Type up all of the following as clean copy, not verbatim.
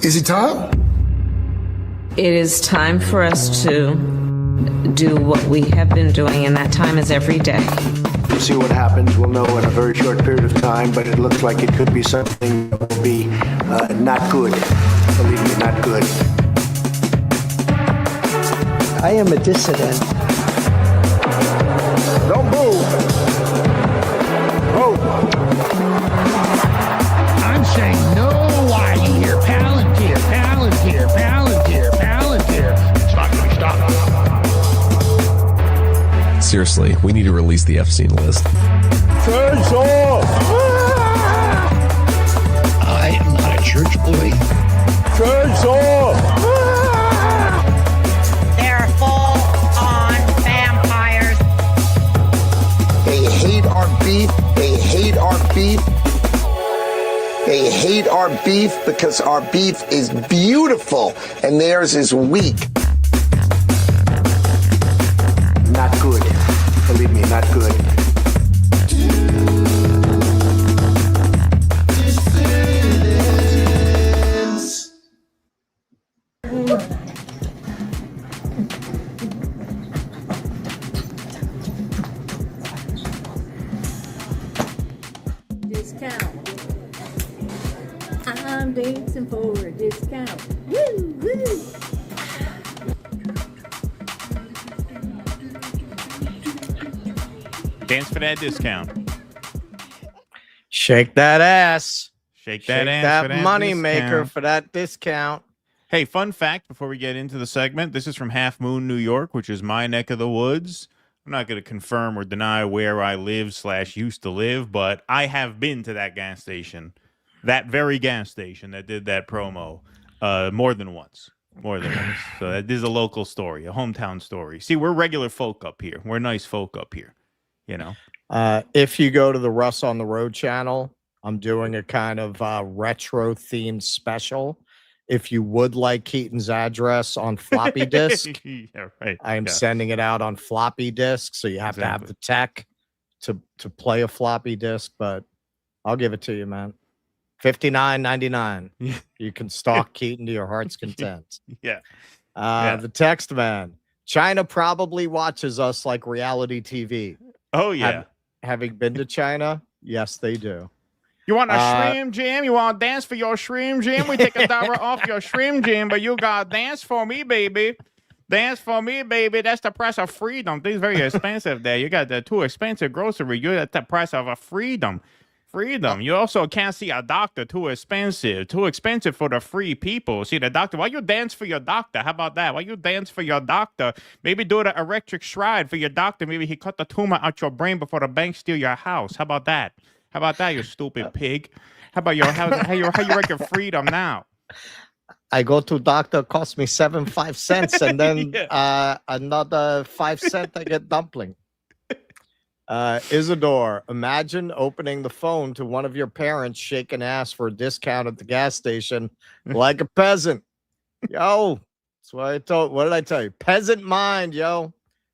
Is it time? It is time for us to do what we have been doing, and that time is every day. We'll see what happens. We'll know in a very short period of time, but it looks like it could be something that will be not good. Believe me, not good. I am a dissident. Don't move. Move. I'm saying no whining here. Palantir, Palantir, Palantir, Palantir. It's not going to be stopped. Seriously, we need to release the F-scene list. Turns off. I am not a church boy. Turns off. They're full-on vampires. They hate our beef. They hate our beef. They hate our beef because our beef is beautiful and theirs is weak. Not good. Believe me, not good. Discount. I'm dancing for a discount. Woo, woo. Dance for that discount. Shake that ass. Shake that ass. That for that money discount. maker for that discount. Hey, fun fact before we get into the segment. This is from Half Moon, New York, which is my neck of the woods. I'm not going to confirm or deny where I live / used to live, but I have been to that gas station, that very gas station that did that promo more than once. More than once. So that is a local story, a hometown story. See, we're regular folk up here. We're nice folk up here, you know. If you go to the Russ on the Road channel, I'm doing a kind of retro themed special. If you would like Keaton's address on floppy disk, yeah, right. I am sending it out on floppy disk. So you have to have the tech to play a floppy disk, but I'll give it to you, man. $59.99. You can stalk Keaton to your heart's content. Yeah. The text man. China probably watches us like reality TV. Oh, yeah. Having been to China, yes, they do. You want a shrimp jam? You want to dance for your shrimp jam? We take $1 off your shrimp jam, but you got to dance for me, baby. Dance for me, baby. That's the price of freedom. Things very expensive there. You got the too expensive grocery. You're at the price of a freedom. Freedom. You also can't see a doctor. Too expensive. Too expensive for the free people. See the doctor. Why you dance for your doctor? How about that? Why you dance for your doctor? Maybe do the electric stride for your doctor. Maybe he cut the tumor out your brain before the bank steal your house. How about that? How about that, you stupid pig? How about how you wreck your freedom now? I go to doctor, cost me 75 cents, and then another 5 cents I get dumpling. Isidore, imagine opening the phone to one of your parents shaking ass for a discount at the gas station like a peasant. Yo, that's what I told. What did I tell you? Peasant mind, yo.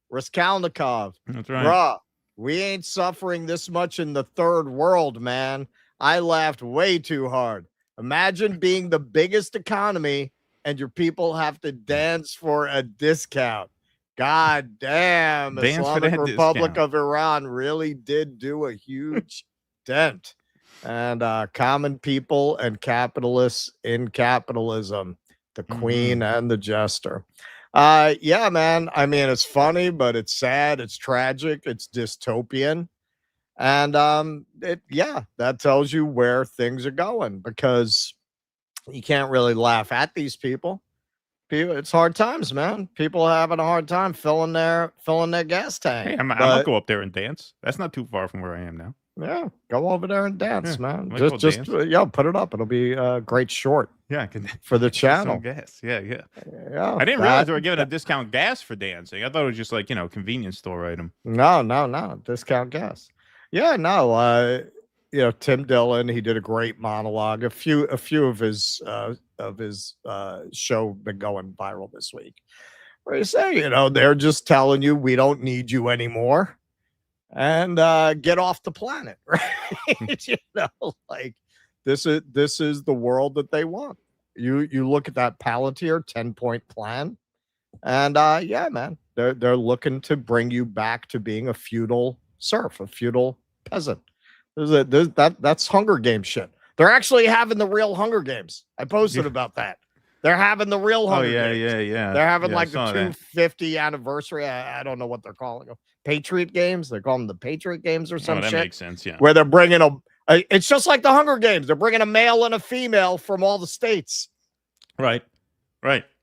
Raskolnikov. That's right. Bruh, we ain't suffering this much in the third world, man. I laughed way too hard. Imagine being the biggest economy and your people have to dance for a discount. God damn, Islamic Republic of Iran really did do a huge dent. And common people and capitalists in capitalism, the queen and the jester. Yeah, man. I mean, it's funny, but it's sad. It's tragic. It's dystopian. And that tells you where things are going because you can't really laugh at these people. It's hard times, man. People are having a hard time filling their gas tank. Hey, I'll go up there and dance. That's not too far from where I am now. Yeah, go over there and dance, man. Like Just put it up. It'll be a great short. Yeah, I can for the channel. Gas. Yeah. Yeah. I didn't realize they were giving a discount gas for dancing. I thought it was just like convenience store item. No, discount gas. Yeah, no. Tim Dillon, he did a great monologue. A few of his show been going viral this week. Where you say, they're just telling you we don't need you anymore, and get off the planet, right? Like this is the world that they want. You look at that Palantir 10-point plan, and yeah, man, they're looking to bring you back to being a feudal serf, a feudal peasant. That's Hunger Games shit. They're actually having the real Hunger Games. I posted about that. They're having the real Hunger Games. Yeah. They're having Yeah, like the I saw that. 250 anniversary. I don't know what they're calling them. Patriot Games. They call them the Patriot Games or some that shit. makes sense. Yeah. Where they're bringing it's just like the Hunger Games. They're bringing a male and a female from all the states. Right.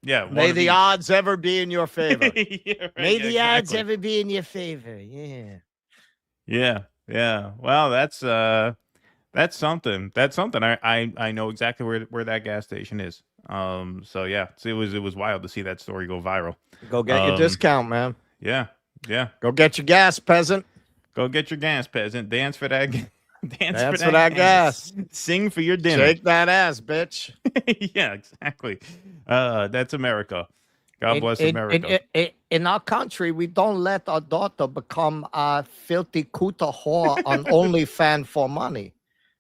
Yeah. May the odds ever be in your favor. Yeah, right, May the odds exactly. ever be in your favor. Yeah. Yeah. Well, that's something. That's something. I know exactly where that gas station is. So yeah, it was wild to see that story go viral. Go get your discount, man. Yeah. Go get your gas, peasant. Go get your gas, peasant. Dance for that. Dance for that gas. Sing for your dinner. Shake that ass, bitch. Yeah, exactly. That's America. God bless America. In our country, we don't let our daughter become a filthy kuta whore on OnlyFans for money.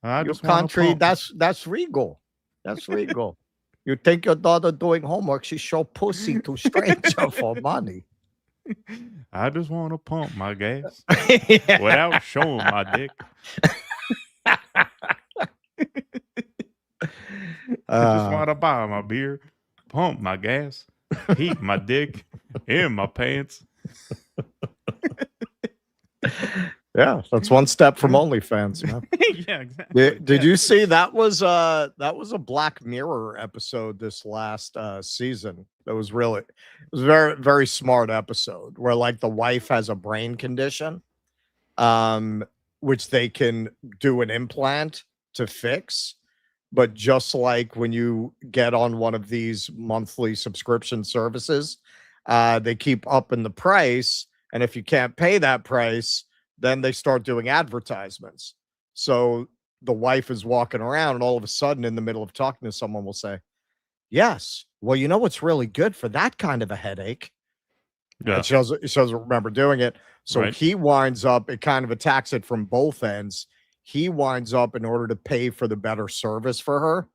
Your country, that's regal. That's regal. You think your daughter doing homework, she show pussy to stranger for money. I just want to pump my gas without showing my dick. I just want to buy my beer, pump my gas, heat my dick in my pants. Yeah, that's one step from OnlyFans, man. Yeah, exactly. Did you see that was a Black Mirror episode this last season? It was very, very smart episode where like the wife has a brain condition, which they can do an implant to fix. But just like when you get on one of these monthly subscription services, they keep upping the price. And if you can't pay that price, then they start doing advertisements. So the wife is walking around and all of a sudden in the middle of talking to someone will say, yes, well, you know what's really good for that kind of a headache? Yeah. And she doesn't remember doing it. So he winds up, it kind of attacks it from both ends. He winds up, in order to pay for the better service for her,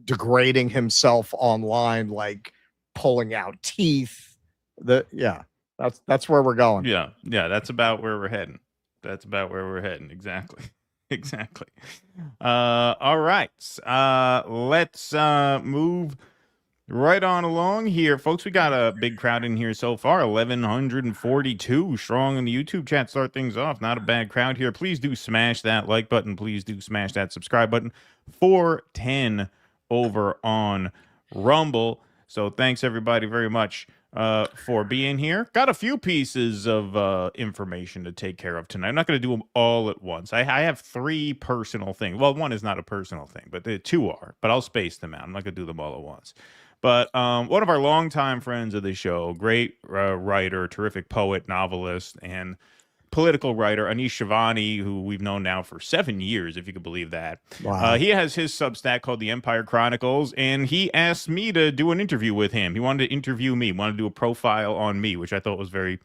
degrading himself online, like pulling out teeth. That's where we're going. Yeah, that's about where we're heading. Exactly. All right. Let's move right on along here, folks. We got a big crowd in here so far, 1,142 strong in the YouTube chat. Start things off. Not a bad crowd here. Please do smash that like button. Please do smash that subscribe button. 410 over on Rumble. So thanks everybody very much for being here. Got a few pieces of information to take care of tonight. I'm not going to do them all at once. I have three personal things. Well, one is not a personal thing, but the two are. But I'll space them out. I'm not going to do them all at once. But one of our longtime friends of the show, great writer, terrific poet, novelist, and political writer, Anish Shivani, who we've known now for 7 years, if you could believe that. Wow. He has his Substack called The Empire Chronicles, and he asked me to do an interview with him. He wanted to interview me, wanted to do a profile on me, which I thought was very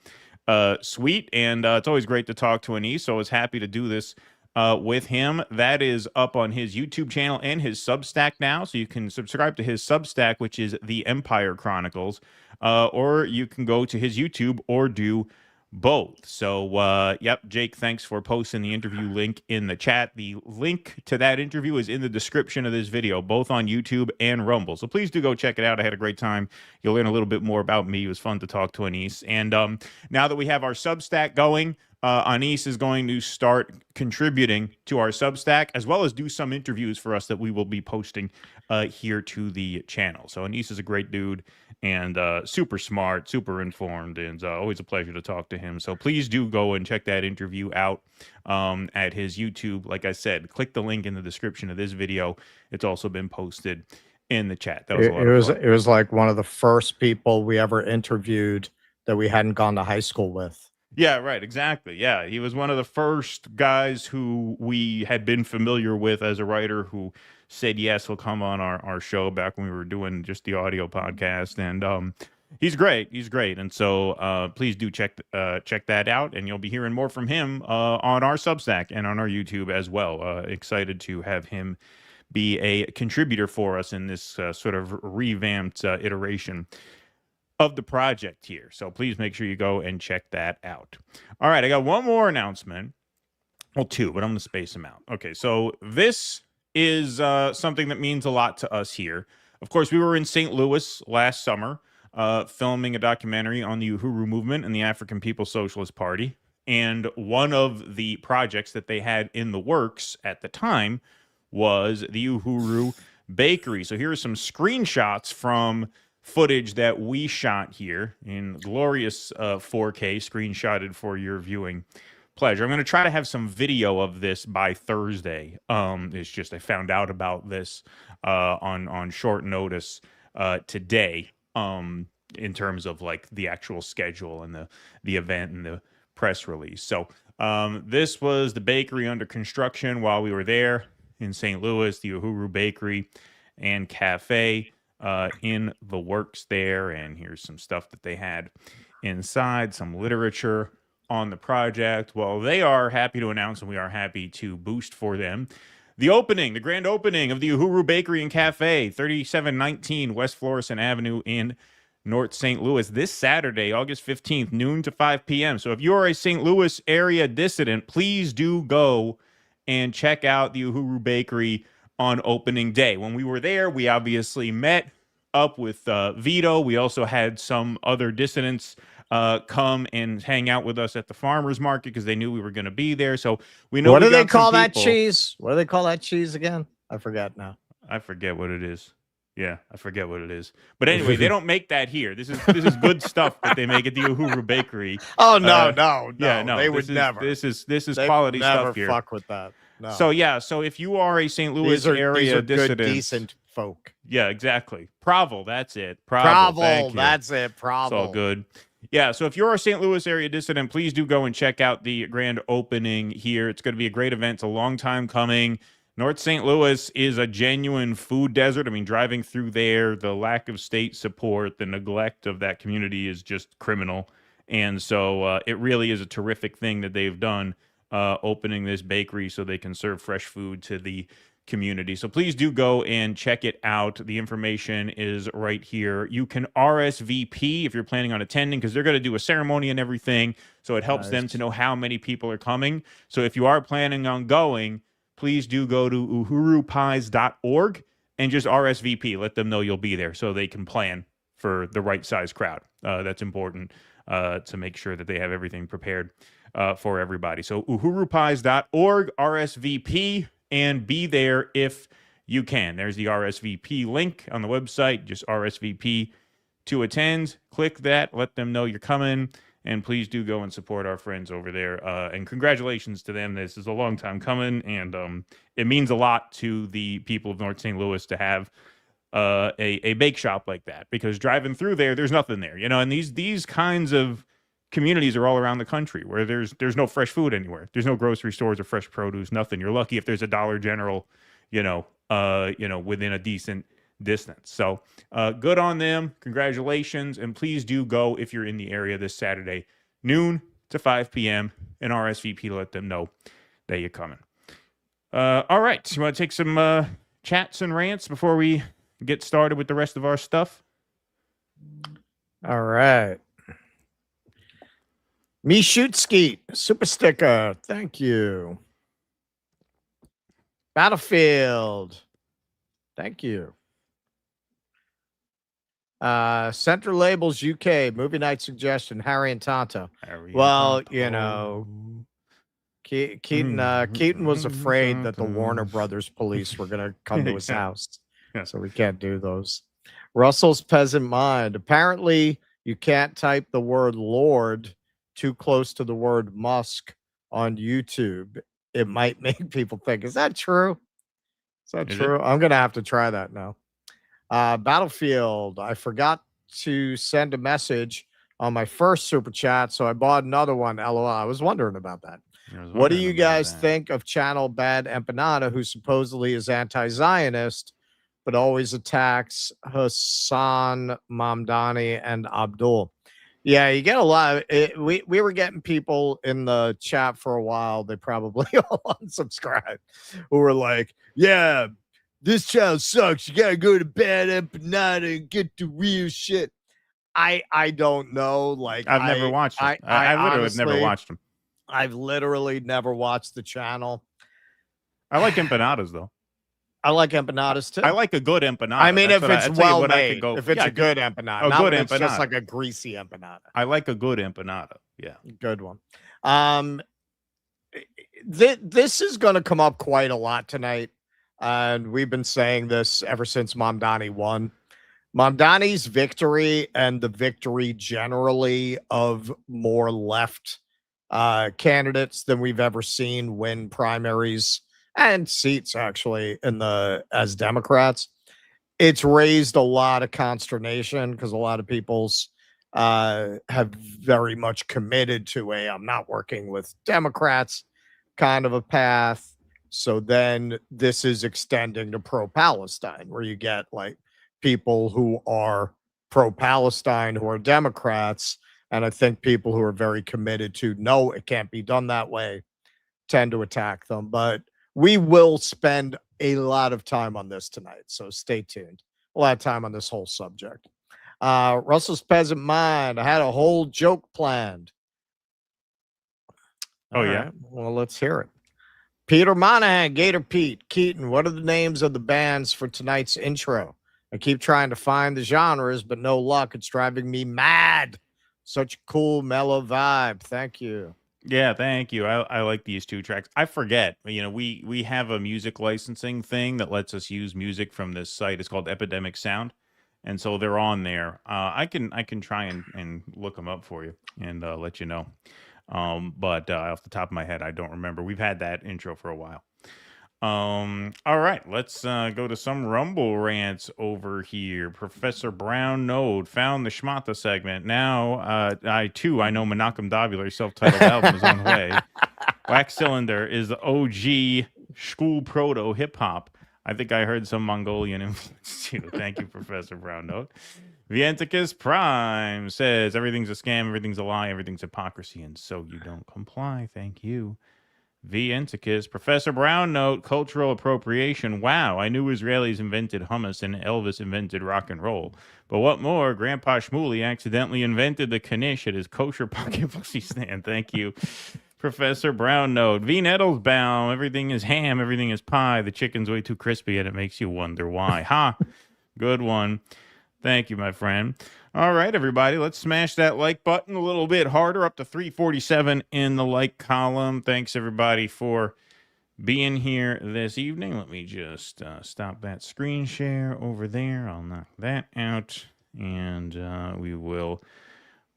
sweet, and it's always great to talk to Anish, so I was happy to do this with him. That is up on his YouTube channel and his Substack now, so you can subscribe to his Substack, which is The Empire Chronicles, or you can go to his YouTube or do both. So, yep, Jake, thanks for posting the interview link in the chat. The link to that interview is in the description of this video, both on YouTube and Rumble. So please do go check it out. I had a great time. You'll learn a little bit more about me. It was fun to talk to Anish. And now that we have our Substack going, Anish is going to start contributing to our Substack, as well as do some interviews for us that we will be posting here to the channel. So Anish is a great dude and super smart, super informed, and always a pleasure to talk to him. So please do go and check that interview out at his YouTube. Like I said, click the link in the description of this video. It's also been posted in the chat. That was a lot of fun. It was like one of the first people we ever interviewed that we hadn't gone to high school with. Yeah, right. Exactly. Yeah. He was one of the first guys who we had been familiar with as a writer who said, yes, he'll come on our show back when we were doing just the audio podcast. And he's great. He's great. And so please do check that out. And you'll be hearing more from him on our Substack and on our YouTube as well. Excited to have him be a contributor for us in this sort of revamped iteration of the project here. So please make sure you go and check that out. All right, I got one more announcement. Well, two, but I'm going to space them out. Okay, so this is something that means a lot to us here. Of course, we were in St. Louis last summer filming a documentary on the Uhuru movement and the African People's Socialist Party. And one of the projects that they had in the works at the time was the Uhuru Bakery. So here are some screenshots from footage that we shot here in glorious 4K, screenshotted for your viewing pleasure. I'm going to try to have some video of this by Thursday. It's just I found out about this on short notice today in terms of like the actual schedule and the event and the press release. So this was the bakery under construction while we were there in St. Louis, the Uhuru Bakery and Cafe in the works there. And here's some stuff that they had inside, some literature on the project. Well, they are happy to announce, and we are happy to boost for them, the grand opening of the Uhuru Bakery and Cafe, 3719 West Florissant Avenue in North St. Louis, this Saturday, August 15th, noon to 5 p.m. So if you're a St. Louis area dissident, please do go and check out the Uhuru Bakery on opening day. When we were there, we obviously met up with Vito. We also had some other dissidents come and hang out with us at the farmers market because they knew we were going to be there. So we know. What do they call that cheese? What do they call that cheese again? I forgot now. I forget what it is. Yeah, I forget what it is. But anyway, they don't make that here. This is good stuff that they make at the Uhuru Bakery. Oh no, yeah, no, they would never. This is quality stuff here. Fuck with that. No. So yeah, so if you are a St. Louis area dissident, good, decent folk. Yeah, exactly. Pravel, that's it. Pravel, that's it. Pravel. It's all good. Yeah, so if you're a St. Louis area dissident, please do go and check out the grand opening here. It's going to be a great event. It's a long time coming. North St. Louis is a genuine food desert. I mean, driving through there, the lack of state support, the neglect of that community is just criminal. And so it really is a terrific thing that they've done, opening this bakery so they can serve fresh food to the community. So please do go and check it out. The information is right here. You can RSVP if you're planning on attending because they're going to do a ceremony and everything. So it helps them to know how many people are coming. So if you are planning on going, please do go to uhurupies.org and just RSVP. Let them know you'll be there so they can plan for the right size crowd. That's important to make sure that they have everything prepared for everybody. So uhurupies.org, RSVP, and be there if you can. There's the RSVP link on the website. Just RSVP to attend. Click that. Let them know you're coming. And please do go and support our friends over there. And congratulations to them. This is a long time coming, and it means a lot to the people of North St. Louis to have a bake shop like that. Because driving through there, there's nothing there, And these kinds of communities are all around the country where there's no fresh food anywhere. There's no grocery stores or fresh produce. Nothing. You're lucky if there's a Dollar General, within a decent distance. So good on them. Congratulations. And please do go if you're in the area this Saturday, noon to 5 p.m. and RSVP to let them know that you're coming. All right. You want to take some chats and rants before we get started with the rest of our stuff? All right. Me shoot skeet. Super sticker. Thank you. Battlefield. Thank you. Center Labels UK movie night suggestion. Harry and Tonto. Well, Keaton was afraid that the Warner Brothers police were going to come to his house, so we can't do those. Russell's Peasant Mind. Apparently, you can't type the word Lord too close to the word Musk on YouTube. It might make people think, is that true? Is that true? I'm going to have to try that now. Battlefield. I forgot to send a message on my first super chat, so I bought another one. LOL. I was wondering about that. What do you guys think of Channel Bad Empanada, who supposedly is anti-Zionist, but always attacks Hassan Mamdani and Abdul? Yeah, you get a lot of we were getting people in the chat for a while. They probably all unsubscribed who were like, yeah, this channel sucks. You gotta go to Bad Empanada and get the real shit. I don't know. Like I've never watched it. I literally have never watched them. I've literally never watched the channel. I like empanadas though. I like empanadas too. I like a good empanada. I mean, if it's well made, if it's a good empanada, a not good when it's empanada. just like a greasy empanada. I like a good empanada. Yeah, good one. This is going to come up quite a lot tonight, and we've been saying this ever since Mamdani won. Mamdani's victory and the victory generally of more left candidates than we've ever seen win primaries and seats actually as Democrats. It's raised a lot of consternation because a lot of people's have very much committed to I'm not working with Democrats kind of a path. So then this is extending to pro-Palestine, where you get like people who are pro-Palestine who are Democrats, and I think people who are very committed to no, it can't be done that way, tend to attack them. But we will spend a lot of time on this tonight, so stay tuned. A lot of time on this whole subject. Russell's Peasant Mind. I had a whole joke planned. Oh, yeah? Right. Well, let's hear it. Peter Monahan, Gator Pete, Keaton, what are the names of the bands for tonight's intro? I keep trying to find the genres, but no luck. It's driving me mad. Such a cool, mellow vibe. Thank you. Yeah, thank you. I like these two tracks. I forget, we have a music licensing thing that lets us use music from this site. It's called Epidemic Sound, and so they're on there. I can try and look them up for you and let you know. But off the top of my head, I don't remember. We've had that intro for a while. All right, let's go to some Rumble rants over here. Professor Brown Node found the Schmata segment. Now, I know Menachem Davular's self-titled album is on the way. Wax Cylinder is the OG school proto hip-hop. I think I heard some Mongolian influence too. Thank you, Professor Brown Node. Vienticus Prime says, everything's a scam, everything's a lie, everything's hypocrisy, and so you don't comply. Thank you. Vienticus, Professor Brown Note, cultural appropriation. Wow, I knew Israelis invented hummus and Elvis invented rock and roll. But what more, Grandpa Shmuley accidentally invented the knish at his kosher pocket pussy stand. Thank you, Professor Brown Note. V. Nettlesbaum, everything is ham, everything is pie. The chicken's way too crispy and it makes you wonder why. Ha, good one. Thank you, my friend. All right, everybody, let's smash that like button a little bit harder, up to 347 in the like column. Thanks, everybody, for being here this evening. Let me just stop that screen share over there. I'll knock that out, and we will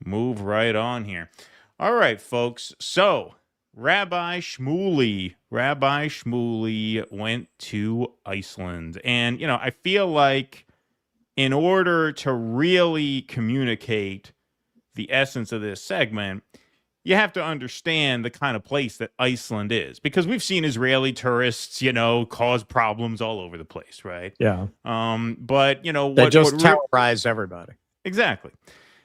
move right on here. All right, folks. So, Rabbi Shmuley went to Iceland, and, I feel like in order to really communicate the essence of this segment, you have to understand the kind of place that Iceland is, because we've seen Israeli tourists, cause problems all over the place, right? Yeah. But they just terrorize everybody. Exactly.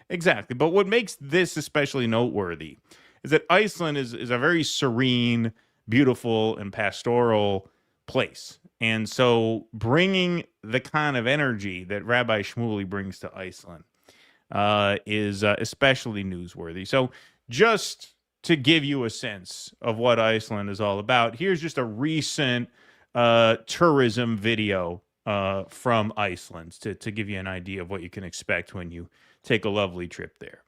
But what makes this especially noteworthy is that Iceland is a very serene, beautiful, and pastoral place. And so bringing the kind of energy that Rabbi Shmuley brings to Iceland is especially newsworthy. So just to give you a sense of what Iceland is all about, here's just a recent tourism video from Iceland to give you an idea of what you can expect when you take a lovely trip there.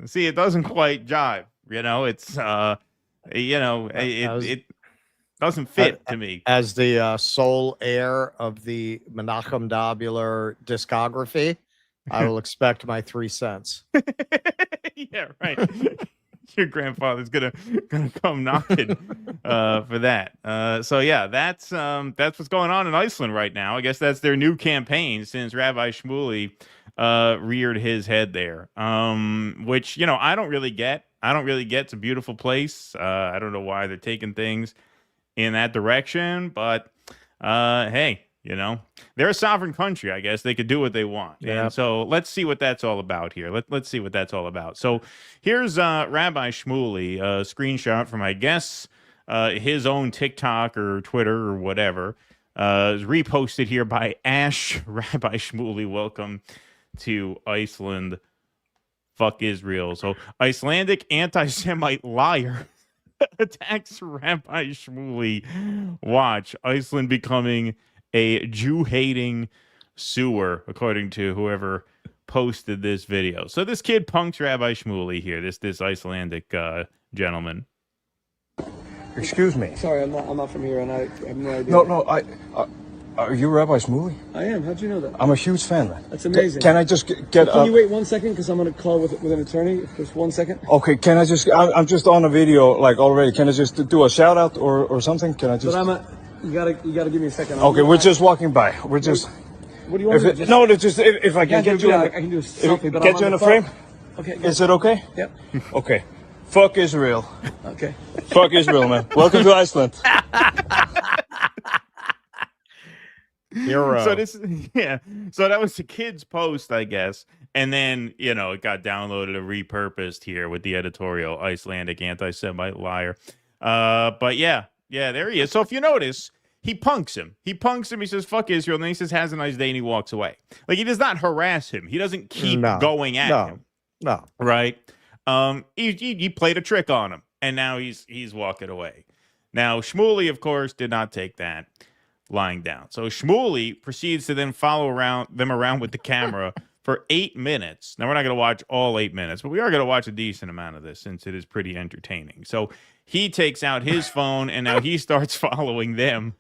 See, it doesn't quite jive, You know, it's it doesn't fit to me. As the sole heir of the Menachem Dabular discography, I will expect my 3 cents. Yeah, right. Your grandfather's gonna come knocking for that. So yeah, that's what's going on in Iceland right now. I guess that's their new campaign since Rabbi Shmuley reared his head there. Which, you know, I don't really get. It's a beautiful place. I don't know why they're taking things in that direction, but hey, you know, they're a sovereign country. I guess they could do what they want. Yeah. And so let's see what that's all about here. Let's see what that's all about. So here's Rabbi Shmuley, a screenshot from, I guess, his own TikTok or Twitter or whatever. Is reposted here by Ash. Rabbi Shmuley, welcome to Iceland. Fuck Israel. So Icelandic anti-Semite liar attacks Rabbi Shmuley. Watch Iceland becoming a Jew-hating sewer, according to whoever posted this video. So this kid punks Rabbi Shmuley here, this Icelandic gentleman. Excuse me. Sorry, I'm not from here, and I have no idea. No, are you Rabbi Shmuley? I am. How'd you know that? I'm a huge fan, man. That's amazing. Can I just get Can you wait 1 second? Because I'm going to call with an attorney. Just 1 second. Okay, can I just... I'm just on a video, like, already. Can I just do a shout-out or something? Can I just... But you gotta give me a second. Okay, we're just walking by. We're just... What do you want to do? No, just if I can get you... I can do a selfie, but get you in a frame? Okay. Is it okay? Yep. Okay. Fuck Israel. Okay. Fuck Israel, man. Welcome to Iceland. Hero. So so that was the kid's post, I guess, and then, you know, it got downloaded and repurposed here with the editorial Icelandic anti-Semite liar. But yeah, there he is. So if you notice, he punks him. He says fuck Israel, and then he says has a nice day, and he walks away. Like, he does not harass him. He doesn't keep going at him. No. Right? He played a trick on him, and now he's walking away. Now Shmuley, of course, did not take that lying down. So Shmuley proceeds to then follow them around with the camera for 8 minutes. Now, we're not going to watch all 8 minutes, but we are going to watch a decent amount of this since it is pretty entertaining. So he takes out his phone, and now he starts following them.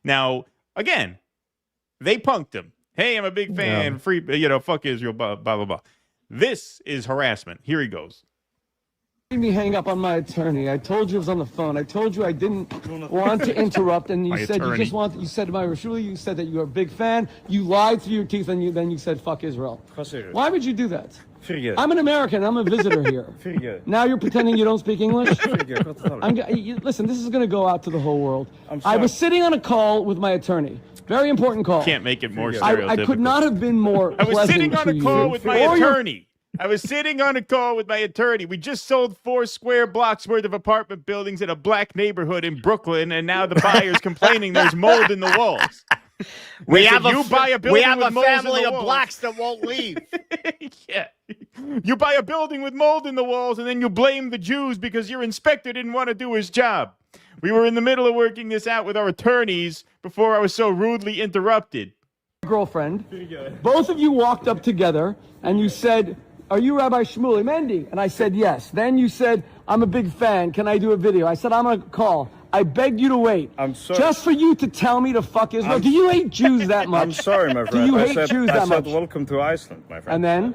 Now, again, they punked him. Hey, I'm a big fan. Free, fuck Israel, blah, blah, blah. This is harassment. Here he goes. Made me hang up on my attorney. I told you it was on the phone. I told you I didn't want to interrupt, and you said attorney. You said to my Rashuli, you said that you were a big fan. You lied through your teeth, and then you said fuck Israel. Why would you do that? I'm an American. I'm a visitor here. Now you're pretending you don't speak English? Listen, this is going to go out to the whole world. I was sitting on a call with my attorney. Very important call. Can't make it more stereotypical. I could not have been more I was sitting on a call with my attorney. I was sitting on a call with my attorney. We just sold 4 square blocks worth of apartment buildings in a black neighborhood in Brooklyn, and now the buyer's complaining there's mold in the walls. We have a family of blacks that won't leave. Yeah. You buy a building with mold in the walls, and then you blame the Jews because your inspector didn't want to do his job. We were in the middle of working this out with our attorneys before I was so rudely interrupted. Girlfriend, both of you walked up together, and you said, "Are you Rabbi Shmuley Mendy?" And I said, yes. Then you said, "I'm a big fan. Can I do a video?" I said, "I'm on a call." I begged you to wait. I'm sorry. Just for you to tell me to fuck Israel. Do you hate Jews that much? I'm sorry, my friend. Do you hate Jews that much? I said, welcome to Iceland, my friend. And then?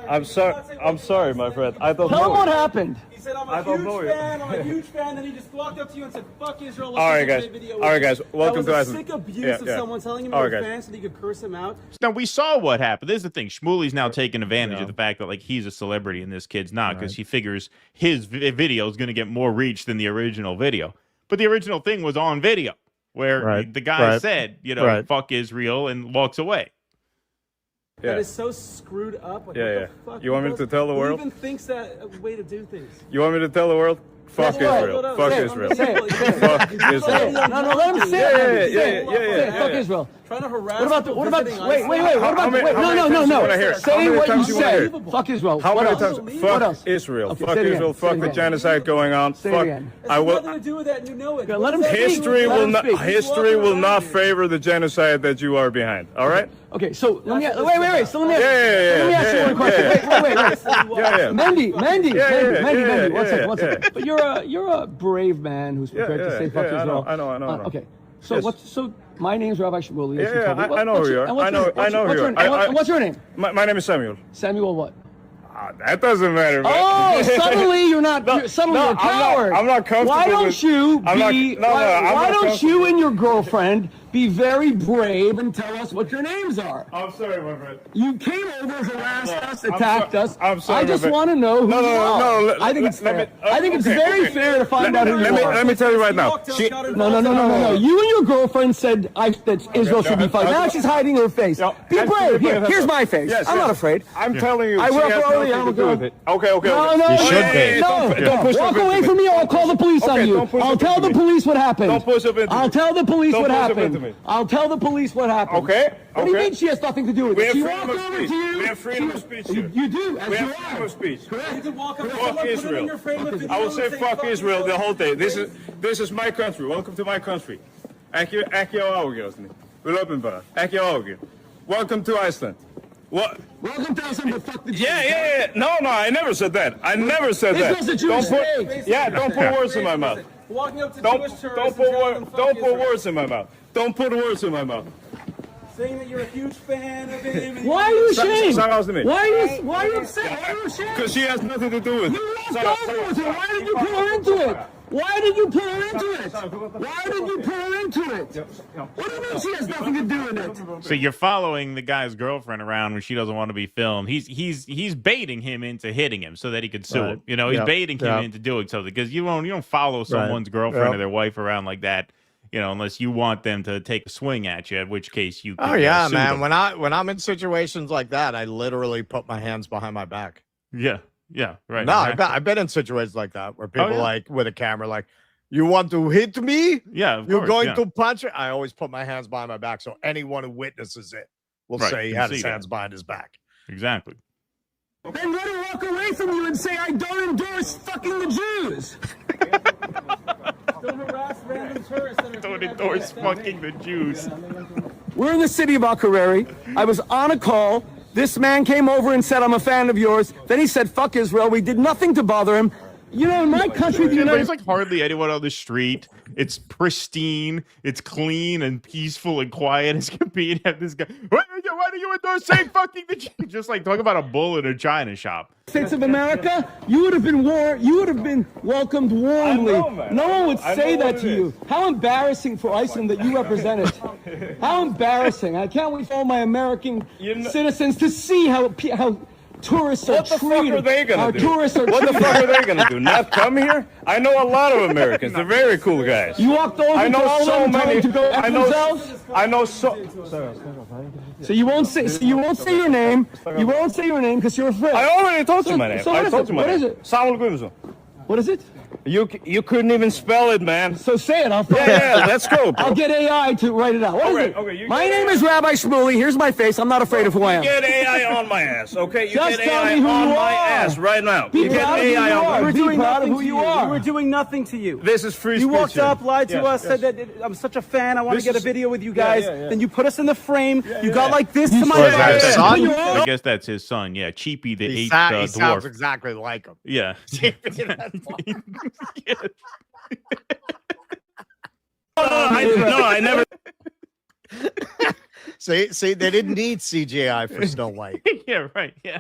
I'm sorry, my friend. I don't know. Tell him what happened. He said, I'm a huge fan. Then he just walked up to you and said, fuck Israel. All right, guys. Welcome to Iceland. Sick abuse of someone telling him you're a fan so that you could curse him out. Now, we saw what happened. This is the thing. Shmuley's now taking advantage of the fact that, like, he's a celebrity and this kid's not, because he figures his video is going to get more reach than the original video. But the original thing was on video, where the guy said, fuck Israel, and walks away. Yeah. That is so screwed up. Like, what the fuck? You want me to tell the world? Who even thinks that a way to do things? You want me to tell the world? Fuck Israel. Fuck Israel. Fuck Israel. No, let him say it. Fuck Israel. Trying to harass. What about what about? Wait. What about? No. Say what you say. Fuck Israel. How many else? times? What Fuck else? Israel. Okay, Fuck say it Israel. again. Say it Fuck the again. genocide going on. Say it Fuck. again. I will. Nothing to do with that. And you know it. Let him History speak. will Let him not. speak. History will not favor the genocide that you are behind. All right. Okay, so let me wait. So let me ask you Yeah, one question. Wait. Yeah. Mandy, Yeah. one second. But you're a brave man who's prepared to say fuck Israel. I know. Okay. So Yes. So my name's Rabbi Shmuley. Yeah, I know who you are. I know who you are. What's your name? My name is Samuel. Samuel what? That doesn't matter. Man. Oh, suddenly you're not. Suddenly you're a coward. I'm not comfortable. Why don't you be? Why don't you and your girlfriend be very brave and tell us what your names are? I'm sorry, my friend. You came over, harassed us, attacked us. I'm sorry. I just want to know who you are. No. I think it's fair. I think it's very fair to find out who you are. Let me tell you right now. No. You and your girlfriend said that Israel should be fighting. Now she's hiding her face. Be brave. Here's my face. I'm not afraid. I'm telling you. I will early. I'm going. Okay. No. You should be. No. Walk away from me or I'll call the police on you. I'll tell the police what happened. Don't push up into me. I'll tell the police what Don't push up happened. into me. I'll tell the police what happened. Okay. What do you mean she has nothing to do with it? She walked over to you. We have freedom of speech here. You do, as We you have freedom are. of speech. You can walk up. Fuck Israel. I will say fuck Israel the whole day. This is my country. Welcome to my country. Ekki á áhugjast. Við löpum bara. Ekki á áhugjast. Welcome to Iceland. What? Welcome to Iceland, but fuck the Jews. Yeah. No, I never said that. I never said that. This was a Jewish state. Don't put words in my mouth. Walking up to Don't Jewish tourists. put words in my mouth. Don't put words in my mouth. Saying that you're a huge fan of him. Why are you ashamed? Why Why are you upset? Why are you ashamed? Because she has nothing to do with it. You walked over with her. Why did you pull her into it? Why did you pull her into it? What do you mean she has nothing to do with it? So you're following the guy's girlfriend around when she doesn't want to be filmed. He's baiting him into hitting him so that he could sue him. You know, he's baiting him into doing something because you don't follow someone's girlfriend or their wife around like that. You know, unless you want them to take a swing at you, at which case you can sue man. them. When I'm in situations like that, I literally put my hands behind my back. Yeah, right. No, exactly. I've been in situations like that where people like with a camera, like, you want to hit me? Yeah, you're going to punch it. I always put my hands behind my back, so anyone who witnesses it will say he had his hands behind his back. Exactly. Then let her walk away from you and say, I don't endorse fucking the Jews. Don't harass random tourists. Don't endorse fucking the Jews. We're in the city of Akureyri. I was on a call. This man came over and said, I'm a fan of yours. Then he said, fuck Israel. We did nothing to bother him. You know, in my country, there's like hardly anyone on the street. It's pristine, it's clean and peaceful and quiet as can be. And have this guy, why do you endorse saying fucking the Jews? Just like talk about a bull in a china shop. States of America, you would have been welcomed warmly. No one would say that to you. How embarrassing for Iceland that you represented. How embarrassing. I can't wait for all my American citizens to see how tourists are treated. What the fuck are they gonna do? Tourists are what the treated. fuck are they gonna do? Not come here? I know a lot of Americans. They're very cool guys. You walked over I know to all so of them many. to go F themselves? I know so. So you won't say your name. You won't say your name because you're afraid. I already told you my name. I told you my name. What is it? Samuel Guimson. What is it? You couldn't even spell it, man. So say it. I'll find it. Yeah, let's go, bro. I'll get AI to write it out. What is it? Okay, my name is Rabbi Shmuley. Here's my face. I'm not afraid of who I am. You get AI on my ass, okay? You Just get tell AI me who on you my are. ass right now. Be You get proud of who AI you on are. my We're ass. doing proud of nothing who to you you. are. We were doing nothing to you. This is free speech. You walked here. up, lied to us, Yes. said that I'm such a fan. I want to This get a is- video with you guys. yeah. Then you put us in the frame. You got like this to my What is that, his face. son? I guess that's his son. Yeah, Cheapy the He eighth sounds dwarf. exactly like him. Yeah. I never. See, they didn't need CGI for Snow White. Yeah, right. Yeah.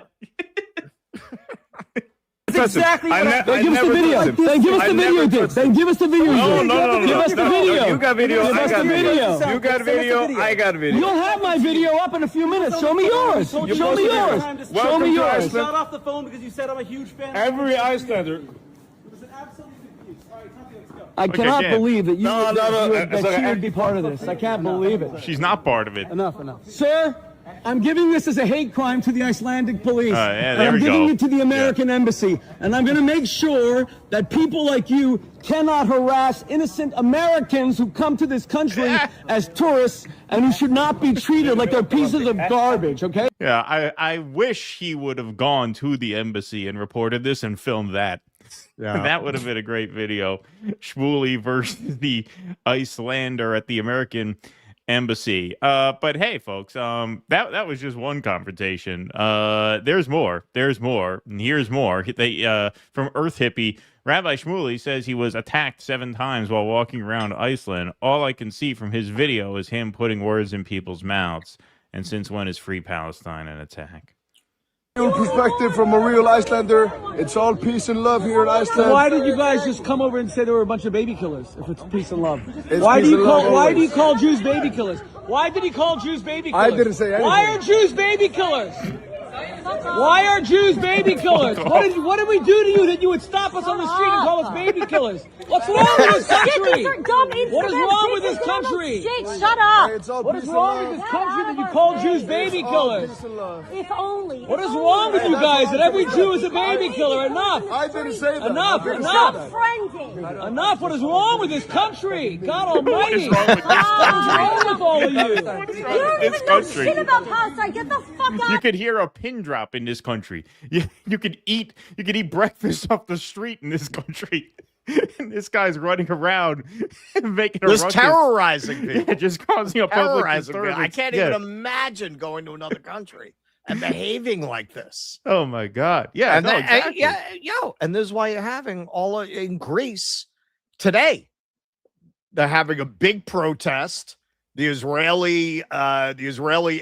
That's exactly what I Then give us the video. Then give us the video, Dick. Then give us the video. No. Give us the video. You got video. Give I us got the video. You got video. I got video. You'll have my video up in a few minutes. Show me yours. Show me yours. Show me yours. Got off the phone because you said I'm a huge fan. Every Icelander. Listen, absolutely confused. All right, Tommy, let's go. I cannot Jan. believe that No. that she would be part of this. I can't believe it. She's not part of it. Enough. Sir, I'm giving this as a hate crime to the Icelandic police. Yeah, and there I'm we giving go. it to the American embassy. And I'm going to make sure that people like you cannot harass innocent Americans who come to this country as tourists and who should not be treated like they're pieces of garbage, okay? Yeah, I wish he would have gone to the embassy and reported this and filmed that. Yeah. That would have been a great video. Shmuley versus the Icelander at the American embassy. But hey, folks, that was just one confrontation. There's more. And here's more. They from Earth Hippie, Rabbi Shmuley says he was attacked 7 times while walking around Iceland. All I can see from his video is him putting words in people's mouths. And since when is Free Palestine an attack? Perspective from a real Icelander. It's all peace and love here in Iceland. So why did you guys just come over and say there were a bunch of baby killers if it's peace and love? It's Why peace do you and love call always. Jews baby killers? Why did he call Jews baby killers? I didn't say anything. Why are Jews baby killers? Why are Jews baby killers? What did we do to you that you would stop us on the street and call us baby killers? What's wrong with this country? What is wrong with this country? Shut up. What is wrong with this country that you call Jews baby killers? If only. What is wrong with you guys that every Jew is a baby killer? Enough. I didn't say that. Enough. Enough. What is wrong with this country? God almighty. What is wrong with all of you? You don't even know shit about Palestine. Get the fuck out. You could hear a pin drop in this country. You could eat breakfast off the street in this country. And this guy's running around making a Just ruckus. terrorizing people. Yeah, just causing a public Terrorizing people. disturbance. I can't even imagine going to another country and behaving like this. Oh my God. Yeah, And no, that- exactly. and this is why you're having in Greece today. They're having a big protest. The Israeli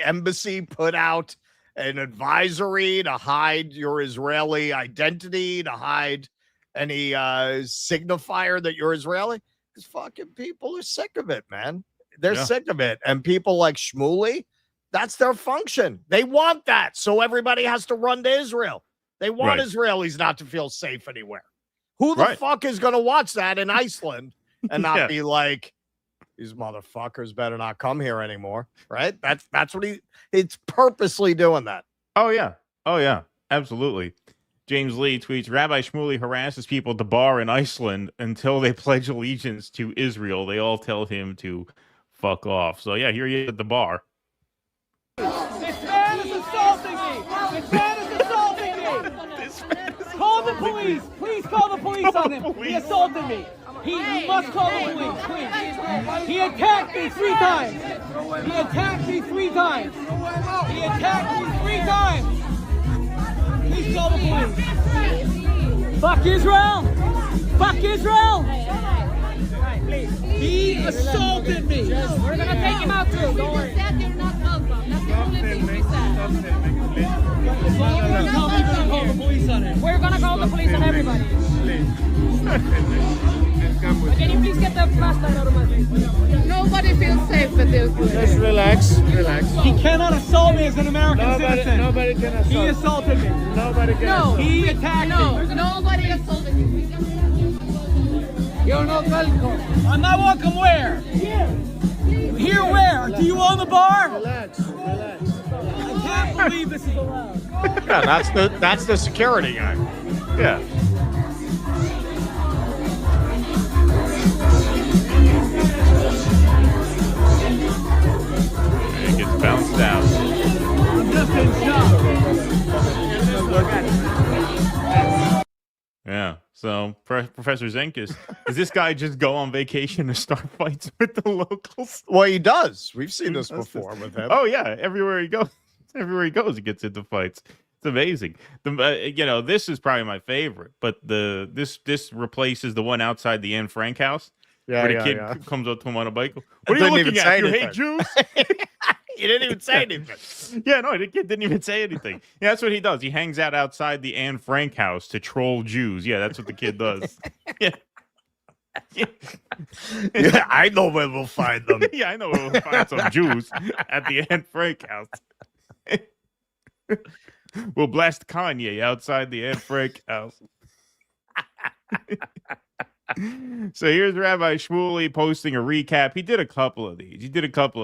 embassy put out an advisory to hide your Israeli identity, to hide any signifier that you're Israeli. Because fucking people are sick of it, man. They're sick of it. And people like Shmuley, that's their function. They want that. So everybody has to run to Israel. They want Israelis not to feel safe anywhere. Who the fuck is going to watch that in Iceland and not be like, these motherfuckers better not come here anymore, right? That's what it's purposely doing that. Oh yeah, absolutely. James Lee tweets, Rabbi Shmuley harasses people at the bar in Iceland until they pledge allegiance to Israel. They all tell him to fuck off. So yeah, here he is at the bar. This man is assaulting me! This man is assaulting me! Call the police! Please call the police on him! He assaulted me! He must call the police, please! He attacked me 3 times! He attacked me 3 times! He attacked me 3 times! Please call the police! Fuck Israel! Fuck Israel! He assaulted me! We're gonna take him out too. Don't worry. Said you're not welcome. That's the only thing we said. Call the police on him. We're gonna call the police on everybody. Can you please get the flashlight out of my face? Nobody feels safe with this. Just relax. He cannot assault me as an American citizen. Nobody can assault. He assaulted me. Nobody can assault. He attacked me. Nobody assaulted you. You're not welcome. I'm not welcome where? Here where? Do you own the bar? Relax. I can't believe this is allowed. Yeah, that's the security guy. Yeah. And it gets bounced out. I'm just in shock. Yeah. So Professor Zenkis, does this guy just go on vacation and start fights with the locals? Well, he does. We've seen this before with him. Oh yeah, everywhere he goes, he gets into fights. It's amazing. This is probably my favorite, but this replaces the one outside the Anne Frank house. Yeah, where the kid comes up to him on a bike. What are you looking at? You hate Jews? He didn't even say anything. Yeah, no, the kid didn't even say anything. Yeah, that's what he does. He hangs out outside the Anne Frank house to troll Jews. Yeah, that's what the kid does. Yeah. Yeah, I know where we'll find them. Yeah, I know where we'll find some Jews at the Anne Frank house. We'll blast Kanye outside the Anne Frank house. So here's Rabbi Shmuley posting a recap. He did a couple of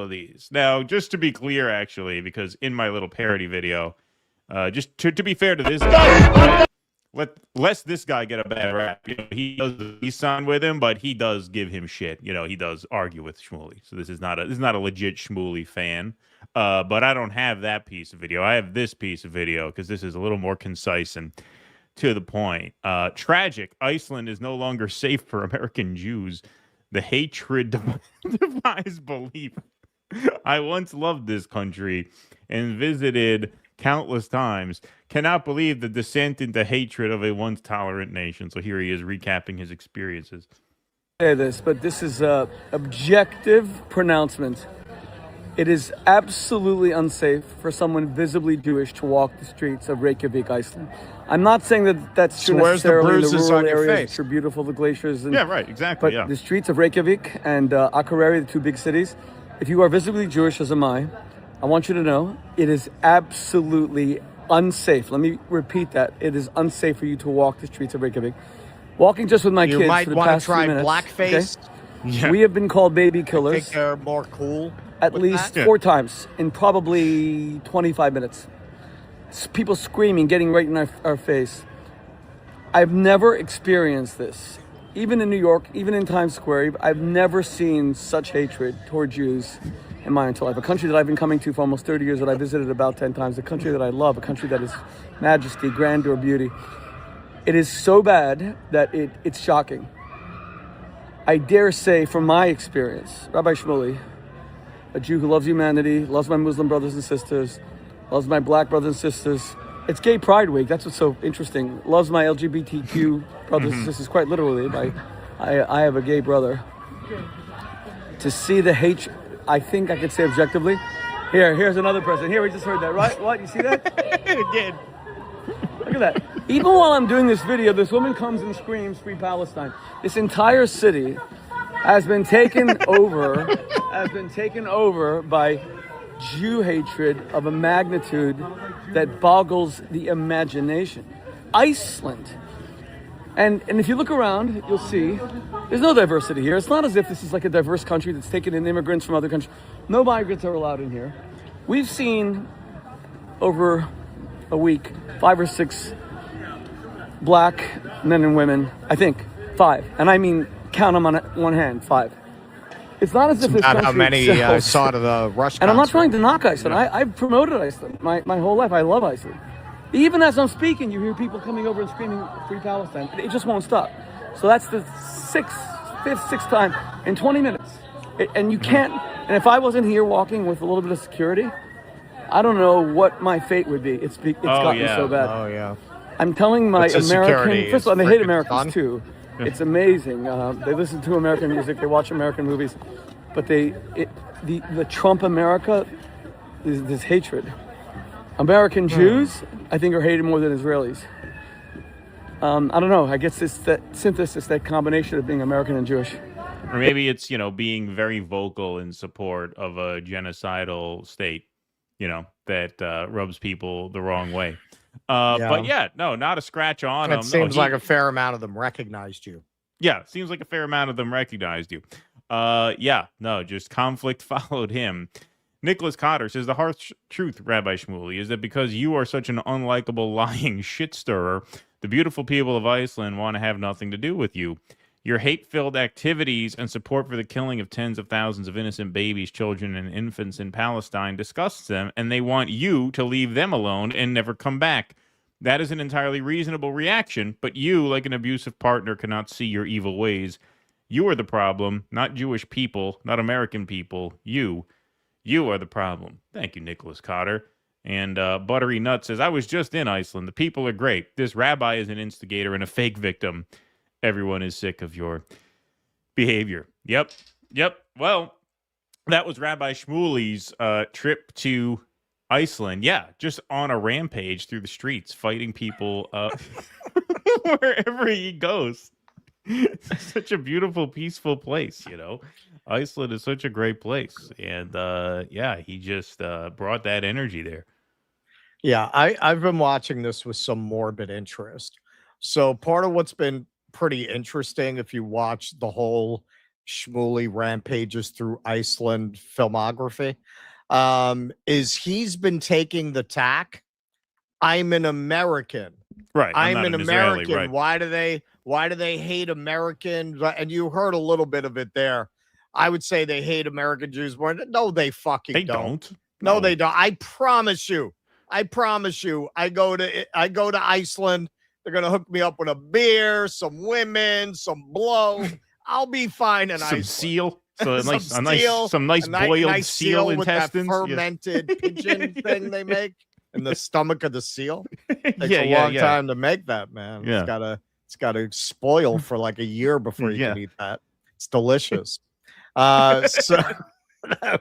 these. Now, just to be clear, actually, because in my little parody video, just to be fair to this guy, lest this guy get a bad rap. You know, he does the peace sign with him, but he does give him shit. You know, he does argue with Shmuley. So this is not a legit Shmuley fan. But I don't have that piece of video. I have this piece of video because this is a little more concise and to the point. Tragic. Iceland is no longer safe for American Jews. The hatred defies belief. I once loved this country and visited countless times. Cannot believe the descent into hatred of a once tolerant nation. So here he is recapping his experiences. Say this, but this is a objective pronouncement. It is absolutely unsafe for someone visibly Jewish to walk the streets of Reykjavik, Iceland. I'm not saying that that's true necessarily in the rural areas, which are beautiful, the glaciers. And, yeah, right, exactly. But the streets of Reykjavik and Akureyri, the two big cities, if you are visibly Jewish, as am I want you to know it is absolutely unsafe. Let me repeat that. It is unsafe for you to walk the streets of Reykjavik. Walking just with my kids might for the want past to try 2 minutes. blackface. Okay? Yeah. We have been called baby killers. I think they're more cool. At least 4 times in probably 25 minutes. People screaming, getting right in our face. I've never experienced this. Even in New York, even in Times Square, I've never seen such hatred toward Jews in my entire life. A country that I've been coming to for almost 30 years, that I visited about 10 times, a country that I love, a country that is majesty, grandeur, beauty. It is so bad that it's shocking. I dare say, from my experience, Rabbi Shmuley, a Jew who loves humanity, loves my Muslim brothers and sisters, loves my black brothers and sisters. It's Gay Pride Week. That's what's so interesting. Loves my LGBTQ brothers and sisters, quite literally. I have a gay brother. To see the hatred, I think I could say objectively. Here's another person. Here, we just heard that, right? What? You see that? Again. Look at that. Even while I'm doing this video, this woman comes and screams, "Free Palestine." This entire city has been taken over by Jew hatred of a magnitude that boggles the imagination. Iceland. And if you look around, you'll see there's no diversity here. It's not as if this is like a diverse country that's taken in immigrants from other countries. No migrants are allowed in here. We've seen over a week 5 or 6 black men and women, I think 5. And I mean, count them on one hand, 5. It's not as if this country how many itself, saw to the Rush and I'm not concert. trying to knock Iceland. I've promoted Iceland my whole life. I love Iceland. Even as I'm speaking, you hear people coming over and screaming, "Free Palestine." It just won't stop. So that's the 5th, 6th time in 20 minutes. And you can't, and if I wasn't here walking with a little bit of security, I don't know what my fate would be. It's gotten so bad. Oh, yeah. I'm telling my American, first of all, they hate Americans fun. too. It's amazing. They listen to American music, they watch American movies, but the Trump America, this hatred. American Jews, I think, are hated more than Israelis. I don't know. I guess it's that synthesis, that combination of being American and Jewish. Or maybe it's, being very vocal in support of a genocidal state, that rubs people the wrong way. But yeah, no, not a scratch on him. It seems like a fair amount of them recognized you. Yeah, seems like a fair amount of them recognized you. Just conflict followed him. Nicholas Cotter says, the harsh truth, Rabbi Shmuley, is that because you are such an unlikable, lying shit stirrer, the beautiful people of Iceland want to have nothing to do with you. Your hate-filled activities and support for the killing of tens of thousands of innocent babies, children, and infants in Palestine disgusts them, and they want you to leave them alone and never come back. That is an entirely reasonable reaction, but you, like an abusive partner, cannot see your evil ways. You are the problem, not Jewish people, not American people. You are the problem. Thank you, Nicholas Cotter. And Buttery Nut says, I was just in Iceland. The people are great. This rabbi is an instigator and a fake victim. Everyone is sick of your behavior. Yep. Well, that was Rabbi Shmuley's trip to Iceland. Yeah, just on a rampage through the streets, fighting people wherever he goes. It's such a beautiful, peaceful place, Iceland is such a great place. And he just brought that energy there. Yeah, I've been watching this with some morbid interest. So part of what's been pretty interesting if you watch the whole Shmuley rampages through Iceland filmography. Is he's been taking the tack. I'm an American. Right. I'm an Israeli, American. right. Why do they hate Americans? And you heard a little bit of it there. I would say they hate American Jews more. No, they fucking don't. No, they don't. I promise you. I go to Iceland. They're gonna hook me up with a beer, some women, some blow. I'll be fine in Iceland. Seal. So some nice boiled seal intestines. With that fermented pigeon thing they make in the stomach of the seal. Takes Yeah, a long time to make that, man. Yeah. It's gotta spoil for like a year before you can eat that. It's delicious. So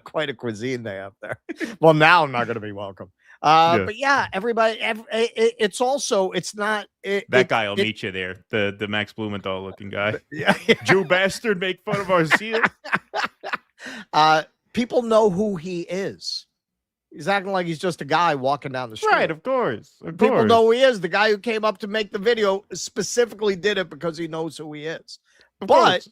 quite a cuisine they have there. Well, now I'm not gonna be welcome. But yeah, everybody. It's not that guy will meet you there. The Max Blumenthal looking guy. Yeah. Jew bastard, make fun of our seal. People know who he is. He's acting like he's just a guy walking down the street. Right, of course. People know who he is. The guy who came up to make the video specifically did it because he knows who he is. But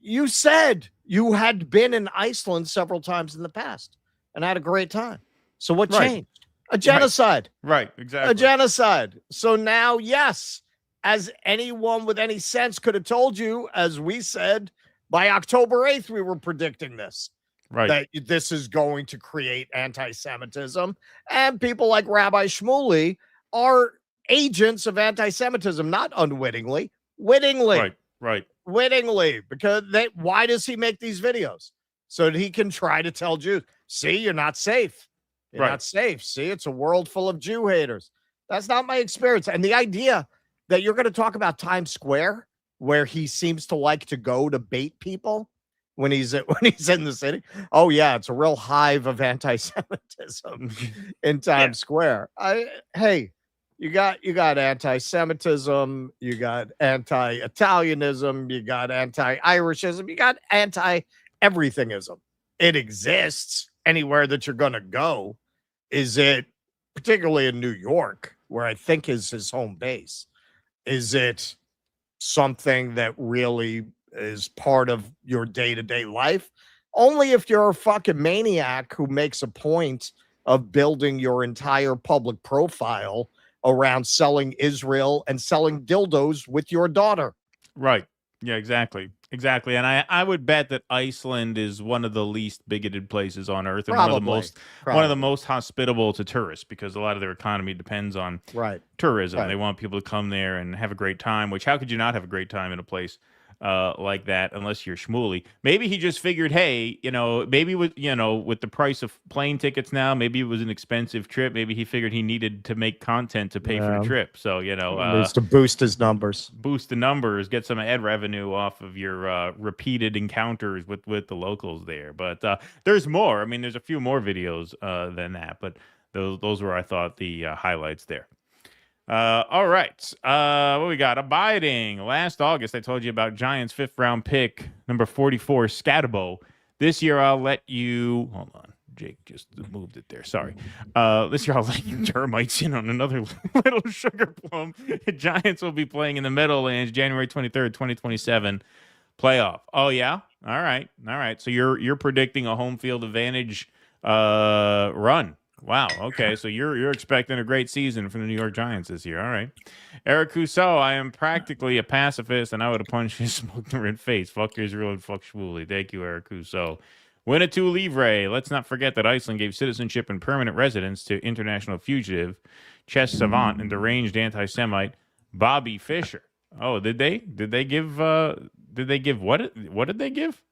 you said you had been in Iceland several times in the past and had a great time. So what changed? A genocide. Right, exactly. A genocide. So now, yes, as anyone with any sense could have told you, as we said, by October 8th, we were predicting this. Right. That this is going to create anti-Semitism. And people like Rabbi Shmuley are agents of anti-Semitism, not unwittingly, wittingly. Right. Wittingly. Because why does he make these videos? So that he can try to tell Jews, see, you're not safe. You're not safe. See, it's a world full of Jew haters. That's not my experience. And the idea that you're going to talk about Times Square, where he seems to like to go to bait people when he's in the city. Oh yeah, it's a real hive of anti-Semitism in Times Square. Hey, you got anti-Semitism, you got anti-Italianism, you got anti-Irishism, you got anti-everythingism. It exists anywhere that you're going to go. Is it particularly in New York, where I think is his home base? Is it something that really is part of your day-to-day life? Only if you're a fucking maniac who makes a point of building your entire public profile around selling Israel and selling dildos with your daughter. Right. Yeah, exactly. And I would bet that Iceland is one of the least bigoted places on earth, and one of the most hospitable to tourists, because a lot of their economy depends on tourism. They want people to come there and have a great time, which how could you not have a great time in a place like that unless you're Shmuley? Maybe he just figured, hey, maybe with the price of plane tickets now, maybe it was an expensive trip. Maybe he figured he needed to make content to pay for the trip. So, needs to boost his numbers. Boost the numbers, get some ad revenue off of your repeated encounters with the locals there. But there's more. I mean, there's a few more videos than that, but those were, I thought, the highlights there. All right. What we got? Abiding. Last August, I told you about Giants' 5th round pick, number 44, Scatabo. This year, I'll let you. Hold on. Jake just moved it there. Sorry. This year, I'll let you termites in on another little sugar plum. The Giants will be playing in the Meadowlands January 23rd, 2027 playoff. Oh, yeah? All right. So you're predicting a home field advantage run. Wow. Okay. So you're expecting a great season from the New York Giants this year. All right. Eric Cousseau, I am practically a pacifist, and I would have punched his smoke-red face. Fuck Israel and fuck Shmuley. Thank you, Eric Cousseau. Winnetou Livre. Let's not forget that Iceland gave citizenship and permanent residence to international fugitive, chess savant, and deranged anti-Semite Bobby Fischer. Oh, did they? Did they give what did they give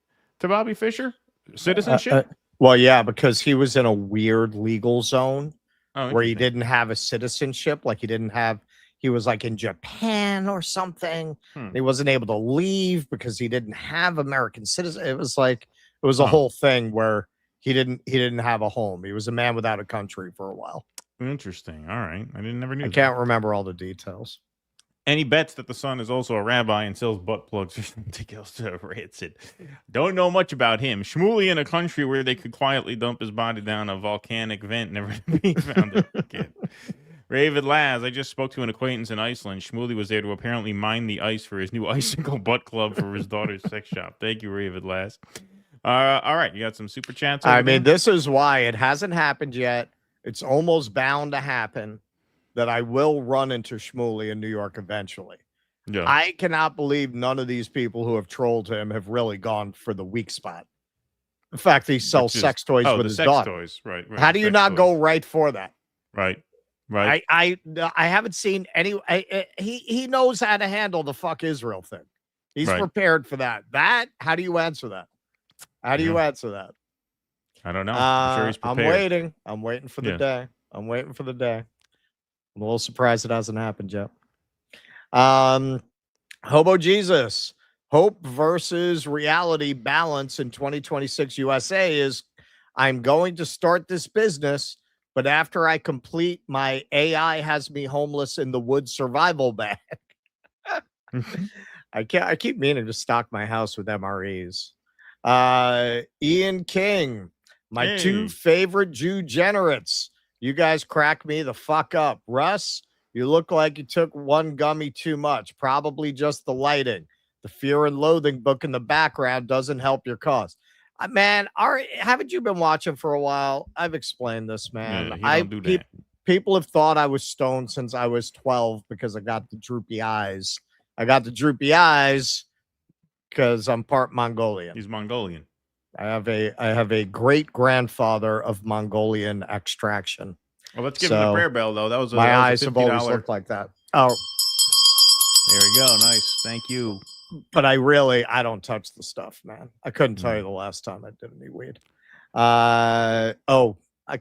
to Bobby Fischer? Citizenship? Well, yeah, because he was in a weird legal zone where he didn't have a citizenship. Like he was like in Japan or something. He wasn't able to leave because he didn't have American citizen. It was a whole thing where he didn't have a home. He was a man without a country for a while. Interesting. All right. I never knew. I can't remember all the details. And he bets that the son is also a rabbi and sells butt plugs or something else to rancid. Don't know much about him. Shmuley in a country where they could quietly dump his body down a volcanic vent, never to be found again. Raven Laz, I just spoke to an acquaintance in Iceland. Shmuley was there to apparently mine the ice for his new icicle butt club for his daughter's sex shop. Thank you, Raven Laz. All right, you got some super chats over there? this is why it hasn't happened yet. It's almost bound to happen that I will run into Shmuley in New York eventually. Yeah. I cannot believe none of these people who have trolled him have really gone for the weak spot. In fact, he sells sex toys with his daughter. Toys. Right. How do you not go right for that? Right. I haven't seen any. He knows how to handle the fuck Israel thing. He's prepared for that. How do you answer that? How do you answer that? I don't know. I'm sure he's prepared. I'm waiting for the day. I'm waiting for the day. I'm a little surprised it hasn't happened yet. Hobo Jesus. Hope versus reality balance in 2026 USA is I'm going to start this business, but after I complete, my AI has me homeless in the woods survival bag. I keep meaning to stock my house with MREs. Ian King, my two favorite Jew generates. You guys crack me the fuck up. Russ, you look like you took one gummy too much. Probably just the lighting. The Fear and Loathing book in the background doesn't help your cause. Man, haven't you been watching for a while? I've explained this, man. People have thought I was stoned since I was 12 because I got the droopy eyes. I got the droopy eyes because I'm part Mongolian. He's Mongolian. I have a great grandfather of Mongolian extraction. Well, let's give him the prayer bell, though. That was my eyes have always looked like that. Oh, there we go. Nice. Thank you. But I don't touch the stuff, man. I couldn't tell you the last time I did any weed. I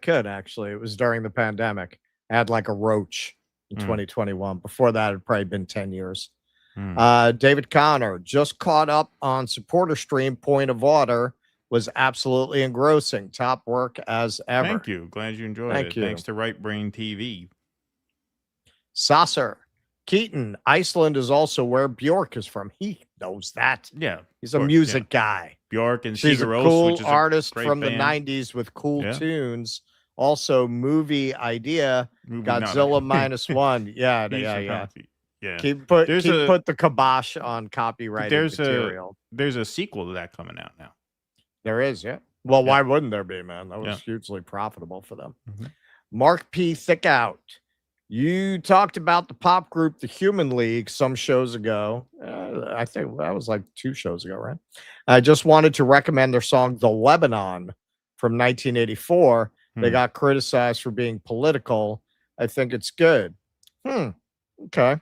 could actually. It was during the pandemic. I had like a roach in 2021. Before that, it had probably been 10 years. David Connor just caught up on supporter stream. Point of Order was absolutely engrossing. Top work as ever. Thank you. Glad you enjoyed it. Thank you. Thanks to Right Brain TV. Sasser Keaton, Iceland is also where Bjork is from. He knows that. Yeah. He's a music guy. Bjork and she's Sigur a Rós, cool which is artist a from band. the 90s with cool tunes. Also, movie idea, Godzilla -1. Yeah. Keep put the kibosh on copyrighted material. There's a sequel to that coming out now. There is, yeah. Well, why wouldn't there be, man? That was hugely profitable for them. Mark P. Thickout. You talked about the pop group, the Human League, some shows ago. I think that was like 2 shows ago, right? I just wanted to recommend their song, The Lebanon, from 1984. They got criticized for being political. I think it's good. Okay.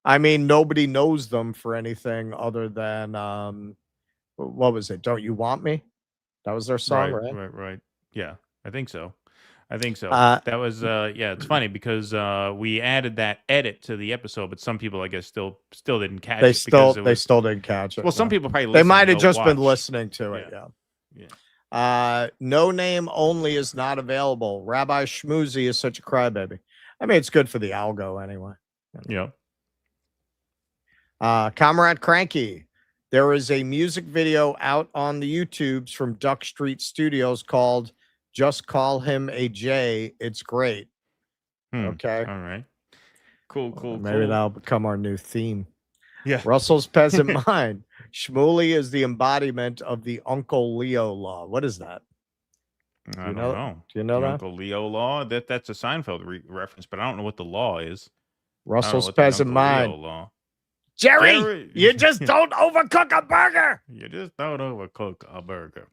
I mean, nobody knows them for anything other than, what was it? Don't You Want Me? That was their song, right? Right. Yeah, I think so. That was it's funny because we added that edit to the episode, but some people I guess still didn't catch it. They still didn't catch it. Well, some people probably they might have just been listening to it. Yeah. No Name Only is not available. Rabbi Schmoozy is such a crybaby. I mean, it's good for the algo anyway. Yeah. Comrade Cranky. There is a music video out on the YouTubes from Duck Street Studios called Just Call Him a J. It's great. Okay. All right. Cool. Maybe that'll become our new theme. Yeah. Russell's Peasant Mind. Shmuley is the embodiment of the Uncle Leo law. What is that? I don't know. Do you know the that? Uncle Leo law? That's a Seinfeld reference, but I don't know what the law is. Russell's Peasant Mind. Law. Jerry, you just don't overcook a burger. You just don't overcook a burger.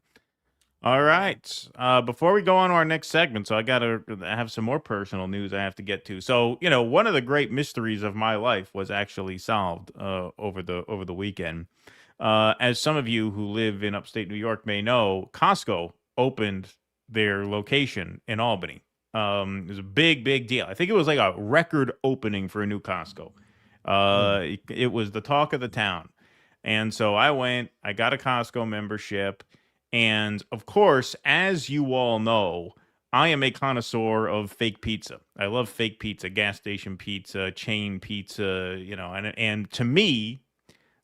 All right. Before we go on to our next segment, so I have some more personal news I have to get to. So, one of the great mysteries of my life was actually solved over the weekend. As some of you who live in upstate New York may know, Costco opened their location in Albany. It was a big deal. I think it was like a record opening for a new Costco. It was the talk of the town. And so I went, I got a Costco membership. And of course, as you all know, I am a connoisseur of fake pizza. I love fake pizza, gas station pizza, chain pizza, and to me,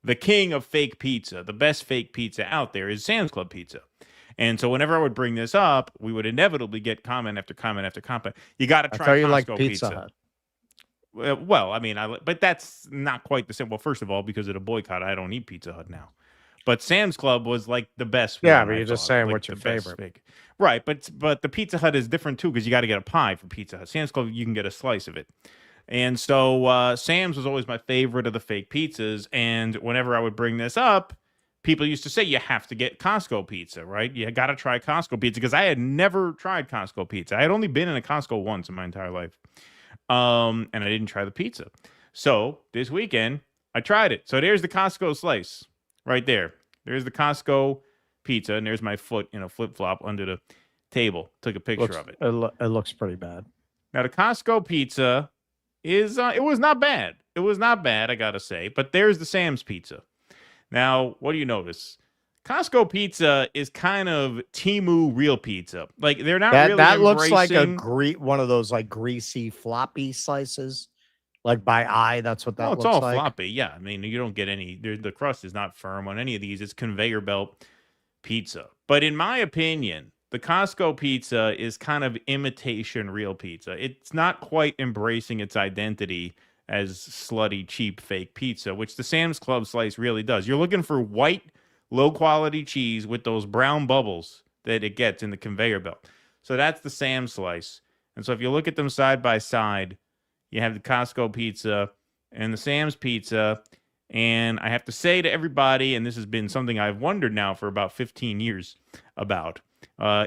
the king of fake pizza, the best fake pizza out there is Sam's Club pizza. And so whenever I would bring this up, we would inevitably get comment after comment after comment. You got to try Costco pizza. Well, I mean, but that's not quite the same. Well, first of all, because of the boycott, I don't eat Pizza Hut now. But Sam's Club was like the best one. Yeah, but you're just saying what's your favorite. Right, but the Pizza Hut is different too because you got to get a pie for Pizza Hut. Sam's Club, you can get a slice of it. And so Sam's was always my favorite of the fake pizzas. And whenever I would bring this up, people used to say you have to get Costco pizza, right? You got to try Costco pizza because I had never tried Costco pizza. I had only been in a Costco once in my entire life. And I didn't try the pizza. So this weekend, I tried it. So there's the Costco slice right there. There's the Costco pizza, and there's my foot in a flip-flop under the table. Took a picture of it. It looks pretty bad. Now, the Costco pizza is, it was not bad. It was not bad, I got to say. But there's the Sam's pizza. Now, what do you notice? Costco pizza is kind of Temu real pizza. Like, they're not really That looks like one of those, like, greasy, floppy slices. Like, by eye, that's what that looks like. It's all floppy, yeah. I mean, you don't get any... The crust is not firm on any of these. It's conveyor belt pizza. But in my opinion, the Costco pizza is kind of imitation real pizza. It's not quite embracing its identity as slutty, cheap, fake pizza, which the Sam's Club slice really does. You're looking for white, low-quality cheese with those brown bubbles that it gets in the conveyor belt. So that's the Sam's slice. And so if you look at them side by side, you have the Costco pizza and the Sam's pizza. And I have to say to everybody, and this has been something I've wondered now for about 15 years about,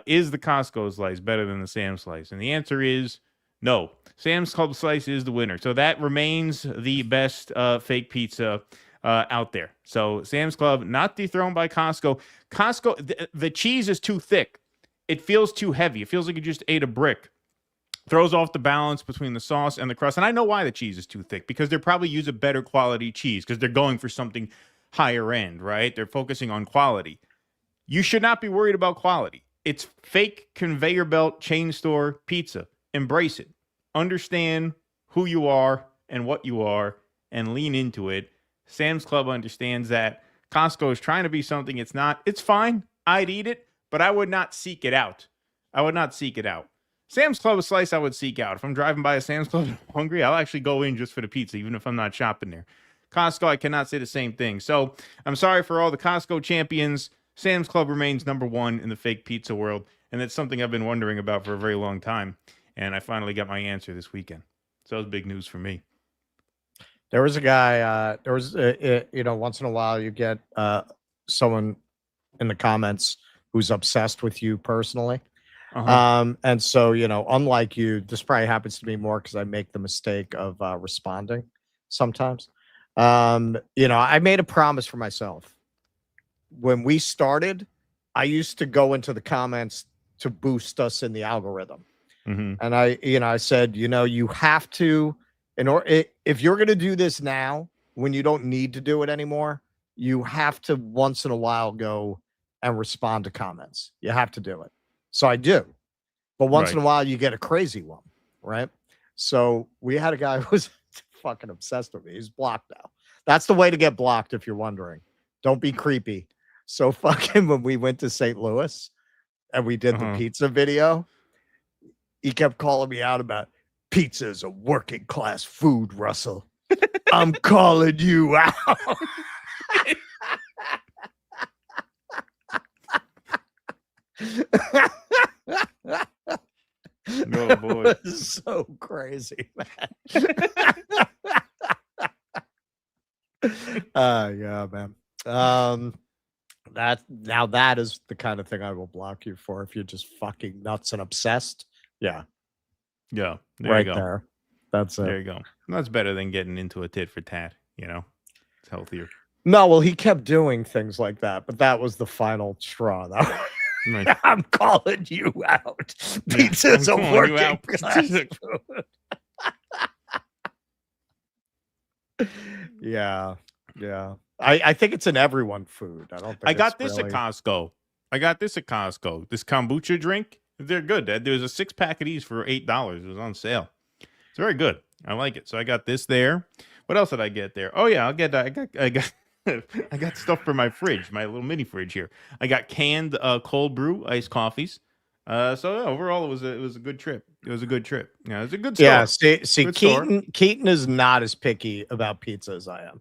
is the Costco slice better than the Sam's slice? And the answer is no. Sam's Club slice is the winner. So that remains the best fake pizza out there. So Sam's Club, not dethroned by Costco. Costco, the cheese is too thick. It feels too heavy. It feels like you just ate a brick. Throws off the balance between the sauce and the crust. And I know why the cheese is too thick, because they probably use a better quality cheese because they're going for something higher end, right? They're focusing on quality. You should not be worried about quality. It's fake conveyor belt chain store pizza. Embrace it. Understand who you are and what you are and lean into it. Sam's Club understands that. Costco is trying to be something it's not. It's fine. I'd eat it, but I would not seek it out. I would not seek it out. Sam's Club slice I would seek out. If I'm driving by a Sam's Club and I'm hungry, I'll actually go in just for the pizza, even if I'm not shopping there. Costco, I cannot say the same thing. So I'm sorry for all the Costco champions. Sam's Club remains number one in the fake pizza world, and that's something I've been wondering about for a very long time, and I finally got my answer this weekend. So it was big news for me. There was a guy, once in a while you get someone in the comments who's obsessed with you personally. And so, unlike you, this probably happens to me more because I make the mistake of responding sometimes. I made a promise for myself. When we started, I used to go into the comments to boost us in the algorithm. And I said, you have to, if you're going to do this now, when you don't need to do it anymore, you have to once in a while go and respond to comments. You have to do it. So I do. But once in a while, you get a crazy one, right? So we had a guy who was fucking obsessed with me. He's blocked now. That's the way to get blocked, if you're wondering. Don't be creepy. So fucking when we went to St. Louis and we did the pizza video, he kept calling me out about pizza is a working class food, Russell. I'm calling you out. Oh boy. So crazy, man. Yeah, man. That is the kind of thing I will block you for if you're just fucking nuts and obsessed. Yeah. Yeah. There you go. There. That's it. There you go. That's better than getting into a tit for tat, It's healthier. No, well, he kept doing things like that, but that was the final straw. Right. I'm calling you out. Pizza's a working class food. Yeah. I think it's an everyone food. I don't think I got this at Costco. This kombucha drink, they're good. There's a 6-pack of these for $8. It was on sale. It's very good. I like it. So I got this there. What else did I get there? Oh yeah, I got I got stuff for my fridge, my little mini fridge here. I got canned cold brew iced coffees. So yeah, overall, it was a good trip. It was a good trip. Yeah, it was a good store. Yeah, see, Good store. Keaton is not as picky about pizza as I am.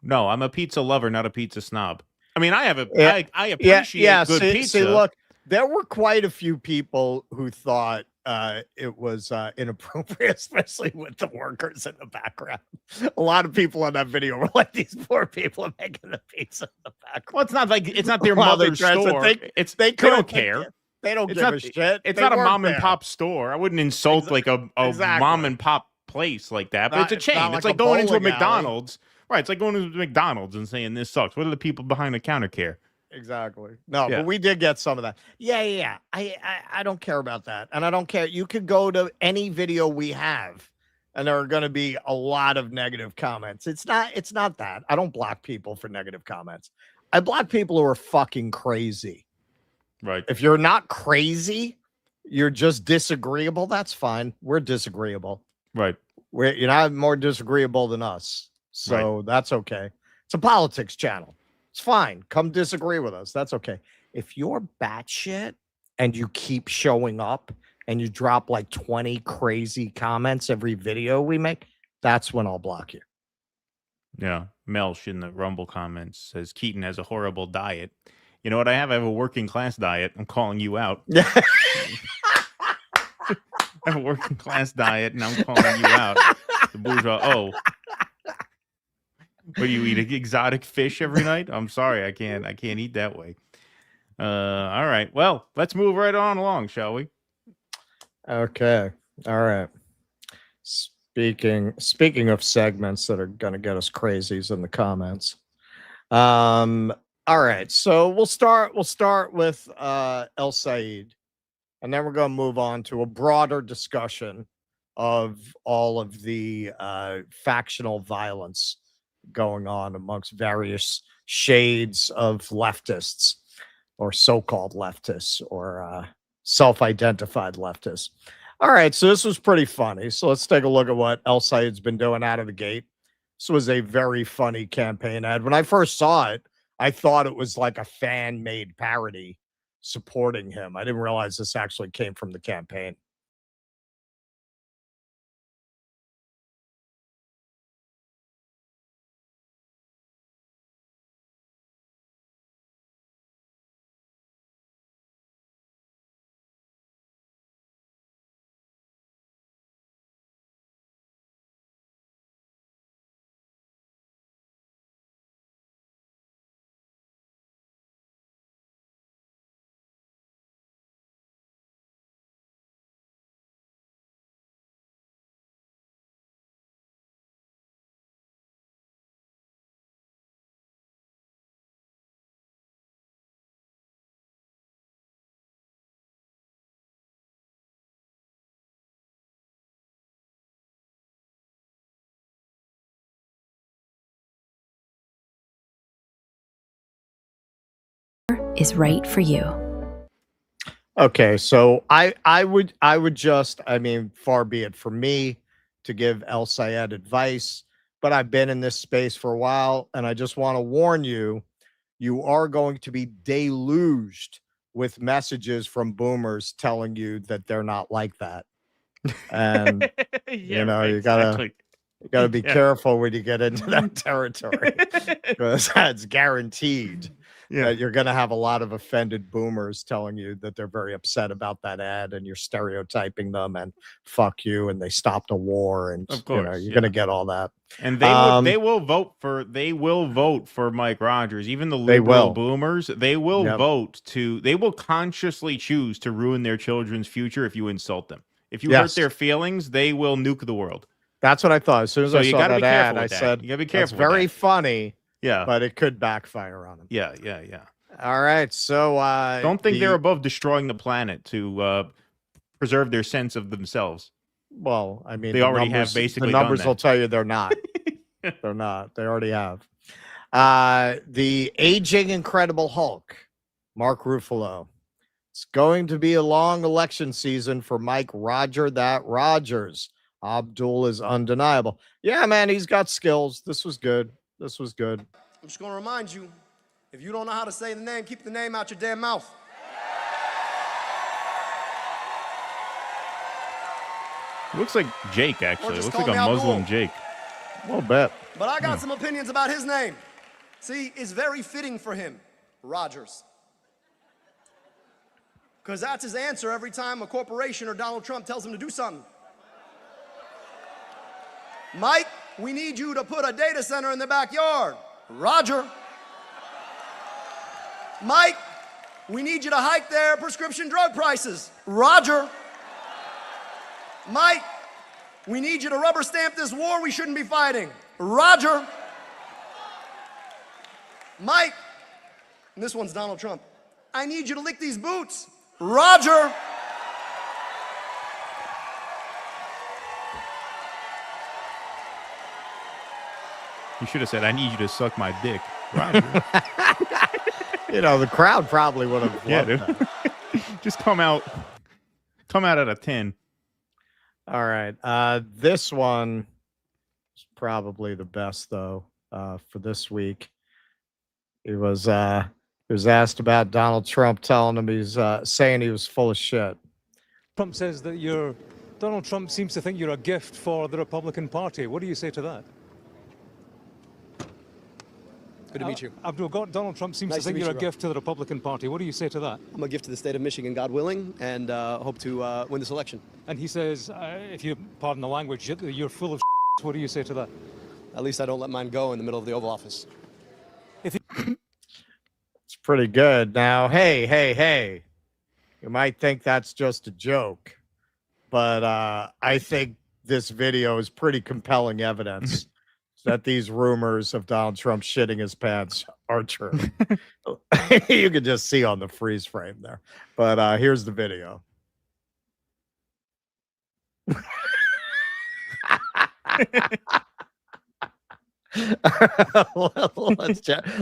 No, I'm a pizza lover, not a pizza snob. I mean, I appreciate good pizza. See, look, there were quite a few people who thought it was inappropriate, especially with the workers in the background. A lot of people on that video were like, "These poor people are making the pizza in the background." Well, it's not their mother's store. They don't care. They don't give a shit. It's They not a work mom and there. pop store. I wouldn't insult like a mom and pop place like that, but it's a It's not chain. like It's like a going into a bowling alley. McDonald's. Right, it's like going to McDonald's and saying this sucks. What do the people behind the counter care? Exactly. No, Yeah. but we did get some of that. Yeah. I don't care about that. And I don't care. You could go to any video we have and there are going to be a lot of negative comments. It's not that. I don't block people for negative comments. I block people who are fucking crazy. Right. If you're not crazy, you're just disagreeable. That's fine. We're disagreeable. Right. You're not more disagreeable than us. So that's okay. It's a politics channel. It's fine. Come disagree with us. That's okay. If you're batshit and you keep showing up and you drop like 20 crazy comments every video we make, that's when I'll block you. Yeah. Melsh in the Rumble comments says Keaton has a horrible diet. You know what I have? I have a working class diet. I'm calling you out. I have a working class diet and I'm calling you out. The bourgeois. Oh. What do you eat? Exotic fish every night? I'm sorry, I can't eat that way. All right. Well, let's move right on along, shall we? Okay. All right. Speaking of segments that are gonna get us crazies in the comments. All right. So we'll start with El Sayed, and then we're gonna move on to a broader discussion of all of the factional violence going on amongst various shades of leftists or so-called leftists or self-identified leftists. All right, so this was pretty funny. So let's take a look at what El Sayed's been doing out of the gate. This was a very funny campaign ad. When I first saw it, I thought it was like a fan-made parody supporting him. I didn't realize this actually came from the campaign. Is right for you. Okay, so I would just, I mean, far be it from me to give El Sayed advice, but I've been in this space for a while, and I just want to warn you, you are going to be deluged with messages from boomers telling you that they're not like that. And you know, you gotta be careful when you get into that territory, because that's guaranteed. That you're going to have a lot of offended boomers telling you that they're very upset about that ad and you're stereotyping them and fuck you and they stopped a war and of course, you know, you're going to get all that. And they will vote for Mike Rogers. Even the liberal boomers, they will they will consciously choose to ruin their children's future if you insult them. If you hurt their feelings, they will nuke the world. That's what I thought. As soon as I saw that ad, I said, you gotta be careful. It's very funny. Yeah, but it could backfire on them. Yeah. All right, so don't think they're above destroying the planet to preserve their sense of themselves. Well, I mean, they already have basically. The numbers done that. will tell you they're not. They're not. They already have. The aging Incredible Hulk, Mark Ruffalo. It's going to be a long election season for Mike Roger that Rogers. Abdul is undeniable. Yeah, man, he's got skills. This was good. I'm just going to remind you, if you don't know how to say the name, keep the name out your damn mouth. Looks like Jake, actually. just Looks call like a me Muslim Abdul. Jake. A little bit. But I got some opinions about his name. See, it's very fitting for him, Rogers. Because that's his answer every time a corporation or Donald Trump tells him to do something. Mike, we need you to put a data center in the backyard. Roger. Mike, we need you to hike their prescription drug prices. Roger. Mike, we need you to rubber stamp this war we shouldn't be fighting. Roger. Mike, and this one's Donald Trump. I need you to lick these boots. Roger. You should have said, I need you to suck my dick. Roger. The crowd probably would have loved that. Just come out at a 10. All right. This one is probably the best, though, for this week. He was asked about Donald Trump telling him he's saying he was full of shit. Trump says that Donald Trump seems to think you're a gift for the Republican Party. What do you say to that? Good to meet you. Abdul, Donald Trump seems to think you're a gift to the Republican Party. What do you say to that? I'm a gift to the state of Michigan, God willing, and hope to win this election. And he says, if you pardon the language, you're full of shit. What do you say to that? At least I don't let mine go in the middle of the Oval Office. It's pretty good. Now, hey. You might think that's just a joke, but I think this video is pretty compelling evidence that these rumors of Donald Trump shitting his pants are true. You can just see on the freeze frame there. But here's the video.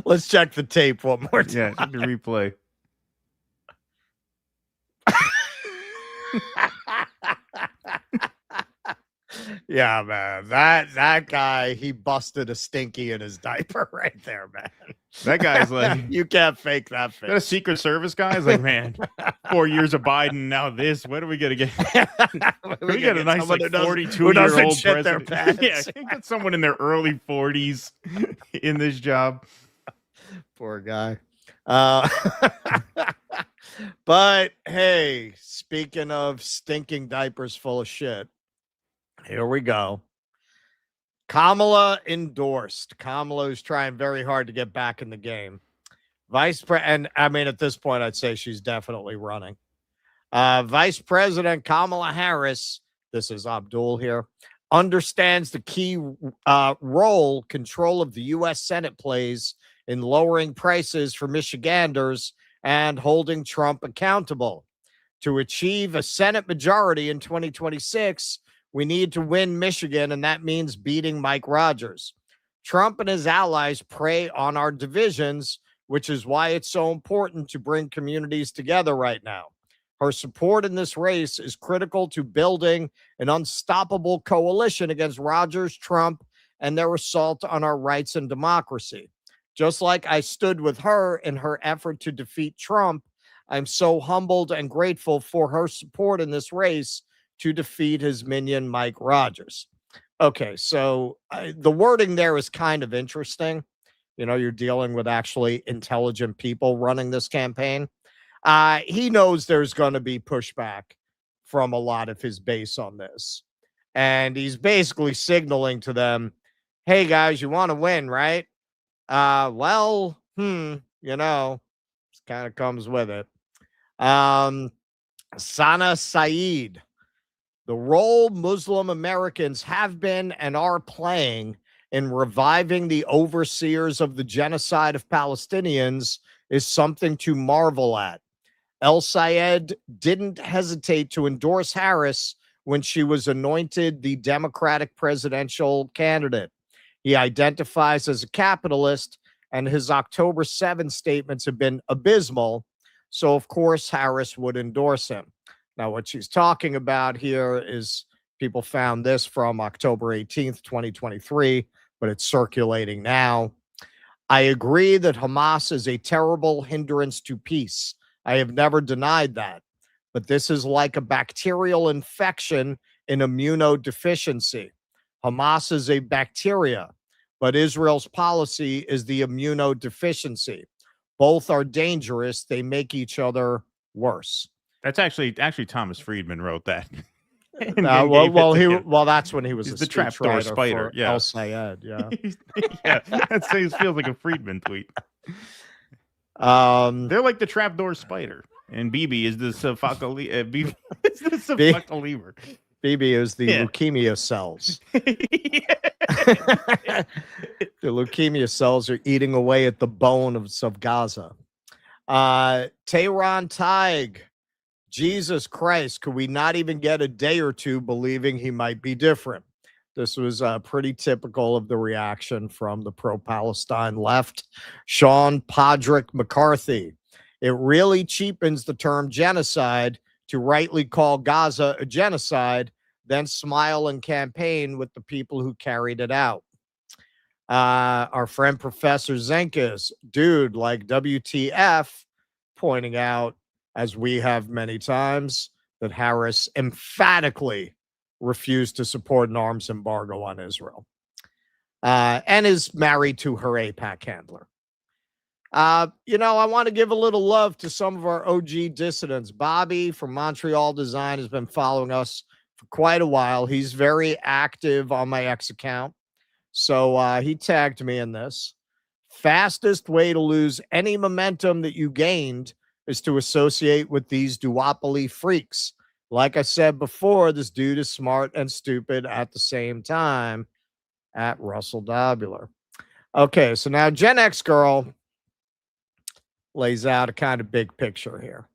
Let's check the tape one more time. Yeah, check the replay. Yeah, man. That guy, he busted a stinky in his diaper right there, man. That guy's like, you can't fake that face. That a Secret Service guy is like, man, 4 years of Biden, now this. What are we gonna get? we get a nice like 42-year-old president. Yeah, can we get someone in their early 40s in this job. Poor guy. But hey, speaking of stinking diapers full of shit, here we go. Kamala endorsed. Kamala is trying very hard to get back in the game. And I mean, at this point, I'd say she's definitely running. Vice President Kamala Harris, this is Abdul here, understands the key role control of the U.S. Senate plays in lowering prices for Michiganders and holding Trump accountable. To achieve a Senate majority in 2026, we need to win Michigan, and that means beating Mike Rogers. Trump and his allies prey on our divisions, which is why it's so important to bring communities together right now. Her support in this race is critical to building an unstoppable coalition against Rogers, Trump, and their assault on our rights and democracy. Just like I stood with her in her effort to defeat Trump, I'm so humbled and grateful for her support in this race to defeat his minion, Mike Rogers. Okay, so the wording there is kind of interesting. You know, you're dealing with actually intelligent people running this campaign. He knows there's going to be pushback from a lot of his base on this. And he's basically signaling to them, hey, guys, you want to win, right? You know, this kind of comes with it. Sana Sayed. The role Muslim Americans have been and are playing in reviving the overseers of the genocide of Palestinians is something to marvel at. El Sayed didn't hesitate to endorse Harris when she was anointed the Democratic presidential candidate. He identifies as a capitalist, and his October 7 statements have been abysmal. So, of course, Harris would endorse him. Now, what she's talking about here is people found this from October 18th, 2023, but it's circulating now. I agree that Hamas is a terrible hindrance to peace. I have never denied that. But this is like a bacterial infection an immunodeficiency. Hamas is a bacteria, but Israel's policy is the immunodeficiency. Both are dangerous. They make each other worse. That's actually Thomas Friedman wrote that. Well, that's when he was the trapdoor spider. Yeah, El Sayed. Yeah, yeah. That feels like a Friedman tweet. They're like the trapdoor spider, and BB is the BB is the cephalolever. BB is the leukemia cells. The leukemia cells are eating away at the bone of Gaza. Tehran Tig. Jesus Christ, could we not even get a day or two believing he might be different? This was pretty typical of the reaction from the pro-Palestine left. Sean Podrick McCarthy. It really cheapens the term genocide to rightly call Gaza a genocide, then smile and campaign with the people who carried it out. Our friend Professor Zenkis, dude, like WTF, pointing out, as we have many times, that Harris emphatically refused to support an arms embargo on Israel, and is married to her AIPAC handler. I want to give a little love to some of our OG dissidents. Bobby from Montreal Design has been following us for quite a while. He's very active on my X account, so he tagged me in this. Fastest way to lose any momentum that you gained is to associate with these duopoly freaks. Like I said before, this dude is smart and stupid at the same time. At Russell Dobular. Okay, so now Gen X girl lays out a kind of big picture here.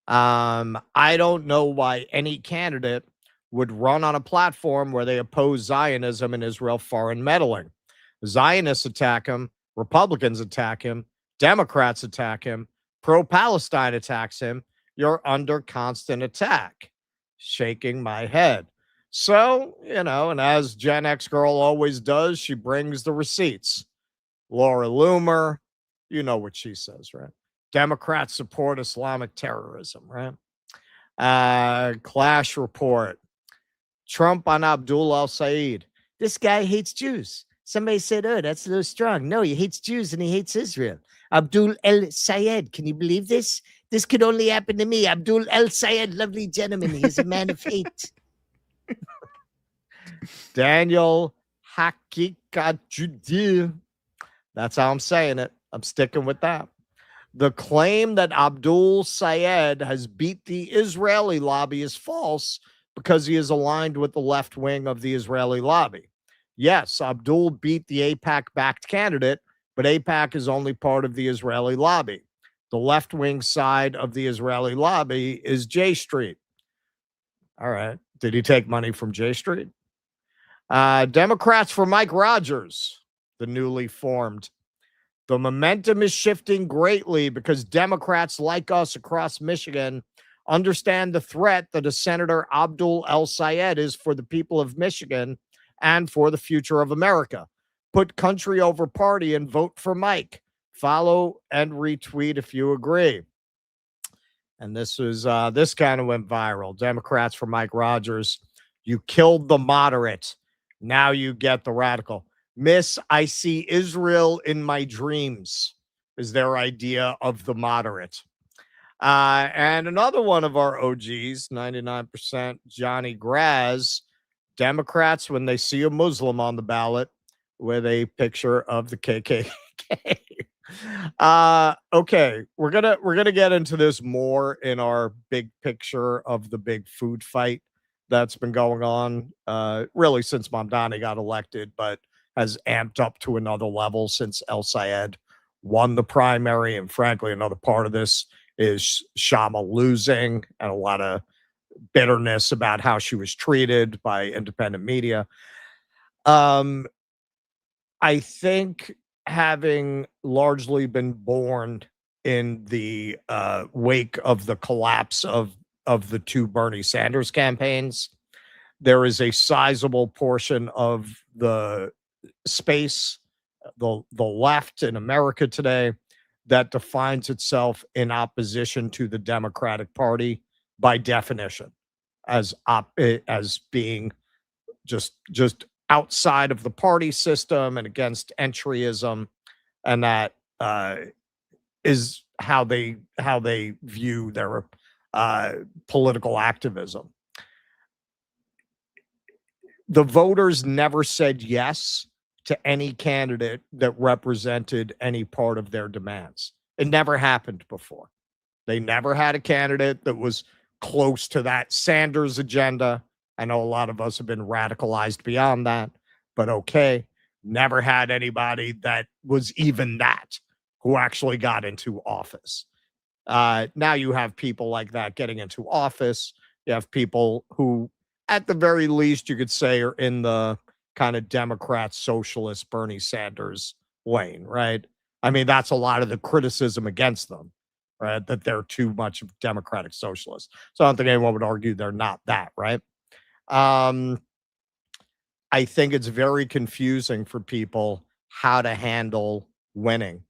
I don't know why any candidate would run on a platform where they oppose Zionism and Israel foreign meddling. Zionists attack him, Republicans attack him, Democrats attack him, pro-Palestine attacks him. You're under constant attack. Shaking my head. So, and as Gen X girl always does, she brings the receipts. Laura Loomer, you know what she says, right? Democrats support Islamic terrorism, right? Clash report. Trump on Abdul El Sayed. This guy hates Jews. Somebody said, oh, that's a little strong. No, he hates Jews and he hates Israel. Abdul El Sayed. Can you believe this? This could only happen to me. Abdul El Sayed, lovely gentleman. He's a man of hate. Daniel Hakikatjudil. That's how I'm saying it. I'm sticking with that. The claim that Abdul Sayed has beat the Israeli lobby is false because he is aligned with the left wing of the Israeli lobby. Yes, Abdul beat the AIPAC-backed candidate, but AIPAC is only part of the Israeli lobby. The left-wing side of the Israeli lobby is J Street. All right. Did he take money from J Street? Democrats for Mike Rogers, the newly formed. The momentum is shifting greatly because Democrats like us across Michigan understand the threat that a Senator Abdul El Sayed is for the people of Michigan and for the future of America. Put country over party and vote for Mike. Follow and retweet if you agree. And this kind of went viral. Democrats for Mike Rogers. You killed the moderate. Now you get the radical. Miss, I see Israel in my dreams is their idea of the moderate. And another one of our OGs, 99%, Johnny Graz. Democrats, when they see a Muslim on the ballot with a picture of the KKK. Okay, we're gonna get into this more in our big picture of the big food fight that's been going on really since Mamdani got elected, but has amped up to another level since El Sayed won the primary. And frankly, another part of this is Shama losing and a lot of bitterness about how she was treated by independent media. I think having largely been born in the wake of the collapse of the two Bernie Sanders campaigns, there is a sizable portion of the space, the left in America today, that defines itself in opposition to the Democratic Party by definition. as being just outside of the party system and against entryism, and that is how they view their political activism. The voters never said yes to any candidate that represented any part of their demands. It never happened before. They never had a candidate that was close to that Sanders agenda. I know a lot of us have been radicalized beyond that, but okay. Never had anybody that was even that, who actually got into office. Now you have people like that getting into office. You have people who, at the very least, you could say are in the kind of Democrat, socialist, Bernie Sanders lane, right? I mean, that's a lot of the criticism against them, right? That they're too much of Democratic socialists. So I don't think anyone would argue they're not that, right? I think it's very confusing for people how to handle winning.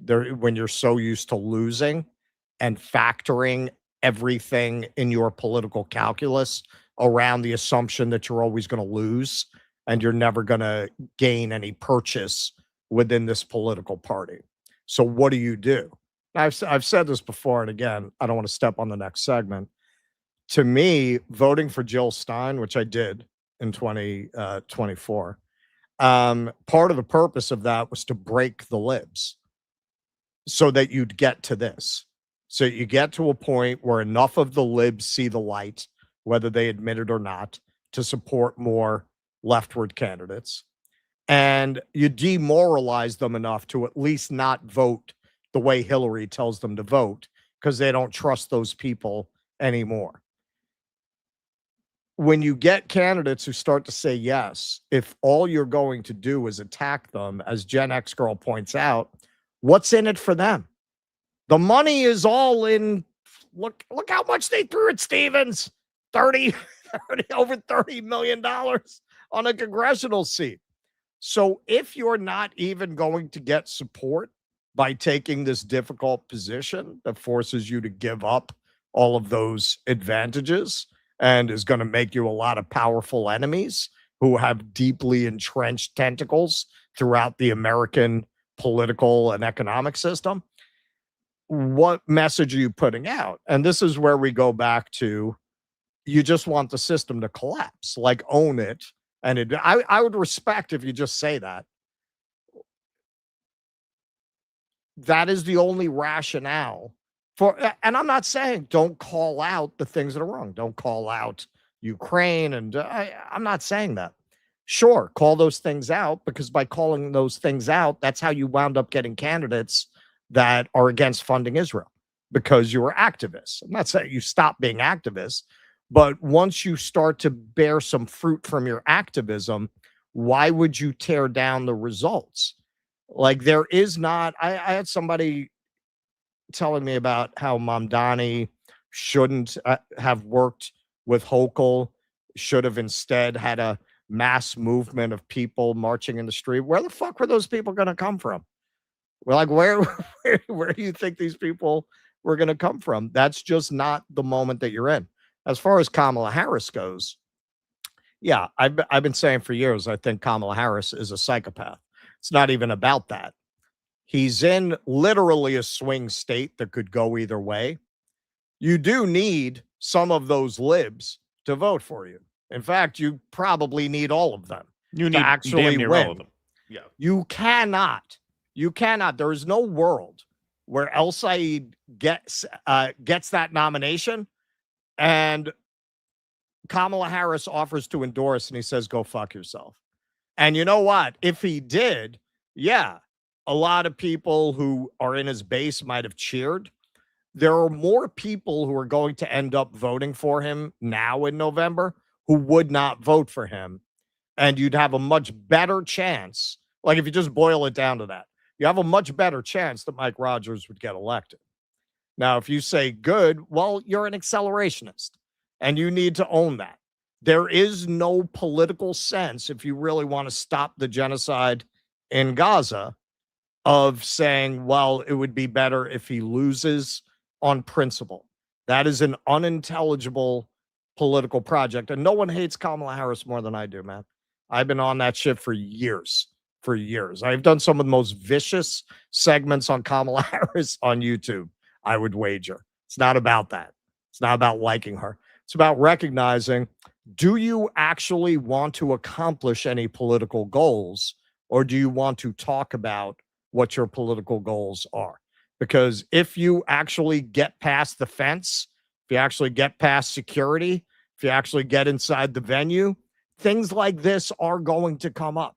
When you're so used to losing and factoring everything in your political calculus around the assumption that you're always going to lose and you're never going to gain any purchase within this political party. So what do? I've said this before, and again, I don't want to step on the next segment. To me, voting for Jill Stein, which I did in 2024, part of the purpose of that was to break the libs so that you'd get to this. So you get to a point where enough of the libs see the light, whether they admit it or not, to support more leftward candidates. And you demoralize them enough to at least not vote the way Hillary tells them to vote because they don't trust those people anymore. When you get candidates who start to say yes, if all you're going to do is attack them, as Gen X Girl points out, what's in it for them? The money is all in. Look how much they threw at Stevens. Over $30 million on a congressional seat. So if you're not even going to get support by taking this difficult position that forces you to give up all of those advantages and is going to make you a lot of powerful enemies who have deeply entrenched tentacles throughout the American political and economic system, what message are you putting out? And this is where we go back to, you just want the system to collapse, like own it. And I would respect if you just say that. That is the only rationale for, and I'm not saying don't call out the things that are wrong. Don't call out Ukraine. And I'm not saying that. Sure, call those things out, because by calling those things out, that's how you wound up getting candidates that are against funding Israel, because you were activists. I'm not saying you stop being activists, but once you start to bear some fruit from your activism, why would you tear down the results? Like, there is not, I had somebody telling me about how Mamdani shouldn't have worked with Hochul, should have instead had a mass movement of people marching in the street. Where the fuck were those people going to come from? We're like, where do you think these people were going to come from? That's just not the moment that you're in. As far as Kamala Harris goes, yeah, I've been saying for years, I think Kamala Harris is a psychopath. It's not even about that. He's in literally a swing state that could go either way. You do need some of those libs to vote for you. In fact, you probably need all of them. You need to actually damn near win. all of them. Yeah. You cannot. There is no world where El Sayed gets that nomination and Kamala Harris offers to endorse and he says, go fuck yourself. And you know what? If he did, yeah, a lot of people who are in his base might have cheered. There are more people who are going to end up voting for him now in November who would not vote for him. And you'd have a much better chance. Like, if you just boil it down to that, you have a much better chance that Mike Rogers would get elected. Now, if you say good, well, you're an accelerationist and you need to own that. There is no political sense, if you really want to stop the genocide in Gaza, of saying, well, it would be better if he loses on principle. That is an unintelligible political project. And no one hates Kamala Harris more than I do, man. I've been on that shit for years. For years. I've done some of the most vicious segments on Kamala Harris on YouTube, I would wager. It's not about that. It's not about liking her. It's about recognizing, do you actually want to accomplish any political goals, or do you want to talk about what your political goals are? Because if you actually get past the fence, if you actually get past security, if you actually get inside the venue, things like this are going to come up.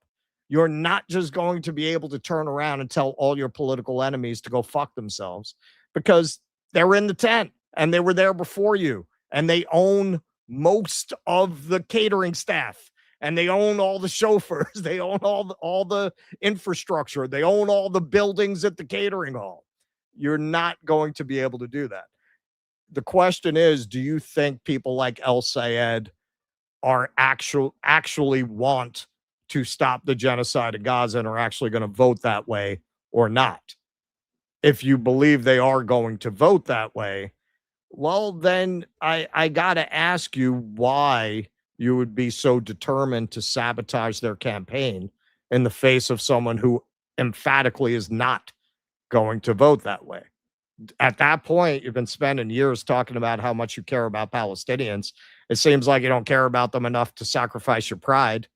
You're not just going to be able to turn around and tell all your political enemies to go fuck themselves, because they're in the tent and they were there before you, and they own most of the catering staff, and they own all the chauffeurs. They own all the infrastructure. They own all the buildings at the catering hall. You're not going to be able to do that. The question is, do you think people like El Sayed are actually want to stop the genocide in Gaza and are actually going to vote that way or not? If you believe they are going to vote that way, well, then I got to ask you why you would be so determined to sabotage their campaign in the face of someone who emphatically is not going to vote that way. At that point, you've been spending years talking about how much you care about Palestinians. It seems like you don't care about them enough to sacrifice your pride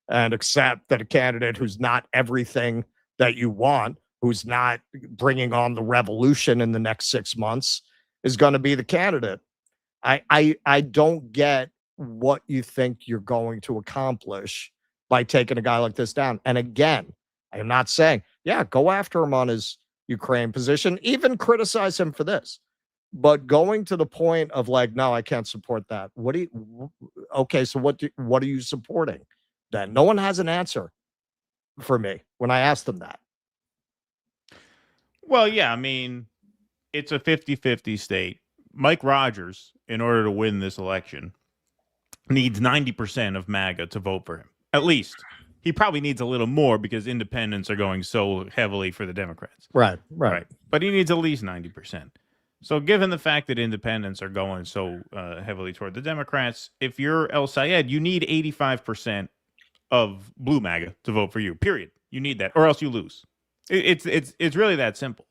and accept that a candidate who's not everything that you want, who's not bringing on the revolution in the next 6 months, is going to be the candidate. I don't get what you think you're going to accomplish by taking a guy like this down. And again, I am not saying, yeah, go after him on his Ukraine position, even criticize him for this. But going to the point of like, no, I can't support that. Okay, so what are you supporting then? No one has an answer for me when I ask them that. Well, yeah, I mean, it's a 50-50 state. Mike Rogers, in order to win this election, needs 90% of MAGA to vote for him. At least. He probably needs a little more because independents are going so heavily for the Democrats. Right. But he needs at least 90%. So given the fact that independents are going so heavily toward the Democrats, if you're El Sayed, you need 85% of blue MAGA to vote for you, period. You need that, or else you lose. It's really that simple.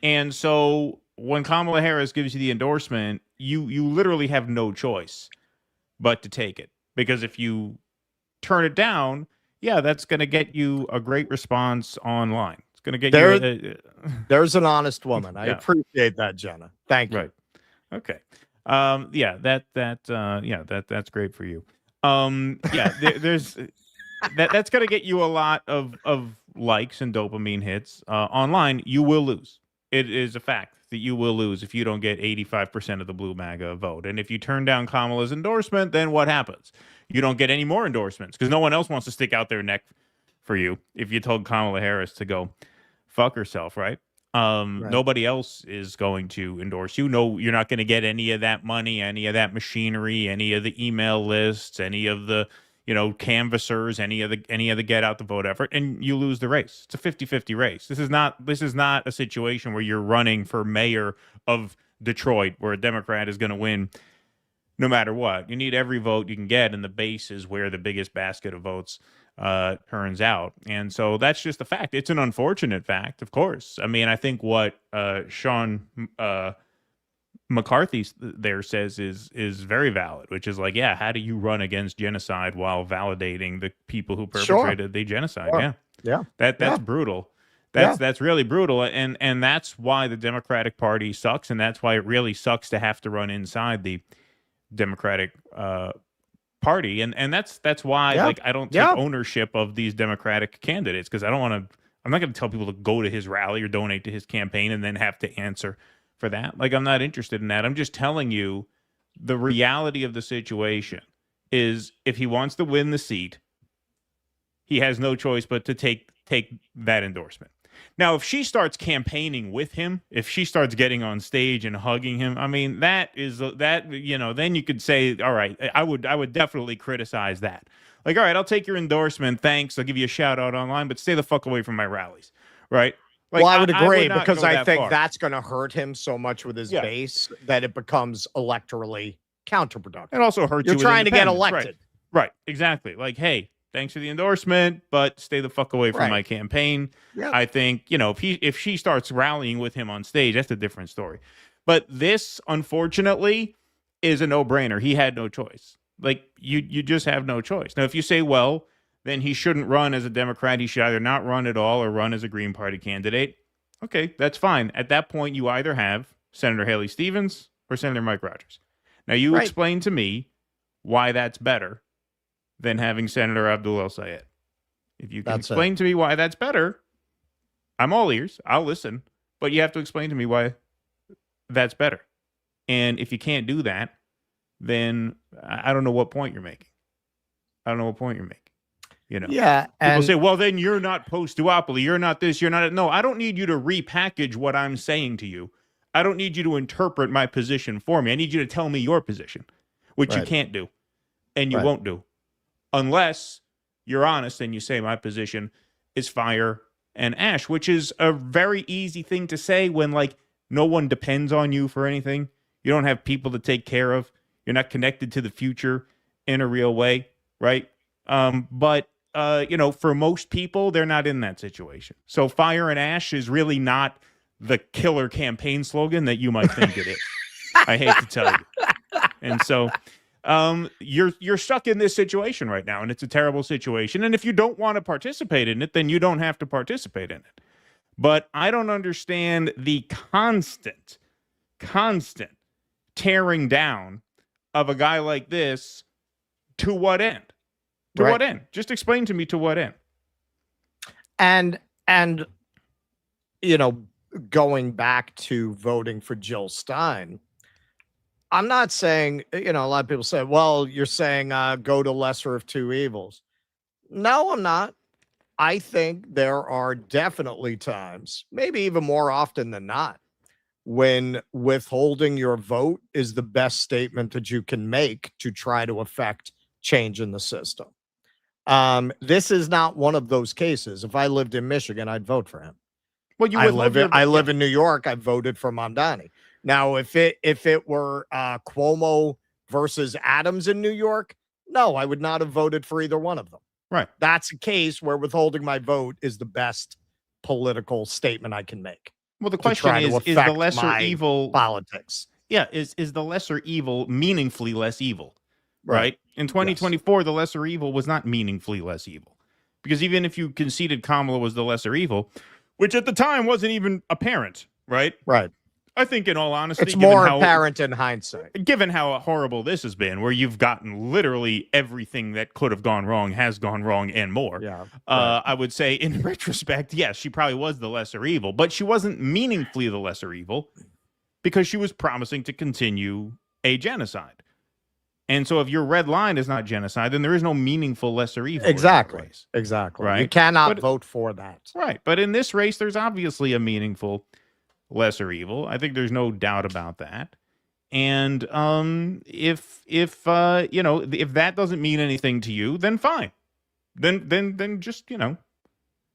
And so when Kamala Harris gives you the endorsement, you literally have no choice but to take it. Because if you turn it down, yeah, that's going to get you a great response online. It's going to get you. There's an honest woman. I appreciate that, Jenna. Thank you. Right. Okay. That's great for you. There's that's going to get you a lot of likes and dopamine hits online. You will lose. It is a fact that you will lose if you don't get 85% of the blue MAGA vote. And if you turn down Kamala's endorsement, then what happens? You don't get any more endorsements because no one else wants to stick out their neck for you if you told Kamala Harris to go fuck herself, right? Nobody else is going to endorse you. No, you're not going to get any of that money, any of that machinery, any of the email lists, any of the canvassers, any of the get out the vote effort, and you lose the race. It's a 50-50 race. This is not a situation where you're running for mayor of Detroit where a Democrat is going to win no matter what. You need every vote you can get, and the base is where the biggest basket of votes turns out. And so that's just a fact. It's an unfortunate fact, of course. I mean, I think what Sean McCarthy there says is very valid, which is like, yeah, how do you run against genocide while validating the people who perpetrated the genocide? Sure. Yeah. That's brutal. That's really brutal. And that's why the Democratic Party sucks. And that's why it really sucks to have to run inside the Democratic Party. And that's why like I don't take ownership of these Democratic candidates, because I'm not going to tell people to go to his rally or donate to his campaign and then have to answer for that. Like, I'm not interested in that. I'm just telling you the reality of the situation is if he wants to win the seat, he has no choice but to take that endorsement. Now, if she starts campaigning with him, if she starts getting on stage and hugging him, I mean, then you could say, all right, I would definitely criticize that. Like, all right, I'll take your endorsement. Thanks. I'll give you a shout out online, but stay the fuck away from my rallies. Right. Like, well, I would agree because I think that's going to hurt him so much with his base that it becomes electorally counterproductive. It also hurts You're you. trying to get independence. elected. Right. Exactly. Like, hey, thanks for the endorsement, but stay the fuck away from my campaign. Yep. I think, if she starts rallying with him on stage, that's a different story. But this, unfortunately, is a no-brainer. He had no choice. Like, you just have no choice. Now, if you say, well, then he shouldn't run as a Democrat. He should either not run at all or run as a Green Party candidate. Okay, that's fine. At that point, you either have Senator Haley Stevens or Senator Mike Rogers. Now, you explain to me why that's better than having Senator Abdul El Sayed. If you can explain to me why that's better, I'm all ears. I'll listen. But you have to explain to me why that's better. And if you can't do that, then I don't know what point you're making. I don't know what point you're making. Yeah. People say, well, then you're not post-duopoly. You're not this. You're not. No, I don't need you to repackage what I'm saying to you. I don't need you to interpret my position for me. I need you to tell me your position, which you can't do. And you won't do. Unless you're honest and you say my position is fire and ash, which is a very easy thing to say when, like, no one depends on you for anything. You don't have people to take care of. You're not connected to the future in a real way, right? But for most people, they're not in that situation. So fire and ash is really not the killer campaign slogan that you might think it is. I hate to tell you. And so you're stuck in this situation right now, and it's a terrible situation. And if you don't want to participate in it, then you don't have to participate in it. But I don't understand the constant tearing down of a guy like this. To what end? To what end? Just explain to me to what end. And going back to voting for Jill Stein, I'm not saying, a lot of people say, well, you're saying go to lesser of two evils. No, I'm not. I think there are definitely times, maybe even more often than not, when withholding your vote is the best statement that you can make to try to affect change in the system. This is not one of those cases. If I lived in Michigan, I'd vote for him. Well, I live in New York. I voted for Mamdani. Now, if it were Cuomo versus Adams in New York, no, I would not have voted for either one of them. Right. That's a case where withholding my vote is the best political statement I can make. Well, the question is the lesser evil politics? Yeah, is the lesser evil meaningfully less evil? Right? In 2024, the lesser evil was not meaningfully less evil. Because even if you conceded Kamala was the lesser evil, which at the time wasn't even apparent, right? Right. I think in all honesty, it's more apparent in hindsight. Given how horrible this has been, where you've gotten literally everything that could have gone wrong has gone wrong and more. Yeah. I would say in retrospect, yes, she probably was the lesser evil, but she wasn't meaningfully the lesser evil because she was promising to continue a genocide. And so if your red line is not genocide, then there is no meaningful lesser evil. Exactly. Right. You cannot vote for that. Right. But in this race, there's obviously a meaningful lesser evil. I think there's no doubt about that. And if that doesn't mean anything to you, then fine. Then just,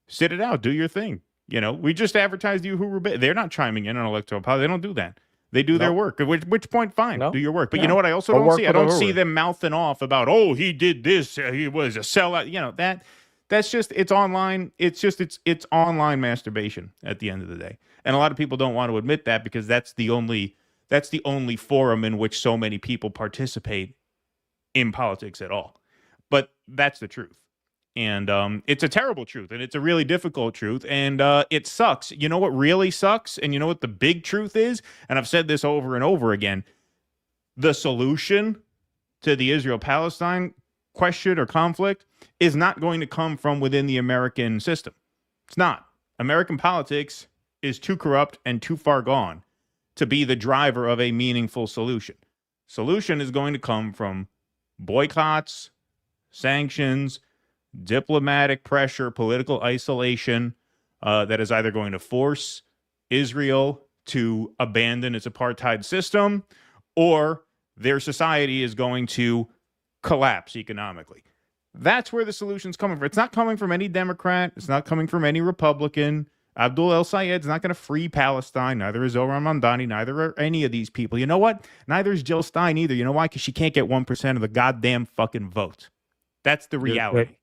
sit it out, do your thing. We just advertised you who were they're not chiming in on electoral politics. They don't do that. They do their work. At which point, fine, do your work. But you know what I also don't see? I don't see them mouthing off about, oh, he did this. He was a sellout. That's just, it's online. It's online masturbation at the end of the day. And a lot of people don't want to admit that because that's the only forum in which so many people participate in politics at all. But that's the truth. And it's a terrible truth, and it's a really difficult truth, and it sucks. You know what really sucks? And you know what the big truth is? And I've said this over and over again. The solution to the Israel-Palestine question or conflict is not going to come from within the American system. It's not. American politics is too corrupt and too far gone to be the driver of a meaningful solution. Solution is going to come from boycotts, sanctions, diplomatic pressure, political isolation that is either going to force Israel to abandon its apartheid system or their society is going to collapse economically. That's where the solution's coming from. It's not coming from any Democrat. It's not coming from any Republican. Abdul El Sayed's not going to free Palestine. Neither is Zohran Mamdani. Neither are any of these people. You know what? Neither is Jill Stein either. You know why? Because she can't get 1% of the goddamn fucking vote. That's the reality.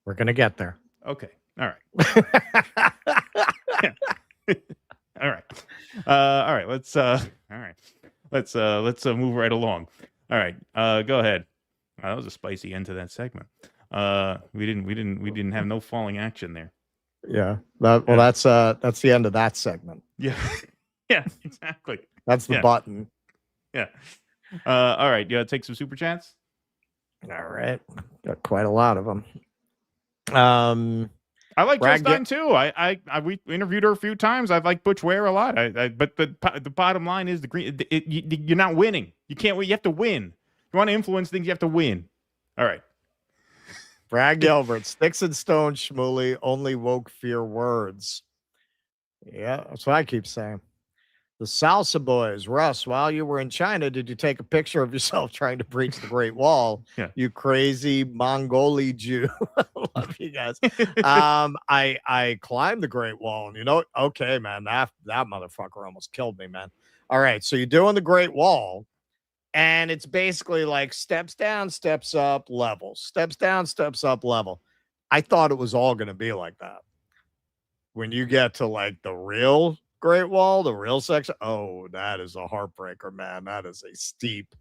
We're going to get there. Okay. All right. All right. All right. Let's move right along. All right. Go ahead. That was a spicy end to that segment. We didn't have no falling action there. Yeah. That's the end of that segment. Yeah. Yeah, exactly. That's the button. Yeah. All right. Yeah, take some super chats. All right. Got quite a lot of them. I like Jill Stein too. We interviewed her a few times. I like Butch Ware a lot. But the bottom line is you're not winning. You can't win. You have to win. You want to influence things, you have to win. All right. Brad Gilbert, sticks and stones, Shmuley, only woke fear words. Yeah, that's what I keep saying. The Salsa Boys, Russ, while you were in China, did you take a picture of yourself trying to breach the Great Wall? Yeah. You crazy Mongoli Jew. I love you guys. I climbed the Great Wall, and okay, man, that motherfucker almost killed me, man. All right, so you're doing the Great Wall. And it's basically like steps down, steps up, level. Steps down, steps up, level. I thought it was all going to be like that. When you get to like the real Great Wall, the real section, oh, that is a heartbreaker, man. That is a steep,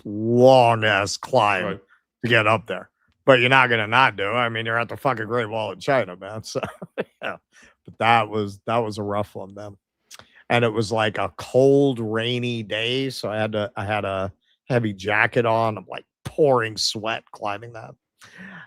long-ass climb to get up there. But you're not going to not do it. I mean, you're at the fucking Great Wall in China, man. So, yeah. But that was a rough one, man. And it was like a cold, rainy day, so I had a heavy jacket on. I'm like pouring sweat climbing that.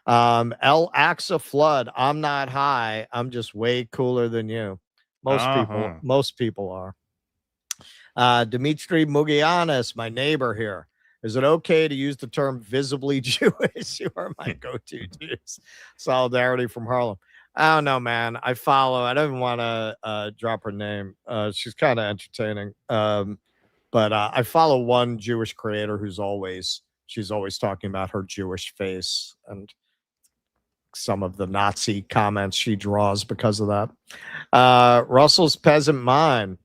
El Axa Flood. I'm not high. I'm just way cooler than you. Most people are. Dimitri Mugianis, my neighbor here. Is it okay to use the term visibly Jewish? You are my go-to Jews. Solidarity from Harlem. I don't know, man. I don't even want to drop her name. She's kind of entertaining. But I follow one Jewish creator she's always talking about her Jewish face and some of the Nazi comments she draws because of that. Russell's Peasant Mind.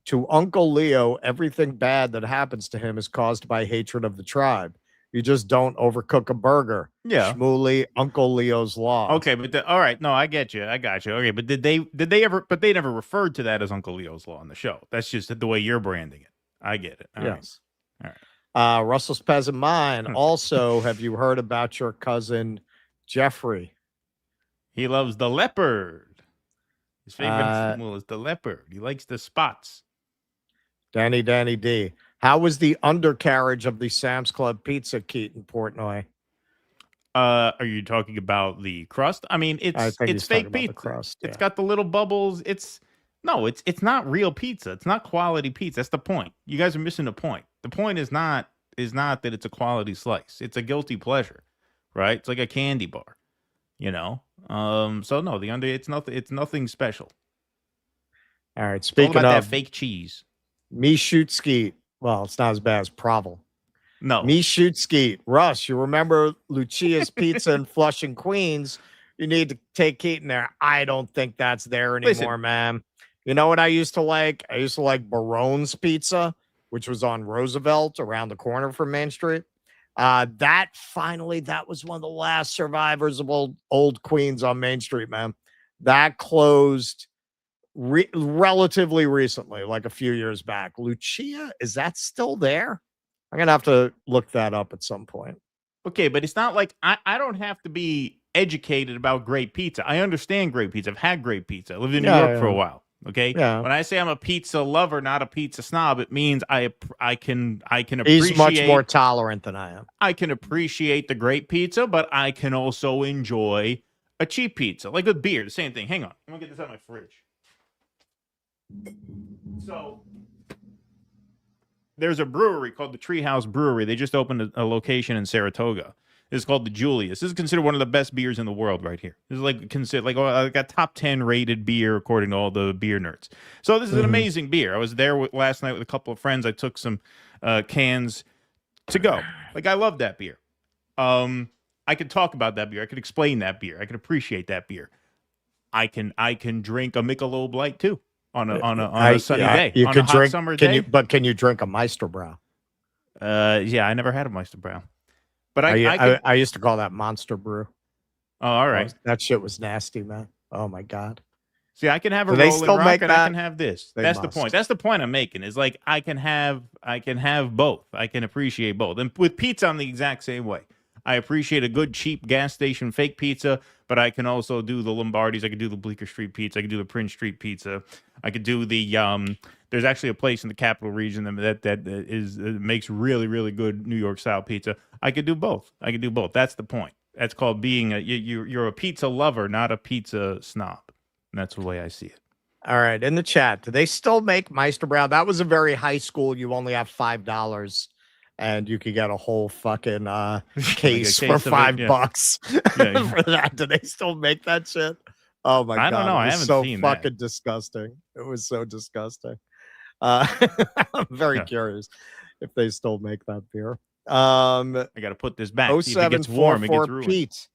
To Uncle Leo, everything bad that happens to him is caused by hatred of the tribe. You just don't overcook a burger. Yeah. Shmuley, Uncle Leo's Law. Okay, but all right. No, I get you. I got you. Okay, but did they ever? But they never referred to that as Uncle Leo's Law on the show. That's just the way you're branding it. I get it. Yes. All right. Russell's Peasant Mind. Also, have you heard about your cousin Jeffrey? He loves the leopard. His favorite animal is the leopard. He likes the spots. Danny D. How was the undercarriage of the Sam's Club pizza, Keaton Portnoy? Are you talking about the crust? I mean, it's fake pizza. Crust, It's got the little bubbles. It's not real pizza. It's not quality pizza. That's the point. You guys are missing the point. The point is not that it's a quality slice. It's a guilty pleasure, right? It's like a candy bar, So no, it's nothing special. All right. Speaking all about of that fake cheese, me shoot skeet. Well, it's not as bad as Provel. No. Me shoot skeet. Russ, you remember Lucia's Pizza in Flushing, Queens? You need to take Keaton there. I don't think that's there anymore, man. You know what I used to like? I used to like Barone's Pizza, which was on Roosevelt around the corner from Main Street. That was one of the last survivors of old Queens on Main Street, man. That closed relatively recently, like a few years back. Lucia, is that still there? I'm gonna have to look that up at some point. Okay, but it's not like I don't have to be educated about great pizza. I understand great pizza. I've had great pizza. I lived in New York for a while. Okay. Yeah. When I say I'm a pizza lover, not a pizza snob, it means I can appreciate. He's much more tolerant than I am. I can appreciate the great pizza, but I can also enjoy a cheap pizza, like with beer. The same thing. Hang on, I'm gonna get this out of my fridge. So there's a brewery called the Treehouse Brewery. They just opened a location in Saratoga. It's called the Julius. This is considered one of the best beers in the world right here. This is like a top 10 rated beer according to all the beer nerds. So this is an amazing beer. I was there last night with a couple of friends. I took some cans to go. Like, I love that beer. I could talk about that beer. I could explain that beer. I could appreciate that beer. I can drink a Michelob Light too on a sunny day. You on could a hot drink. summer day. Can you drink a Meisterbrow? Yeah, I never had a Meisterbrow, but I used to call that Monster Brew. Oh, all right. That shit was nasty, man. Oh my god. See, I can have a Do they Rolling still Rock make and I that? can have this. They That's the must. point. That's the point I'm making. Is like I can have both. I can appreciate both. And with pizza, I'm the exact same way. I appreciate a good, cheap gas station fake pizza, but I can also do the Lombardis. I could do the Bleecker Street pizza. I could do the Prince Street pizza. I could do the there's actually a place in the capital region that makes really, really good New York style pizza. I could do both. That's the point. That's called being you're a pizza lover, not a pizza snob. And that's the way I see it. All right, in the chat, do they still make Meisterbrow? That was a very high school. You only have $5, and you could get a whole fucking case for $5 for that. Do they still make that shit? Oh my god! I don't know. I haven't seen that. Fucking disgusting. It was so disgusting. I'm very curious if they still make that beer. I got to put this back. See if it gets warm, it gets ruined. Pete.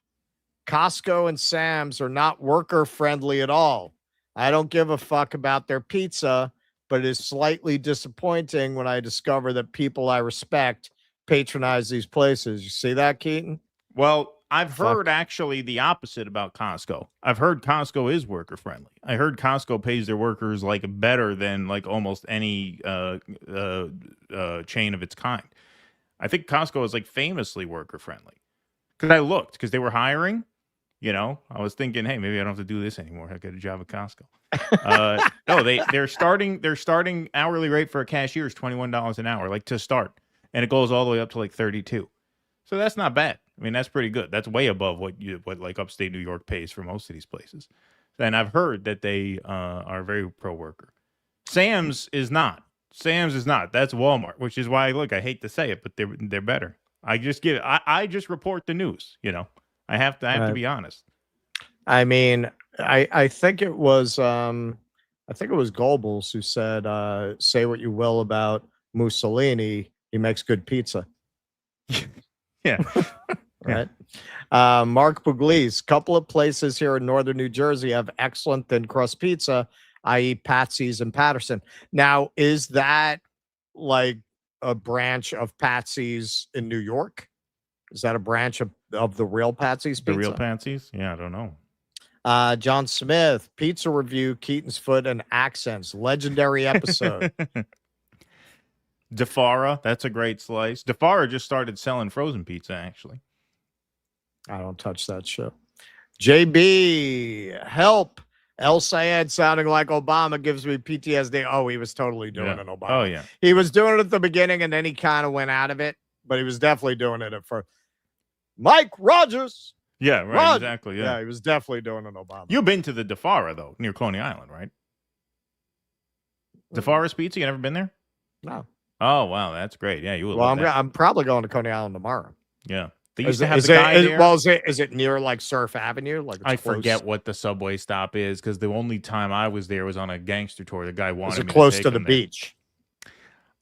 Costco and Sam's are not worker friendly at all. I don't give a fuck about their pizza, but it is slightly disappointing when I discover that people I respect patronize these places. You see that, Keaton? Well, I've heard actually the opposite about Costco. I've heard Costco is worker friendly. I heard Costco pays their workers like better than like almost any chain of its kind. I think Costco is like famously worker friendly. Because I looked, because they were hiring. You know, I was thinking, hey, maybe I don't have to do this anymore. I get a job at Costco. No, they're starting hourly rate for a cashier is $21 an hour, like to start, and it goes all the way up to like 32. So that's not bad. I mean, that's pretty good. That's way above what like upstate New York pays for most of these places. And I've heard that they are very pro worker. Sam's is not. That's Walmart, which is why I hate to say it, but they're better. I just report the news. You know. I have to be honest. I mean, I think it was Goebbels who said, say what you will about Mussolini, he makes good pizza. Yeah. Right. Mark Pugliese, couple of places here in northern New Jersey have excellent thin crust pizza, i.e. Patsy's and Patterson. Now, is that like a branch of Patsy's in New York? Is that a branch of the real Patsy's pizza? The real Patsy's? Yeah, I don't know. John Smith, pizza review, Keaton's Foot and Accents. Legendary episode. DeFara, that's a great slice. DeFara just started selling frozen pizza, actually. I don't touch that shit. JB, help. El Sayed sounding like Obama gives me PTSD. Oh, he was totally doing it, Obama. Oh, yeah. He was doing it at the beginning, and then he kind of went out of it, but he was definitely doing it at first. Mike Rogers. Yeah, right, exactly. Yeah, he was definitely doing an Obama. You've been to the DeFara, though, near Coney Island, right? DeFara's Pizza, you never been there? No. Oh, wow, that's great. Yeah, you will. Well, I'm probably going to Coney Island tomorrow. Yeah. They used to have the guy there. Well, is it near like Surf Avenue? Like I forget what the subway stop is because the only time I was there was on a gangster tour. The guy wanted me to close take to the him beach.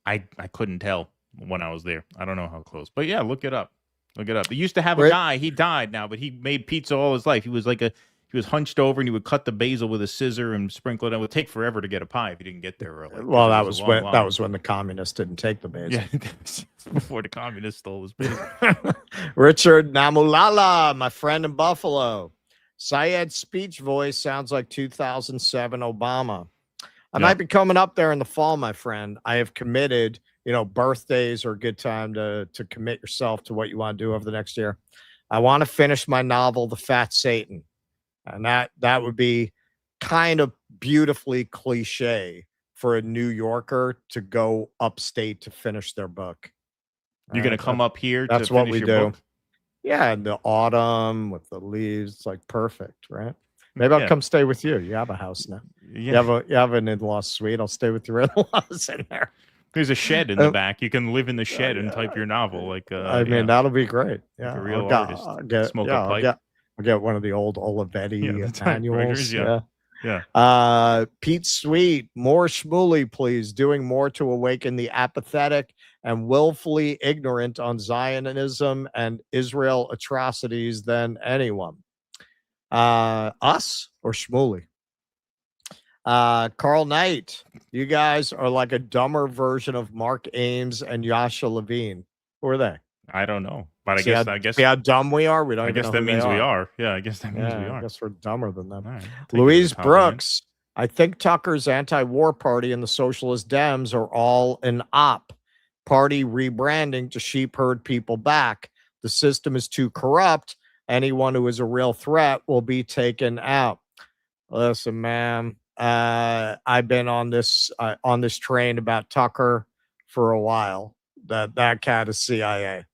I couldn't tell when I was there. I don't know how close, but yeah, look it up. Look it up. They used to have a guy. He died now, but he made pizza all his life. He was hunched over and he would cut the basil with a scissor and sprinkle it. It would take forever to get a pie if you didn't get there early. Well, that was when the communists didn't take the basil. Yeah, before the communists stole his basil. Richard Namulala, my friend in Buffalo. Sayed's speech voice sounds like 2007 Obama. I might be coming up there in the fall, my friend. I have committed. You know, birthdays are a good time to commit yourself to what you want to do over the next year. I want to finish my novel, The Fat Satan. And that would be kind of beautifully cliche for a New Yorker to go upstate to finish their book. You're going to come up here to That's what finish we your do. book? Yeah, in the autumn with the leaves. It's like perfect, right? Maybe I'll come stay with you. You have a house now. Yeah. You have an in-law suite. I'll stay with your in-laws in there. There's a shed in the back. You can live in the shed and type your novel. Like I mean, that'll be great. Yeah, like a real artist. Smoke a pipe. I'll get one of the old Olivetti manuals. Yeah. Pete Sweet, more Shmuley, please. Doing more to awaken the apathetic and willfully ignorant on Zionism and Israel atrocities than anyone. Us or Shmuley? Carl Knight, you guys are like a dumber version of Mark Ames and Yasha Levine. Who are they? I don't know, but See how dumb we are. We don't. I even guess know that who means they we are. are. Yeah, I guess that means we are. I guess we're dumber than them. Right, Louise Brooks, I think Tucker's anti-war party and the socialist Dems are all an op party rebranding to sheep herd people back. The system is too corrupt. Anyone who is a real threat will be taken out. Listen, man, I've been on this train about Tucker for a while. That cat is CIA.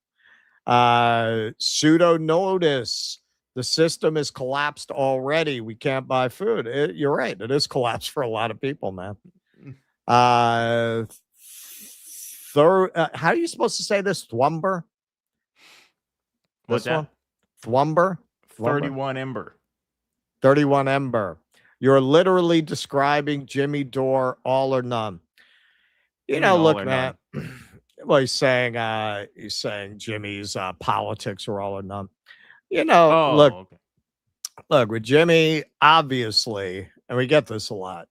Pseudo notice. The system is collapsed already. We can't buy food. You're right. It is collapsed for a lot of people, man. How are you supposed to say this? Thwumber? What's that? Thwumber? 31 Ember. 31 Ember. You're literally describing Jimmy Dore, all or none. You know, look, man. Well, he's saying Jimmy's politics are all or none. You know, look, with Jimmy, obviously, and we get this a lot.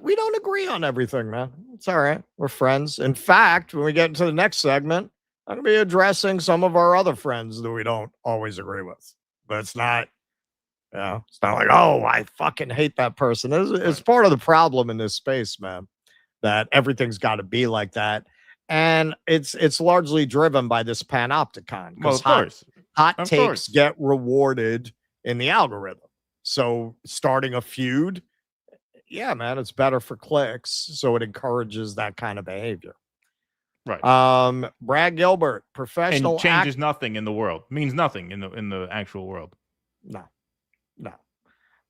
We don't agree on everything, man. It's all right. We're friends. In fact, when we get into the next segment, I'm going to be addressing some of our other friends that we don't always agree with. But it's not, it's not like, oh, I fucking hate that person. It's part of the problem in this space, man, that everything's got to be like that. And it's largely driven by this panopticon. Well, of course. Hot takes get rewarded in the algorithm. So starting a feud, yeah, man, it's better for clicks. So it encourages that kind of behavior. Right. Brad Gilbert, professional and changes nothing in the world. Means nothing in the actual world. No.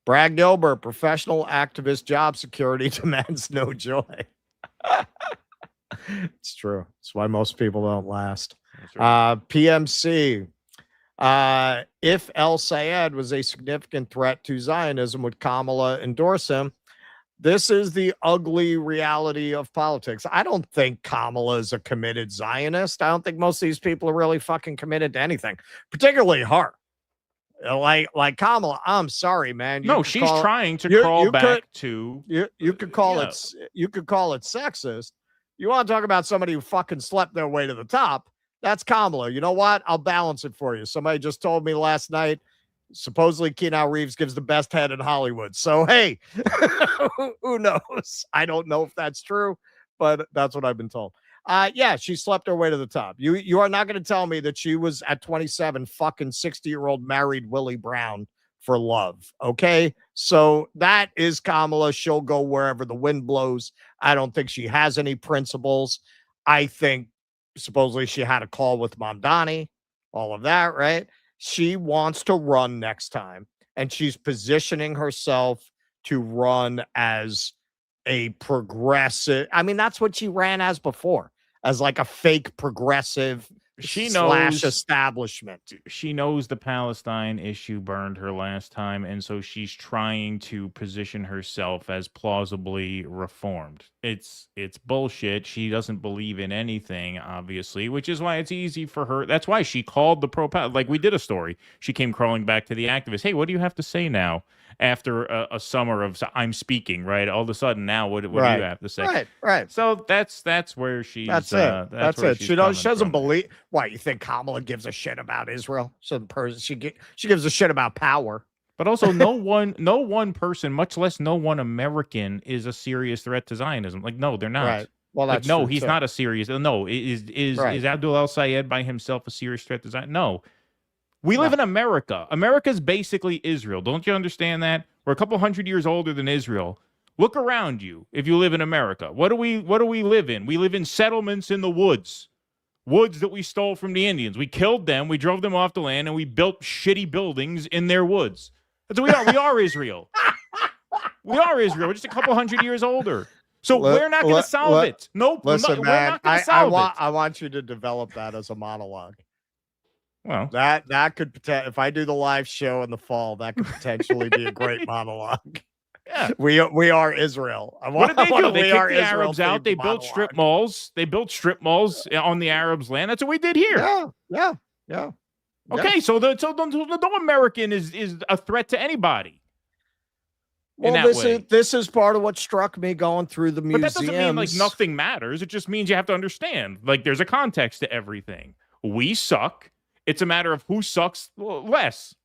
Brad Gilbert, professional activist, job security demands no joy. It's true. It's why most people don't last. PMC. If El Sayed was a significant threat to Zionism, would Kamala endorse him? This is the ugly reality of politics. I don't think Kamala is a committed Zionist. I don't think most of these people are really fucking committed to anything, particularly her. Like Kamala, I'm sorry, man. No, she's trying to crawl back to. You could call it. You could call it sexist. You want to talk about somebody who fucking slept their way to the top? That's Kamala. You know what? I'll balance it for you. Somebody just told me last night, supposedly Keanu Reeves gives the best head in Hollywood. So, hey, who knows? I don't know if that's true, but that's what I've been told. Yeah, she slept her way to the top. You are not going to tell me that she was at 27 fucking 60-year-old married Willie Brown for love. Okay. So that is Kamala. She'll go wherever the wind blows. I don't think she has any principles. I think supposedly she had a call with Mamdani, all of that, right? She wants to run next time, and she's positioning herself to run as a progressive. I mean, that's what she ran as before, as like a fake progressive slash establishment. She knows the Palestine issue burned her last time, and so she's trying to position herself as plausibly reformed. It's bullshit. She doesn't believe in anything, obviously, which is why it's easy for her. That's why she called the like we did a story. She came crawling back to the activists. Hey, what do you have to say now? After a summer of I'm speaking, right? All of a sudden now, what do you have to say? Right. So that's where she's. That's it. That's it. She doesn't believe. Why, you think Kamala gives a shit about Israel? She gives a shit about power. But also, no one person, much less no one American, is a serious threat to Zionism. Like, no, they're not. Right. Well, that's no, true, he's too. not a serious. No, is Abdul El Sayed by himself a serious threat to Zionism? No. We live in America. America's basically Israel. Don't you understand that? We're a couple hundred years older than Israel. Look around you if you live in America. What do we live in? We live in settlements in the woods. Woods that we stole from the Indians. We killed them, we drove them off the land, and we built shitty buildings in their woods. That's what we are. We are Israel. We are Israel. We're just a couple hundred years older. So we're not going to solve it. Nope. Listen, we're man, not going to solve it. I want you to develop that as a monologue. Well, that could if I do the live show in the fall, that could potentially be a great monologue. Yeah, we are Israel. What did they do? They kicked the Arabs out. They built strip malls. They built strip malls on the Arabs' land. That's what we did here. Yeah. Okay, so no American is a threat to anybody. Well, this is part of what struck me going through the museums. But that doesn't mean like nothing matters. It just means you have to understand. Like there's a context to everything. We suck. It's a matter of who sucks less.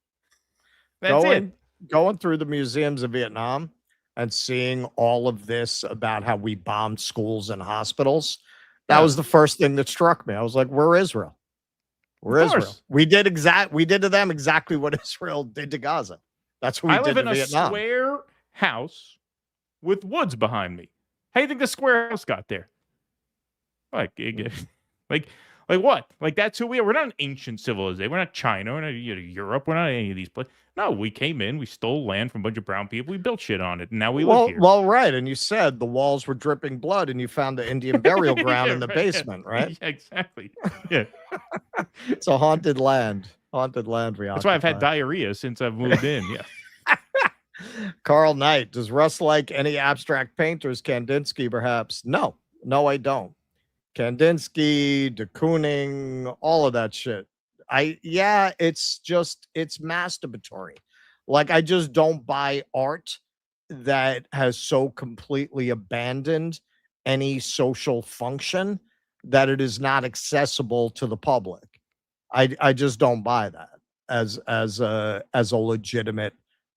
That's it. Going through the museums of Vietnam and seeing all of this about how we bombed schools and hospitals, that was the first thing that struck me. I was like, we're Israel. We're Israel. We did to them exactly what Israel did to Gaza. That's what we did to Vietnam. I live in a square house with woods behind me. How do you think the square house got there? Like what? Like that's who we are. We're not an ancient civilization. We're not China. We're not Europe. We're not any of these places. No, we came in. We stole land from a bunch of brown people. We built shit on it, and now we live here. Well, right. And you said the walls were dripping blood, and you found the Indian burial ground in the basement, right? Yeah, exactly. Yeah. It's a haunted land. Haunted land. That's why I've had diarrhea since I've moved in. Yeah. Carl Knight, does Russ like any abstract painters? Kandinsky, perhaps? No, I don't. Kandinsky, de Kooning, all of that shit. It's masturbatory. Like, I just don't buy art that has so completely abandoned any social function that it is not accessible to the public. I just don't buy that as a legitimate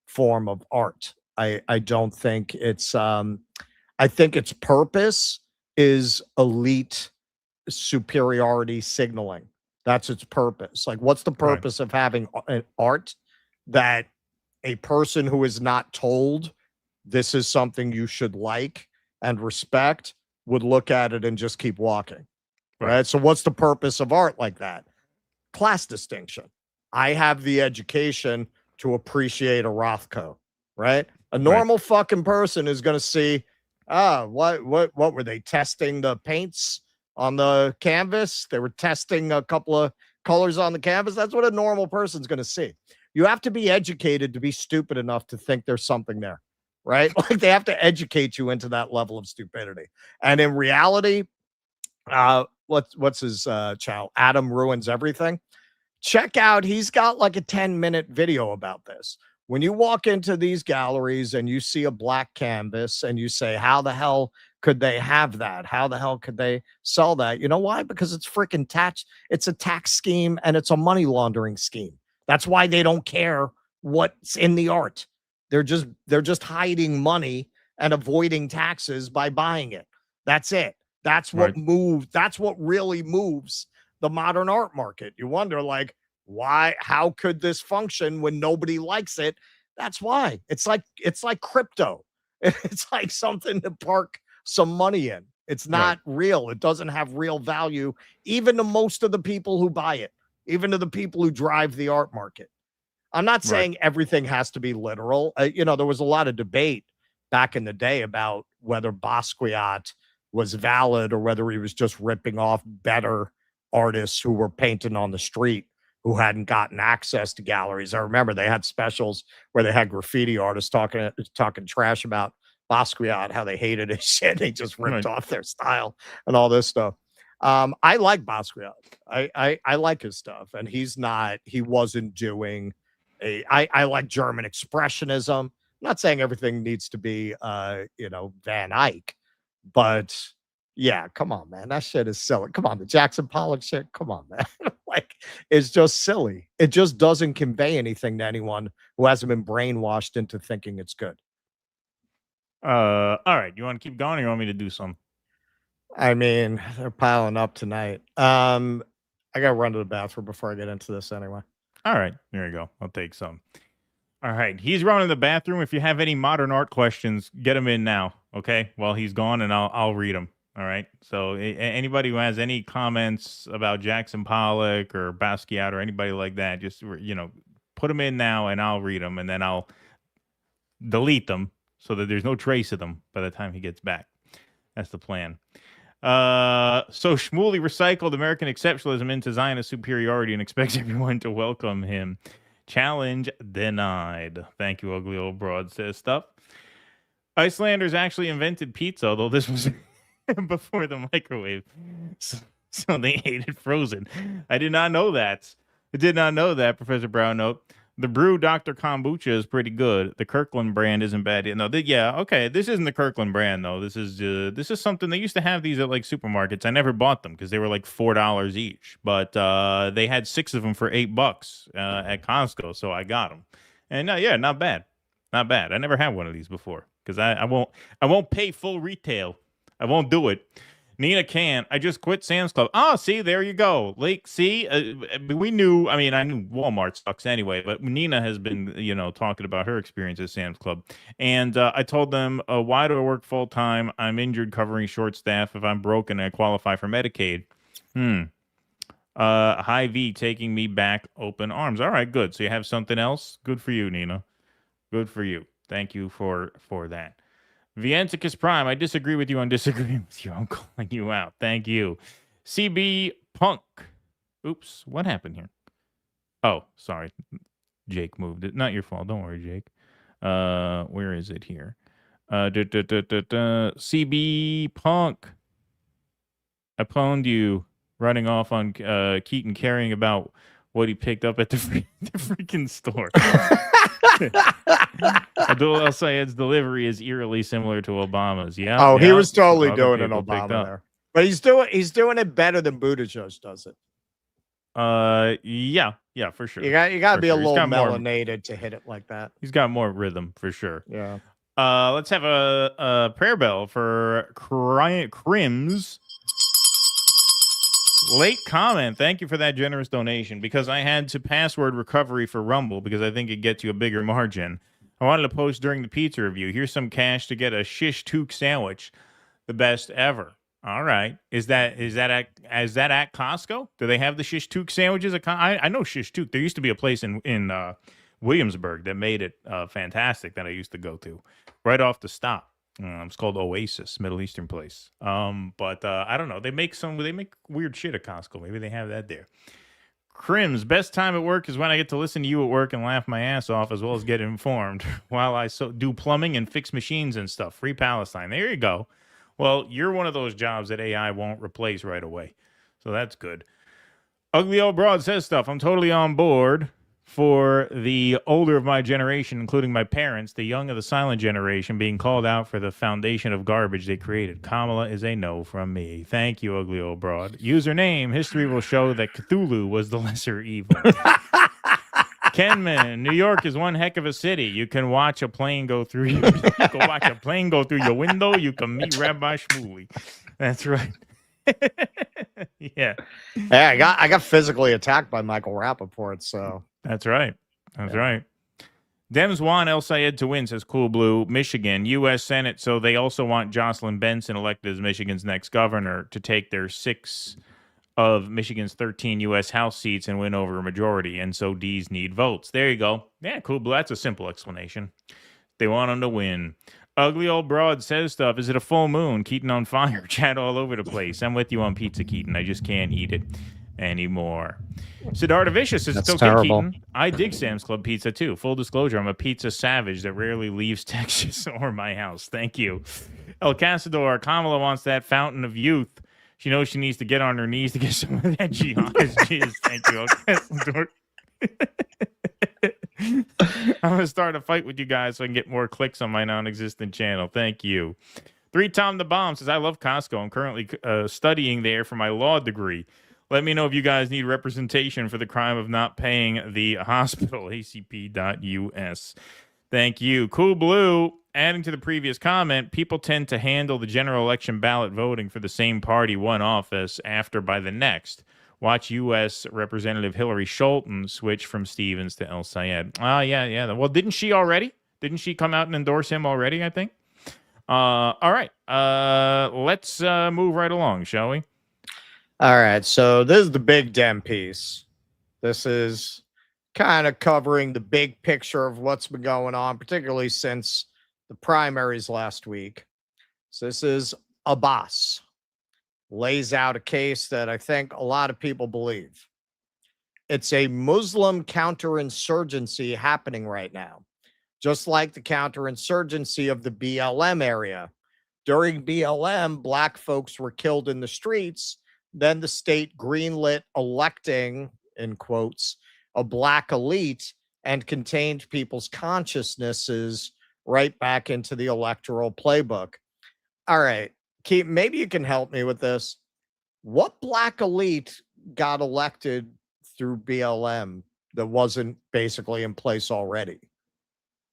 form of art. I don't think it's I think its purpose is elite superiority signaling. That's its purpose. Like, what's the purpose of having an art that a person who is not told this is something you should like and respect would look at it and just keep walking? Right. So what's the purpose of art like that? Class distinction. I have the education to appreciate a Rothko, right? A normal fucking person is going to see, what were they testing the paints on the canvas? They were testing a couple of colors on the canvas. That's what a normal person's going to see. You have to be educated to be stupid enough to think there's something there, right? Like, they have to educate you into that level of stupidity. And in reality, what's his channel? Adam Ruins Everything. Check out, he's got like a 10-minute video about this. When you walk into these galleries and you see a black canvas and you say, how the hell could they have that? How the hell could they sell that? You know why? Because it's freaking tax. It's a tax scheme and it's a money laundering scheme. That's why they don't care what's in the art. They're just hiding money and avoiding taxes by buying it. That's it. That's what moves. That's what really moves the modern art market. You wonder, like, why? How could this function when nobody likes it? That's why. It's like crypto. It's like something to park some money in. It's not real. It doesn't have real value, even to most of the people who buy it, even to the people who drive the art market. I'm not saying everything has to be literal. There was a lot of debate back in the day about whether Basquiat was valid or whether he was just ripping off better artists who were painting on the street who hadn't gotten access to galleries. I remember they had specials where they had graffiti artists talking trash about Basquiat, how they hated his shit. They just ripped off their style and all this stuff. I like Basquiat. I like his stuff, and he wasn't doing I like German expressionism. I'm not saying everything needs to be Van Eyck, but yeah, come on, man. That shit is silly. Come on, the Jackson Pollock shit. Come on, man. Like, it's just silly. It just doesn't convey anything to anyone who hasn't been brainwashed into thinking it's good. All right. You want to keep going, or you want me to do some? I mean, they're piling up tonight. I gotta run to the bathroom before I get into this anyway. All right, there you go. I'll take some. All right, he's running the bathroom. If you have any modern art questions, get them in now, okay? While he's gone, and I'll read them. All right. So anybody who has any comments about Jackson Pollock or Basquiat or anybody like that, just put them in now, and I'll read them, and then I'll delete them so that there's no trace of them by the time he gets back. That's the plan. So Shmuley recycled American exceptionalism into Zionist superiority and expects everyone to welcome him. Challenge denied. Thank you, ugly old broad, says stuff. Icelanders actually invented pizza, although this was before the microwave. So they ate it frozen. I did not know that. I did not know that, Professor Brown. Note. The Brew Dr. Kombucha is pretty good. The Kirkland brand isn't bad. No, yeah, okay. This isn't the Kirkland brand though. This is something they used to have these at like supermarkets. I never bought them because they were like $4 each. But they had 6 of them for $8 at Costco, so I got them. And yeah, not bad, not bad. I never had one of these before because I won't pay full retail. I won't do it. Nina can't. I just quit Sam's Club. Oh, see, there you go. Like, see, we knew. I mean, I knew Walmart sucks anyway, but Nina has been, talking about her experience at Sam's Club. And I told them, why do I work full time? I'm injured, covering short staff. If I'm broken, I qualify for Medicaid. High V taking me back, open arms. All right, good. So you have something else? Good for you, Nina. Good for you. Thank you for that. Vienticus Prime, I disagree with you on disagreeing with you. I'm calling you out. Thank you. CB Punk. Oops, what happened here? Oh, sorry. Jake moved it. Not your fault. Don't worry, Jake. Where is it here? CB Punk. I pwned you running off on Keaton caring about what he picked up at the freaking store. Abdul El Sayed's delivery is eerily similar to Obama's. Yeah. Oh, yeah. he was totally doing an Obama there. But he's doing it better than Buttigieg does it. Yeah, for sure. You got to be a little melanated more, to hit it like that. He's got more rhythm for sure. Yeah. Let's have a prayer bell for Crims. Late comment. Thank you for that generous donation because I had to password recovery for Rumble because I think it gets you a bigger margin. I wanted to post during the pizza review. Here's some cash to get a shish took sandwich, the best ever. All right. Is that at Costco? Do they have the shish took sandwiches? I know shish took. There used to be a place in Williamsburg that made it fantastic that I used to go to right off the stop. It's called Oasis, Middle Eastern place. But I don't know. They make weird shit at Costco. Maybe they have that there. Crims, best time at work is when I get to listen to you at work and laugh my ass off as well as get informed while I do plumbing and fix machines and stuff. Free Palestine. There you go. Well, you're one of those jobs that AI won't replace right away. So that's good. Ugly Old Broad says stuff. I'm totally on board for the older of my generation, including my parents, the young of the silent generation, being called out for the foundation of garbage they created. Kamala is a no from me. Thank you, Ugly Old Broad. Username, history will show that Cthulhu was the lesser evil. Kenman, New York is one heck of a city. You can watch a plane go through your window. You can meet Rabbi Shmuley. That's right. Yeah. Yeah, I got physically attacked by Michael Rappaport, so. That's right. That's right. Dems want El Sayed to win, says Cool Blue. Michigan, U.S. Senate. So they also want Jocelyn Benson elected as Michigan's next governor to take their 6 of Michigan's 13 U.S. House seats and win over a majority. And so D's need votes. There you go. Yeah, Cool Blue. That's a simple explanation. They want them to win. Ugly Old Broad says stuff. Is it a full moon? Keaton on fire. Chat all over the place. I'm with you on pizza, Keaton. I just can't eat it anymore. Siddhartha Vicious is still good, Keaton. I dig Sam's Club pizza too. Full disclosure, I'm a pizza savage that rarely leaves Texas or my house. Thank you. El Casador, Kamala wants that fountain of youth. She knows she needs to get on her knees to get some of that jizz. Thank you, El Casador. I'm going to start a fight with you guys so I can get more clicks on my non-existent channel. Thank you. 3 Tom the Bomb says, I love Costco. I'm currently studying there for my law degree. Let me know if you guys need representation for the crime of not paying the hospital. acp.us. Thank you. Cool Blue, adding to the previous comment, people tend to handle the general election ballot voting for the same party one office after by the next. Watch U.S. Representative Hillary Scholten switch from Stevens to El Sayed. Yeah. Well, didn't she already? Didn't she come out and endorse him already, I think? All right. Let's move right along, shall we? All right, so this is the big Dem piece. This is kind of covering the big picture of what's been going on, particularly since the primaries last week. So this is Abbas. Lays out a case that I think a lot of people believe. It's a Muslim counterinsurgency happening right now, just like the counterinsurgency of the BLM area. During BLM, black folks were killed in the streets. Then the state greenlit electing, in quotes, a black elite and contained people's consciousnesses right back into the electoral playbook. All right, Keith, maybe you can help me with this. What black elite got elected through BLM that wasn't basically in place already?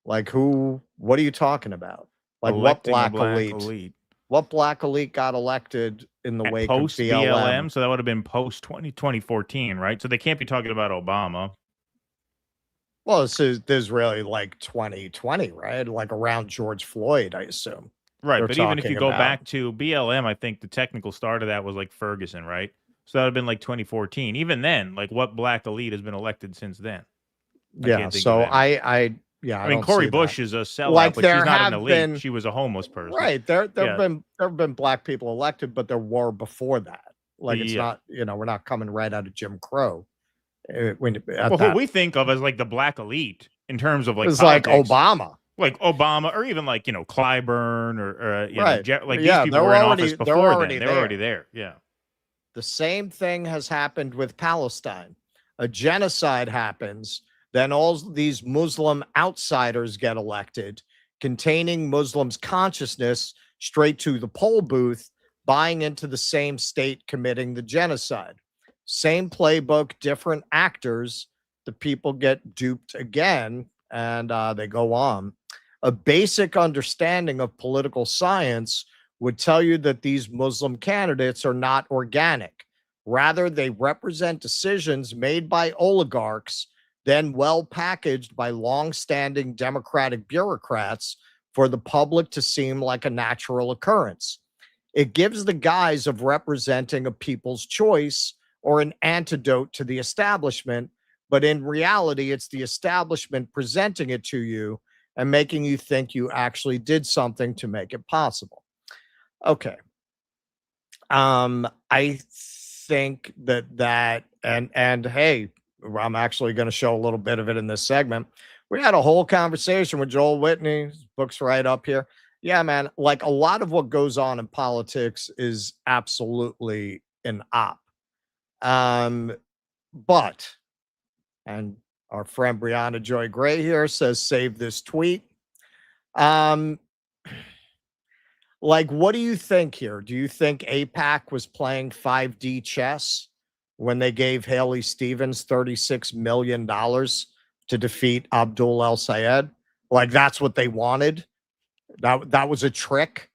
Like who? What are you talking about? Like Electing what a black elite? What black elite got elected in the wake post of BLM? BLM? So that would have been post 2014, right? So they can't be talking about Obama. Well, this is really like 2020, right? Like around George Floyd, I assume. Right, they're but even if you talking go about. back to BLM, I think the technical start of that was like Ferguson, right? So that would have been like 2014. Even then, like what black elite has been elected since then? Yeah, so I I mean, don't Cori see Bush that. is a sellout, Like but there she's not an have elite. been- She was a homeless person. Right. There Yeah. have been black people elected, but there were before that. Like it's Yeah. not, we're not coming right out of Jim Crow. Well, who we think of as like the black elite in terms of like It's like politics. Obama. Like Obama, or even like Clyburn, or Right. like Yeah, these people they were were in already- office they were before then. already They were already there. there. Yeah. The same thing has happened with Palestine. A genocide happens, then all these Muslim outsiders get elected, containing Muslims' consciousness straight to the poll booth, buying into the same state committing the genocide. Same playbook, different actors. The people get duped again, and they go on. A basic understanding of political science would tell you that these Muslim candidates are not organic. Rather, they represent decisions made by oligarchs, then well packaged by long-standing Democratic bureaucrats for the public to seem like a natural occurrence. It gives the guise of representing a people's choice or an antidote to the establishment, but in reality, it's the establishment presenting it to you and making you think you actually did something to make it possible. Okay. I think that and hey, I'm actually going to show a little bit of it in this segment. We had a whole conversation with Joel Whitney. His book's right up here. Yeah, man. Like a lot of what goes on in politics is absolutely an op. But, and our friend Brianna Joy Gray here says, save this tweet. Like, what do you think here? Do you think AIPAC was playing 5D chess when they gave Haley Stevens $36 million to defeat Abdul El Sayed? Like, that's what they wanted? That was a trick?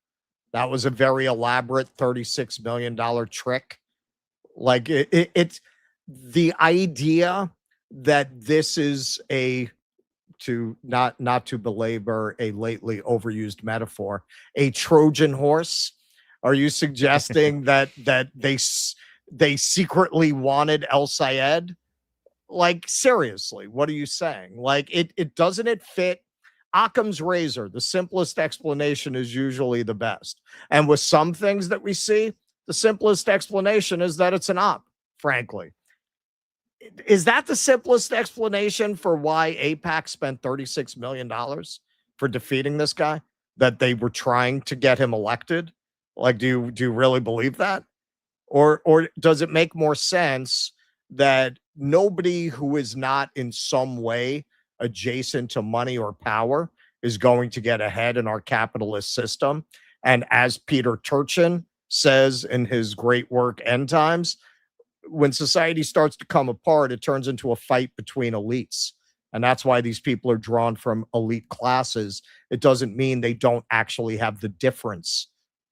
That was a very elaborate $36 million trick? Like, it's the idea that this is to not to belabor a lately overused metaphor, a Trojan horse. Are you suggesting that they secretly wanted El Sayed? Like, seriously, what are you saying? Like, it doesn't it fit Occam's razor? The simplest explanation is usually the best. And with some things that we see, the simplest explanation is that it's an op, frankly. Is that the simplest explanation for why AIPAC spent $36 million for defeating this guy? That they were trying to get him elected? Like, do you really believe that? Or does it make more sense that nobody who is not in some way adjacent to money or power is going to get ahead in our capitalist system? And as Peter Turchin says in his great work, End Times, when society starts to come apart, it turns into a fight between elites. And that's why these people are drawn from elite classes. It doesn't mean they don't actually have the difference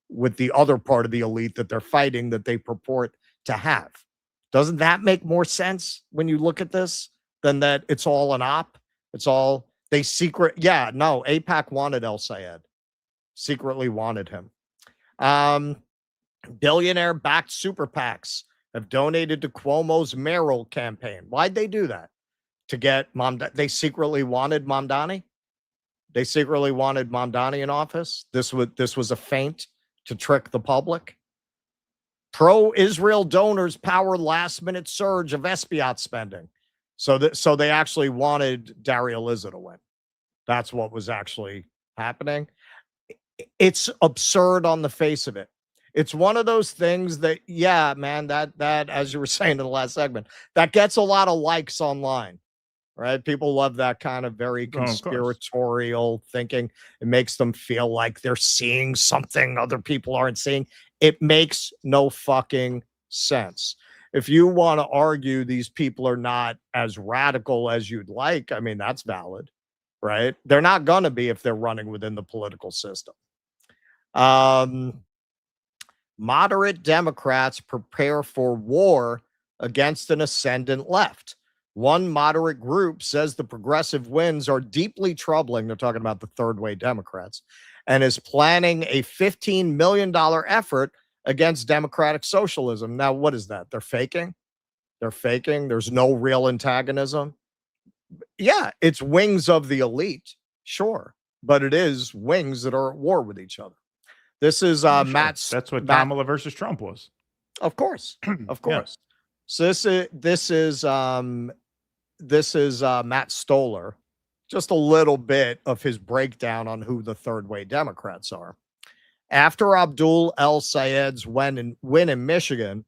with the other part of the elite that they're fighting that they purport to have. Doesn't that make more sense when you look at this than that it's all an op? It's all they secret. Yeah, no, AIPAC wanted El Sayed, secretly wanted him. Billionaire-backed super PACs have donated to Cuomo's mayoral campaign. Why'd they do that? To get they secretly wanted Mamdani? They secretly wanted Mamdani in office? This was a feint to trick the public? Pro-Israel donors power last-minute surge of Espiat spending. So they actually wanted Daria Lizza to win. That's what was actually happening. It's absurd on the face of it. It's one of those things that, yeah, man, that as you were saying in the last segment, that gets a lot of likes online, right? People love that kind of very conspiratorial thinking. It makes them feel like they're seeing something other people aren't seeing. It makes no fucking sense. If you want to argue these people are not as radical as you'd like, I mean, that's valid, right? They're not going to be if they're running within the political system. Moderate Democrats prepare for war against an ascendant left. One moderate group says the progressive winds are deeply troubling. They're talking about the third way Democrats, and is planning a $15 million effort against democratic socialism. Now, what is that? They're faking. They're faking. There's no real antagonism. Yeah, it's wings of the elite, sure, but it is wings that are at war with each other. This is Matt's. That's what Kamala versus Trump was. Of course, of course. Yeah. So this is Matt Stoller. Just a little bit of his breakdown on who the third way Democrats are. After Abdul El Sayed's win in Michigan,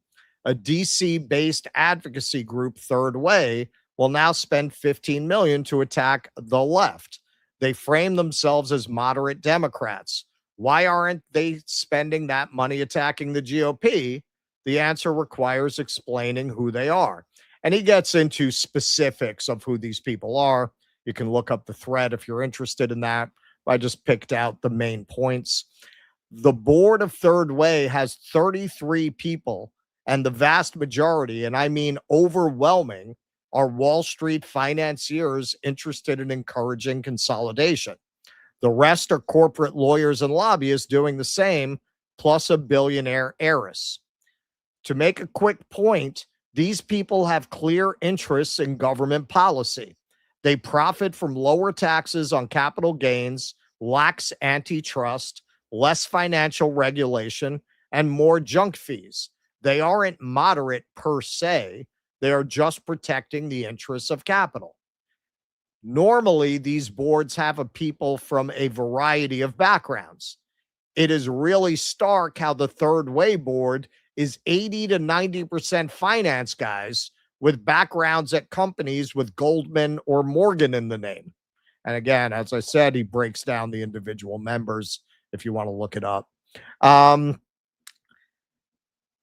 a DC-based advocacy group, Third Way, will now spend $15 million to attack the left. They frame themselves as moderate Democrats. Why aren't they spending that money attacking the GOP? The answer requires explaining who they are. And he gets into specifics of who these people are. You can look up the thread if you're interested in that. I just picked out the main points. The board of Third Way has 33 people, and the vast majority, and I mean overwhelming, are Wall Street financiers interested in encouraging consolidation. The rest are corporate lawyers and lobbyists doing the same, plus a billionaire heiress. To make a quick point, these people have clear interests in government policy. They profit from lower taxes on capital gains, lax antitrust, less financial regulation, and more junk fees. They aren't moderate per se. They are just protecting the interests of capital. Normally, these boards have a people from a variety of backgrounds. It is really stark how the Third Way board is 80 to 90% finance guys with backgrounds at companies with Goldman or Morgan in the name. And again, as I said, he breaks down the individual members if you want to look it up. The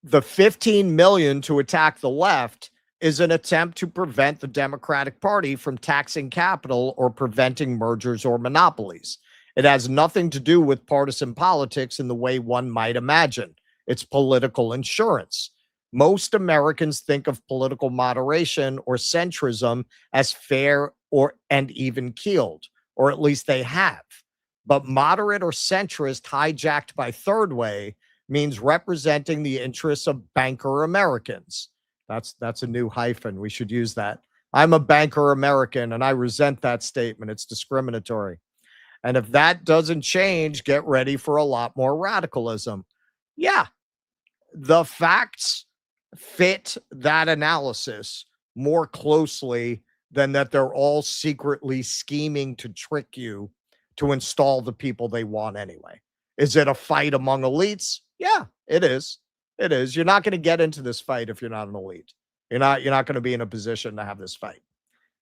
$15 million to attack the left is an attempt to prevent the Democratic Party from taxing capital or preventing mergers or monopolies. It has nothing to do with partisan politics in the way one might imagine. It's political insurance. Most Americans think of political moderation or centrism as fair and even keeled, or at least they have. But moderate or centrist hijacked by Third Way means representing the interests of banker Americans. That's a new hyphen. We should use that. I'm a banker American, and I resent that statement. It's discriminatory. And if that doesn't change, get ready for a lot more radicalism. Yeah, the facts fit that analysis more closely than that they're all secretly scheming to trick you to install the people they want anyway. Is it a fight among elites? Yeah, it is. It is. You're not going to get into this fight if you're not an elite. You're not going to be in a position to have this fight.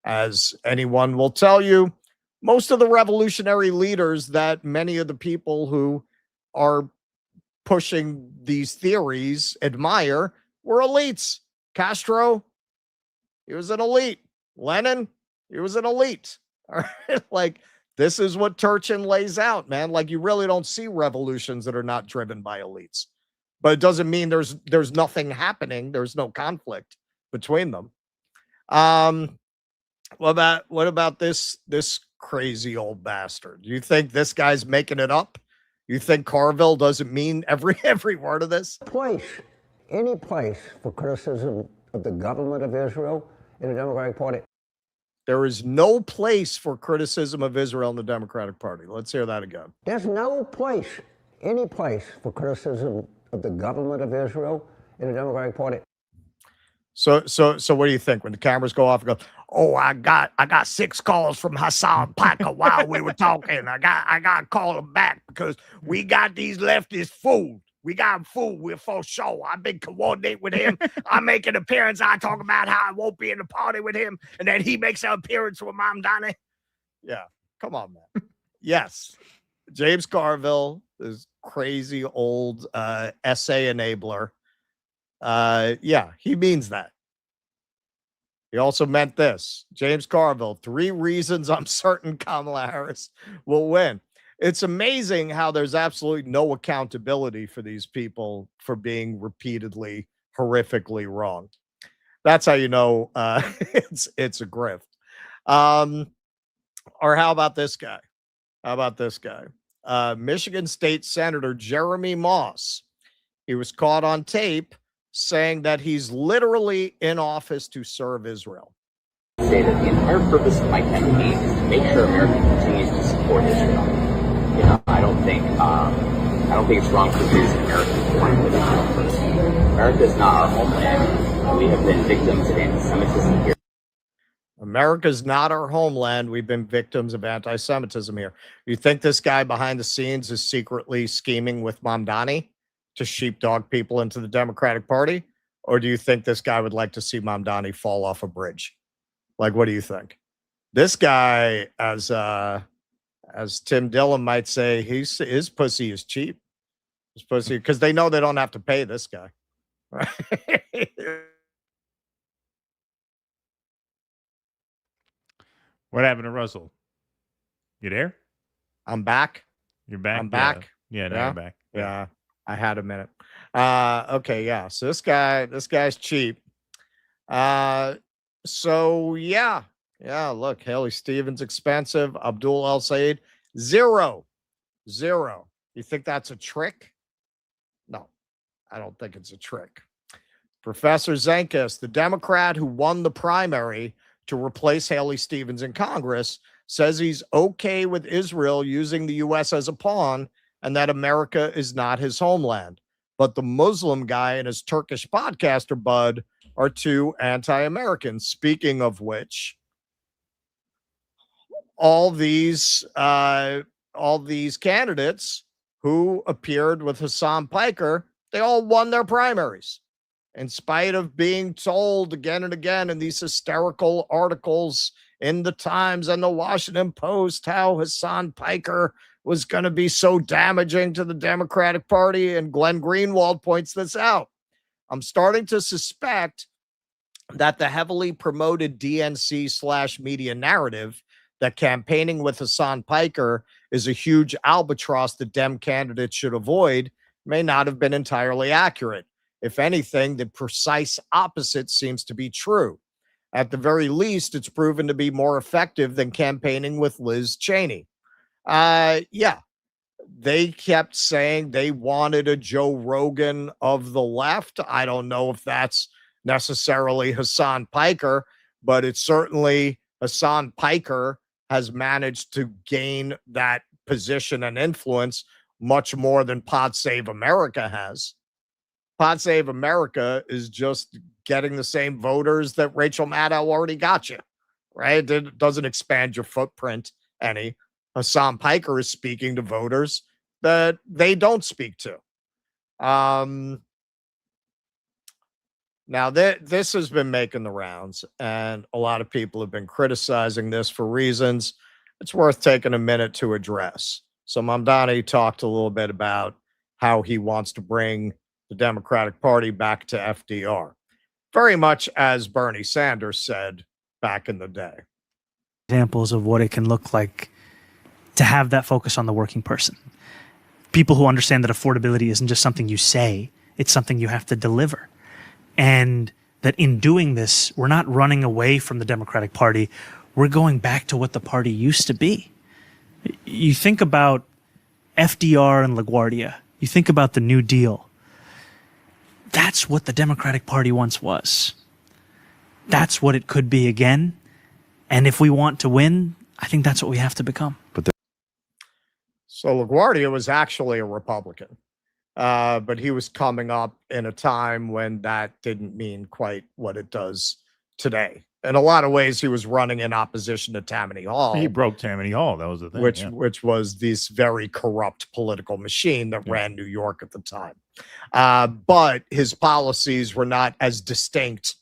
As anyone will tell you, most of the revolutionary leaders that many of the people who are pushing these theories admire were elites. Castro, he was an elite. Lenin, he was an elite. All right? Like, this is what Turchin lays out, man. Like, you really don't see revolutions that are not driven by elites. But it doesn't mean there's nothing happening. There's no conflict between them. What about this crazy old bastard? You think this guy's making it up? You think Carville doesn't mean every word of this? Any place for criticism of the government of Israel in the Democratic Party? There is no place for criticism of Israel in the Democratic Party. Let's hear that again. There's no place, any place for criticism of the government of Israel in the Democratic Party. So what do you think when the cameras go off and go, oh, I got 6 calls from Hassan Packer while we were talking. I got to call him back because we got these leftists fooled. We got him fooled. We're for sure. I've been coordinating with him. I make an appearance. I talk about how I won't be in the party with him. And then he makes an appearance with Mom Donnie. Yeah. Come on, man. Yes. James Carville is crazy old essay enabler. Yeah, he means that. He also meant this. James Carville, 3 reasons I'm certain Kamala Harris will win. It's amazing how there's absolutely no accountability for these people for being repeatedly, horrifically wrong. That's how you know it's a grift. Or how about this guy? Michigan State Senator Jeremy Moss. He was caught on tape saying that he's literally in office to serve Israel. Say that the entire purpose of my campaign is to make sure America continues to support Israel. You know, I don't think it's wrong to use American point with Israel first. America is not our homeland. We have been victims of anti-Semitism here. America's not our homeland. We've been victims of anti-Semitism here. You think this guy behind the scenes is secretly scheming with Mamdani to sheepdog people into the Democratic Party? Or do you think this guy would like to see Mamdani fall off a bridge? Like, what do you think? This guy, as Tim Dillon might say, his pussy is cheap. His pussy, because they know they don't have to pay this guy. Right? What happened to Russell? You there? I'm back. You're back? I'm back. Yeah, now you're back. Yeah, I had a minute. Okay, yeah. So this guy's cheap. So yeah. Look, Haley Stevens expensive. Abdul El Sayed, zero. You think that's a trick? No, I don't think it's a trick. Professor Zenkis, the Democrat who won the primary to replace Haley Stevens in Congress, says he's okay with Israel using the U.S. as a pawn and that America is not his homeland. But the Muslim guy and his Turkish podcaster bud are 2 anti-Americans. Speaking of which, all these candidates who appeared with Hassan Piker, they all won their primaries, in spite of being told again and again in these hysterical articles in the Times and the Washington Post how Hassan Piker was going to be so damaging to the Democratic Party. And Glenn Greenwald points this out. I'm starting to suspect that the heavily promoted DNC/media narrative that campaigning with Hassan Piker is a huge albatross that Dem candidates should avoid may not have been entirely accurate. If anything, the precise opposite seems to be true. At the very least, it's proven to be more effective than campaigning with Liz Cheney. Yeah, they kept saying they wanted a Joe Rogan of the left. I don't know if that's necessarily Hassan Piker, but it's certainly Hassan Piker has managed to gain that position and influence much more than Pod Save America has. Pod Save America is just getting the same voters that Rachel Maddow already got you, right? It doesn't expand your footprint any. Hassan Piker is speaking to voters that they don't speak to. Now, this has been making the rounds, and a lot of people have been criticizing this for reasons it's worth taking a minute to address. So Mamdani talked a little bit about how he wants to bring the Democratic Party back to FDR, very much as Bernie Sanders said back in the day. Examples of what it can look like to have that focus on the working person. People who understand that affordability isn't just something you say, it's something you have to deliver. And that in doing this, we're not running away from the Democratic Party. We're going back to what the party used to be. You think about FDR and LaGuardia. You think about the New Deal. That's what the Democratic Party once was. That's what it could be again. And if we want to win, I think that's what we have to become. So LaGuardia was actually a Republican, but he was coming up in a time when that didn't mean quite what it does today. In a lot of ways, he was running in opposition to Tammany Hall. He broke Tammany Hall. That was the thing. Which was this very corrupt political machine that ran New York at the time. But his policies were not as distinct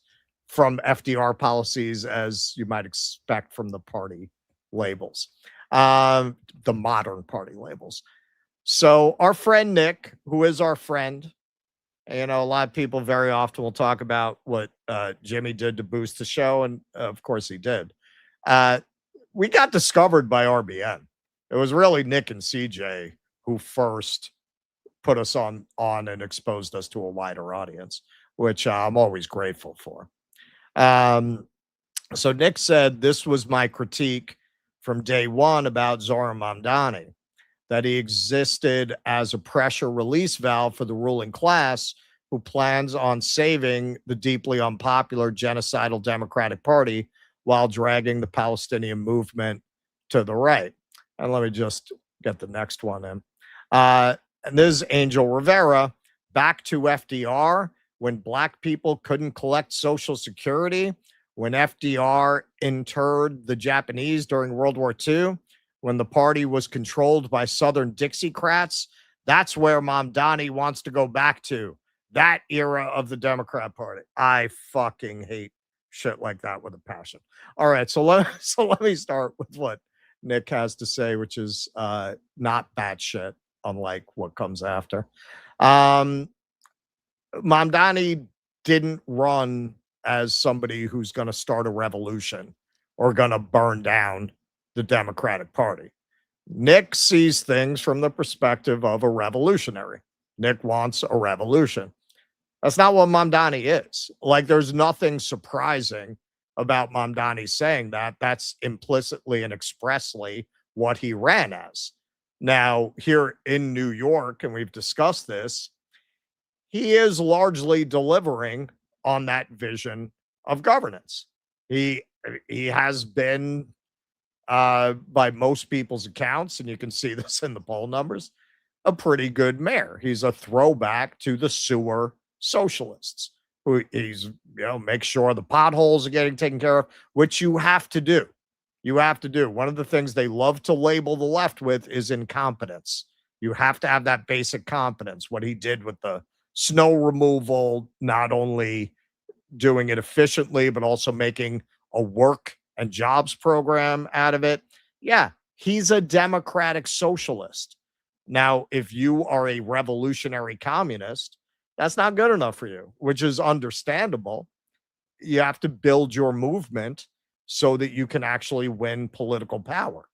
from FDR policies as you might expect from the party labels, the modern party labels. So our friend Nick, who is our friend, a lot of people very often will talk about what Jimmy did to boost the show, and of course he did. We got discovered by RBN. It was really Nick and CJ who first put us on and exposed us to a wider audience, which I'm always grateful for. So Nick said this was my critique from day one about Zohar Mamdani, that he existed as a pressure release valve for the ruling class who plans on saving the deeply unpopular genocidal Democratic Party while dragging the Palestinian movement to the right. And let me just get the next one in. And this is Angel Rivera. Back to FDR, when black people couldn't collect Social Security, when FDR interred the Japanese during World War II, when the party was controlled by Southern Dixiecrats, that's where Mamdani wants to go back to. That era of the Democrat Party. I fucking hate shit like that with a passion. All right, so let me start with what Nick has to say, which is not bad shit, unlike what comes after. Mamdani didn't run as somebody who's going to start a revolution or going to burn down the Democratic Party. Nick sees things from the perspective of a revolutionary. Nick wants a revolution. That's not what Mamdani is. Like, there's nothing surprising about Mamdani saying that. That's implicitly and expressly what he ran as. Now, here in New York, and we've discussed this, he is largely delivering on that vision of governance. He has been, by most people's accounts, and you can see this in the poll numbers, a pretty good mayor. He's a throwback to the sewer socialists, who he's, make sure the potholes are getting taken care of, which you have to do. You have to do. One of the things they love to label the left with is incompetence. You have to have that basic competence. What he did with the snow removal, not only doing it efficiently, but also making a work and jobs program out of it. Yeah, he's a democratic socialist. Now, if you are a revolutionary communist, that's not good enough for you, which is understandable. You have to build your movement so that you can actually win political power.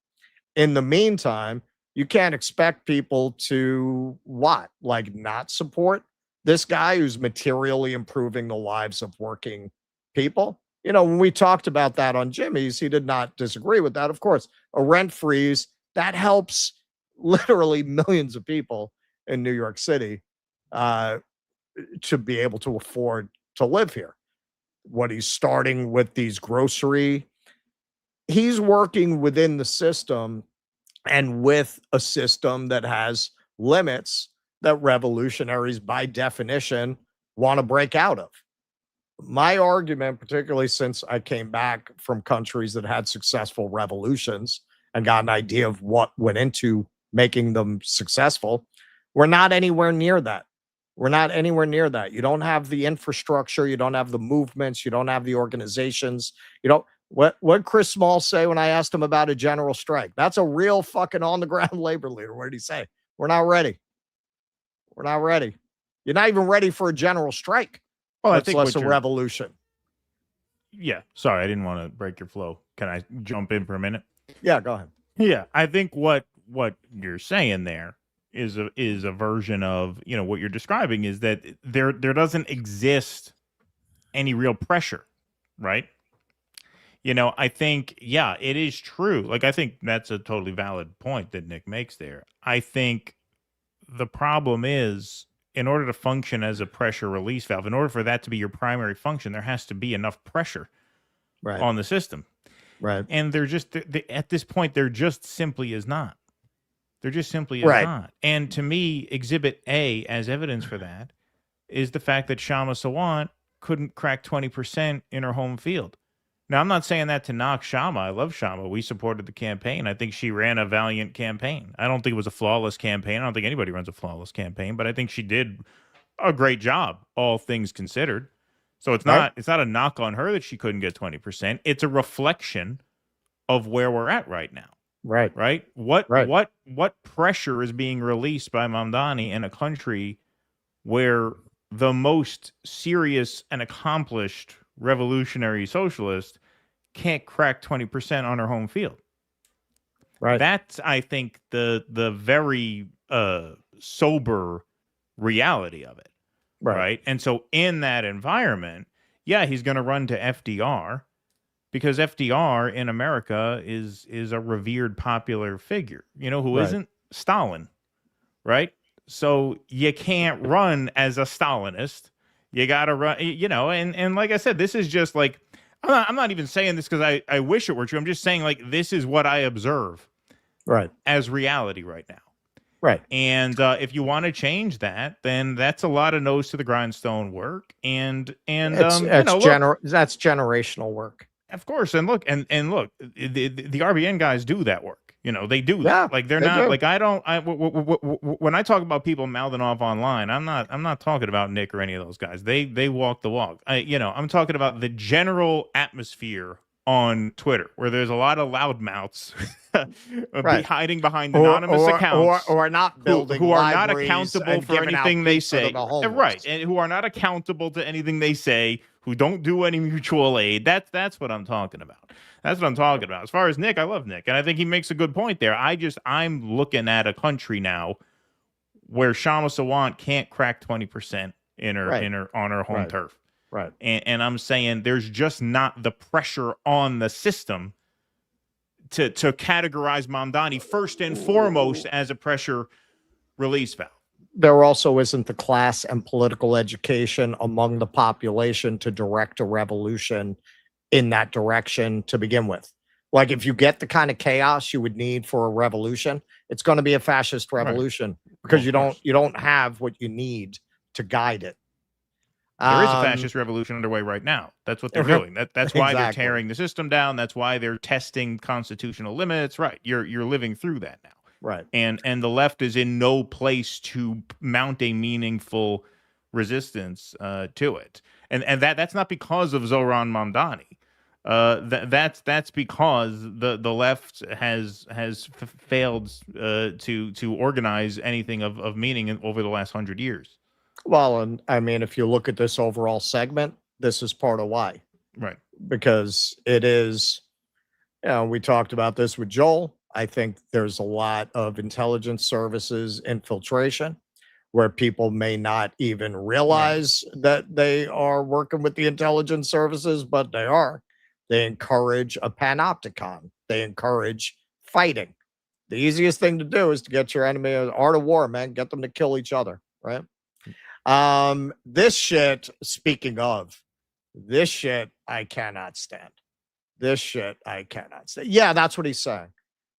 In the meantime, you can't expect people to not support this guy who's materially improving the lives of working people. When we talked about that on Jimmy's, he did not disagree with that. Of course, a rent freeze, that helps literally millions of people in New York City to be able to afford to live here. What he's starting with these he's working within the system and with a system that has limits that revolutionaries, by definition, want to break out of. My argument, particularly since I came back from countries that had successful revolutions and got an idea of what went into making them successful, we're not anywhere near that. We're not anywhere near that. You don't have the infrastructure. You don't have the movements. You don't have the organizations. What Chris Small say when I asked him about a general strike? That's a real fucking on-the-ground labor leader. What did he say? We're not ready. We're not ready. You're not even ready for a general strike. Well, much less a revolution. Yeah. Sorry, I didn't want to break your flow. Can I jump in for a minute? Yeah, go ahead. Yeah, I think what you're saying there is a version of, what you're describing is that there doesn't exist any real pressure, right? I think, yeah, it is true. Like, I think that's a totally valid point that Nick makes there. I think the problem is, in order to function as a pressure release valve, in order for that to be your primary function, there has to be enough pressure on the system. Right. And at this point, there just simply is not. There just simply is not. And to me, Exhibit A, as evidence for that, is the fact that Shama Sawant couldn't crack 20% in her home field. Now, I'm not saying that to knock Shama. I love Shama. We supported the campaign. I think she ran a valiant campaign. I don't think it was a flawless campaign. I don't think anybody runs a flawless campaign, but I think she did a great job, all things considered. So it's not a knock on her that she couldn't get 20%. It's a reflection of where we're at right now. Right. What pressure is being released by Mamdani in a country where the most serious and accomplished revolutionary socialist can't crack 20% on her home field? Right. That's, I think, the very sober reality of it. Right. And so in that environment, yeah, he's going to run to FDR because FDR in America is a revered popular figure, who isn't Stalin. Right. So you can't run as a Stalinist. You got to run, and like I said, this is just like, I'm not even saying this because I wish it were true. I'm just saying, like, this is what I observe as reality right now. Right. And if you want to change that, then that's a lot of nose to the grindstone work. And that's generational work. Of course. And look, the RBN guys do that work. They do that. Yeah, like they're not like when I talk about people mouthing off online, I'm not talking about Nick or any of those guys. They walk the walk. I'm talking about the general atmosphere on Twitter where there's a lot of loudmouths hiding behind anonymous accounts or not building who are not accountable for anything they say. Right. And who are not accountable to anything they say, who don't do any mutual aid. That's what I'm talking about. That's what I'm talking about. As far as Nick, I love Nick, and I think he makes a good point there. I'm looking at a country now where Shama Sawant can't crack 20% on her home turf. Right. And I'm saying there's just not the pressure on the system to categorize Mamdani first and foremost as a pressure release valve. There also isn't the class and political education among the population to direct a revolution in that direction to begin with. Like, if you get the kind of chaos you would need for a revolution, it's going to be a fascist revolution because you don't have what you need to guide it. There is a fascist revolution underway right now. That's what they're doing. That's why they're tearing the system down. That's why they're testing constitutional limits. Right. You're living through that now. Right. And the left is in no place to mount a meaningful resistance to it. And that's not because of Zohran Mamdani. That's because the left has failed to organize anything of meaning over the last 100 years. Well, and I mean, if you look at this overall segment, this is part of why. Right. Because it is, we talked about this with Joel. I think there's a lot of intelligence services infiltration where people may not even realize that they are working with the intelligence services, but they are. They encourage a panopticon. They encourage fighting. The easiest thing to do is to get your enemy an art of war, man. Get them to kill each other, right? This shit, speaking of, this shit I cannot stand. This shit I cannot stand. Yeah, that's what he's saying.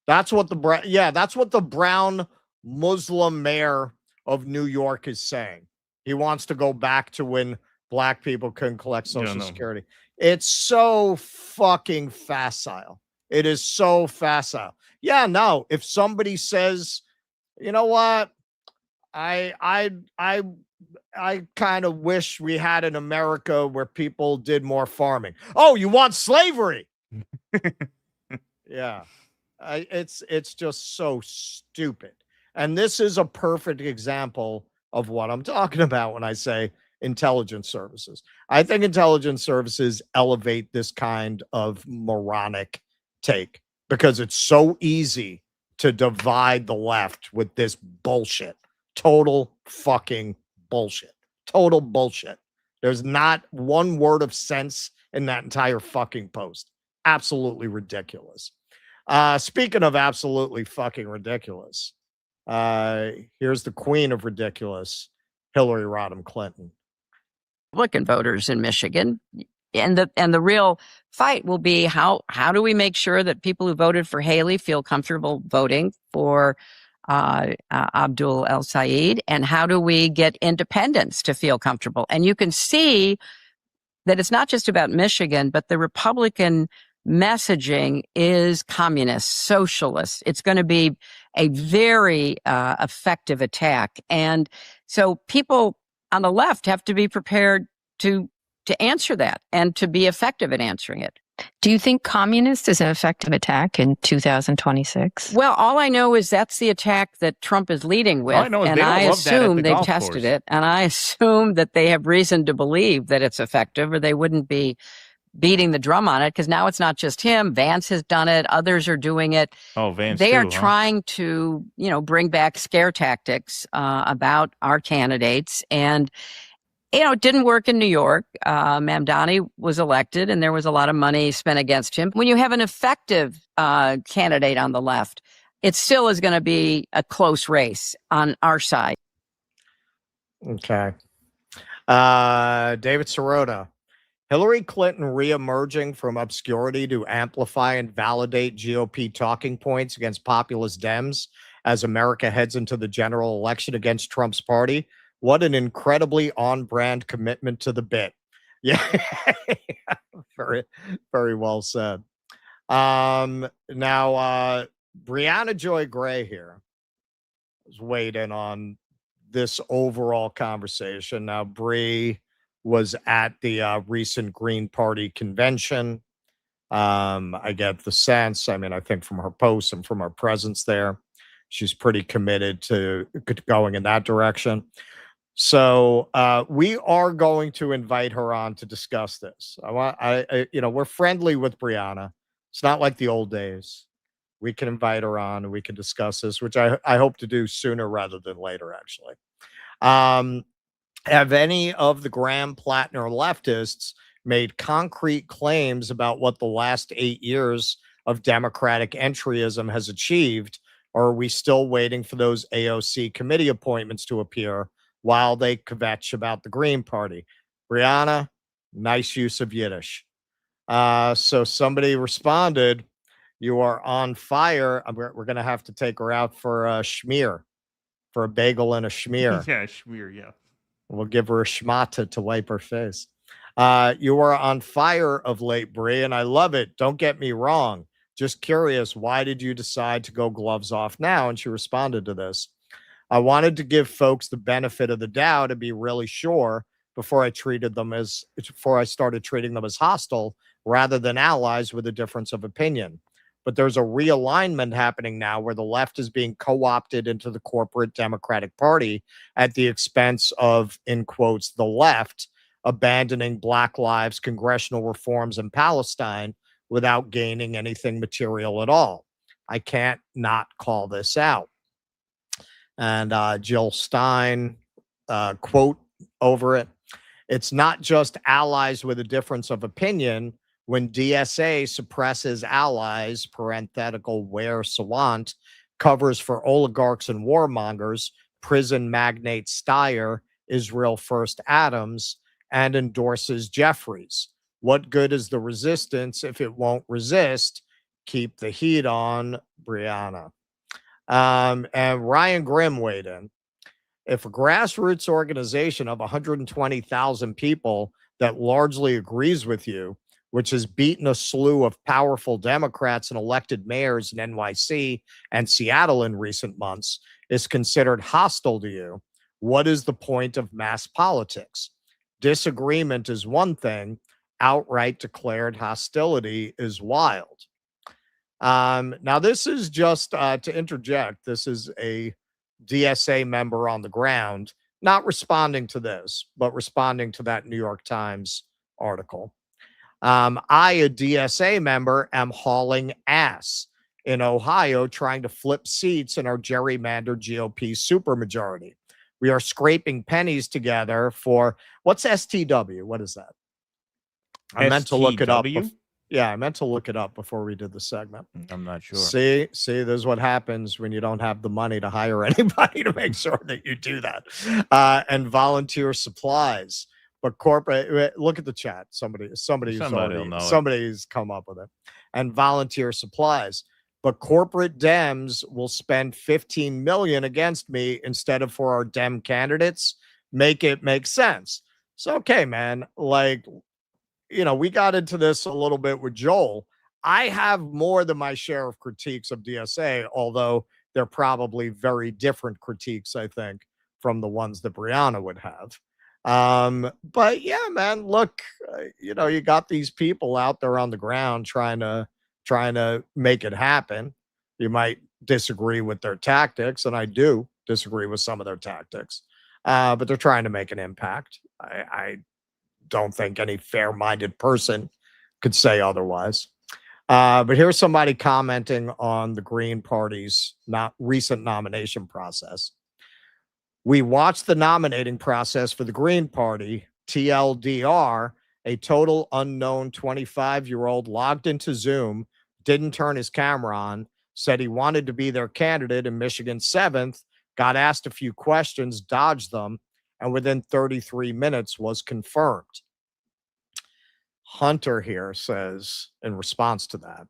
That's what the brown Muslim mayor of New York is saying. He wants to go back to when black people couldn't collect Social Security. It's so fucking facile. It is so facile. Yeah, no, if somebody says, you know what, I kind of wish we had an America where people did more farming. Oh, you want slavery? Yeah. It's just so stupid. And this is a perfect example of what I'm talking about when I say intelligence services. I think intelligence services elevate this kind of moronic take because it's so easy to divide the left with this bullshit. Total fucking bullshit. Total bullshit. There's not one word of sense in that entire fucking post. Absolutely ridiculous. Speaking of absolutely fucking ridiculous, here's the queen of ridiculous, Hillary Rodham Clinton. Republican voters in Michigan, and the real fight will be how do we make sure that people who voted for Haley feel comfortable voting for Abdul El Sayed, and how do we get independents to feel comfortable? And you can see that it's not just about Michigan, but the Republican messaging is communist, socialist. It's going to be a very effective attack. And so people, on the left have to be prepared to answer that and to be effective at answering it. Do you think communist is an effective attack in 2026? Well, all I know is that's the attack that Trump is leading with. All I know is and they don't I love that at assume the they've golf tested course. it. And I assume that they have reason to believe that it's effective, or they wouldn't be beating the drum on it, because now it's not just him. Vance has done it. Others are doing it. Oh, Vance They too, are huh? trying to, bring back scare tactics about our candidates. And it didn't work in New York. Mamdani was elected, and there was a lot of money spent against him. When you have an effective candidate on the left, it still is going to be a close race on our side. Okay. David Sirota. Hillary Clinton reemerging from obscurity to amplify and validate GOP talking points against populist Dems as America heads into the general election against Trump's party. What an incredibly on-brand commitment to the bit. Yeah, very, very well said. Now, Brianna Joy Gray here has weighed in on this overall conversation. Now, Bree was at the recent Green Party convention. I get the sense, I think from her posts and from her presence there, she's pretty committed to going in that direction. So we are going to invite her on to discuss this. We're friendly with Brianna. It's not like the old days. We can invite her on and we can discuss this, which I hope to do sooner rather than later, actually. Have any of the Graham Plattner leftists made concrete claims about what the last 8 years of Democratic entryism has achieved, or are we still waiting for those AOC committee appointments to appear while they kvetch about the Green Party? Brianna, nice use of Yiddish. So somebody responded, you are on fire. We're going to have to take her out for a schmear, for a bagel and a schmear. Yeah, schmear, yeah. We'll give her a schmata to wipe her face. You are on fire of late, Brie, and I love it. Don't get me wrong. Just curious, why did you decide to go gloves off now? And she responded to this. I wanted to give folks the benefit of the doubt and be really sure before I started treating them as hostile rather than allies with a difference of opinion. But there's a realignment happening now where the left is being co-opted into the corporate Democratic Party at the expense of, in quotes, the left, abandoning Black lives, congressional reforms in Palestine without gaining anything material at all. I can't not call this out. And Jill Stein, quote over it, it's not just allies with a difference of opinion. When DSA suppresses allies, parenthetical where Sawant, covers for oligarchs and warmongers, prison magnate Steyer, Israel First Adams, and endorses Jeffries. What good is the resistance if it won't resist? Keep the heat on, Brianna. And Ryan Grimm weighed in. If a grassroots organization of 120,000 people that largely agrees with you, which has beaten a slew of powerful Democrats and elected mayors in NYC and Seattle in recent months, is considered hostile to you, what is the point of mass politics? Disagreement is one thing. Outright declared hostility is wild. Now, this is just to interject. This is a DSA member on the ground, not responding to this, but responding to that New York Times article. I, a DSA member, am hauling ass in Ohio trying to flip seats in our gerrymandered GOP supermajority. We are scraping pennies together for what's STW? What is that? I meant to look it up. Yeah, I meant to look it up before we did the segment. I'm not sure. See, this is what happens when you don't have the money to hire anybody to make sure that you do that. And volunteer supplies. But corporate, look at the chat. Somebody's come up with it. And volunteer supplies. But corporate Dems will spend $15 million against me instead of for our Dem candidates. Make it make sense. So, okay, man, we got into this a little bit with Joel. I have more than my share of critiques of DSA, although they're probably very different critiques, I think, from the ones that Brianna would have. But yeah, man, look, you got these people out there on the ground trying to make it happen. You might disagree with their tactics, and I do disagree with some of their tactics, but they're trying to make an impact. I don't think any fair-minded person could say otherwise. But here's somebody commenting on the Green Party's recent nomination process. We watched the nominating process for the Green Party, TLDR, a total unknown 25-year-old logged into Zoom, didn't turn his camera on, said he wanted to be their candidate in Michigan's 7th, got asked a few questions, dodged them, and within 33 minutes was confirmed. Hunter here says, in response to that,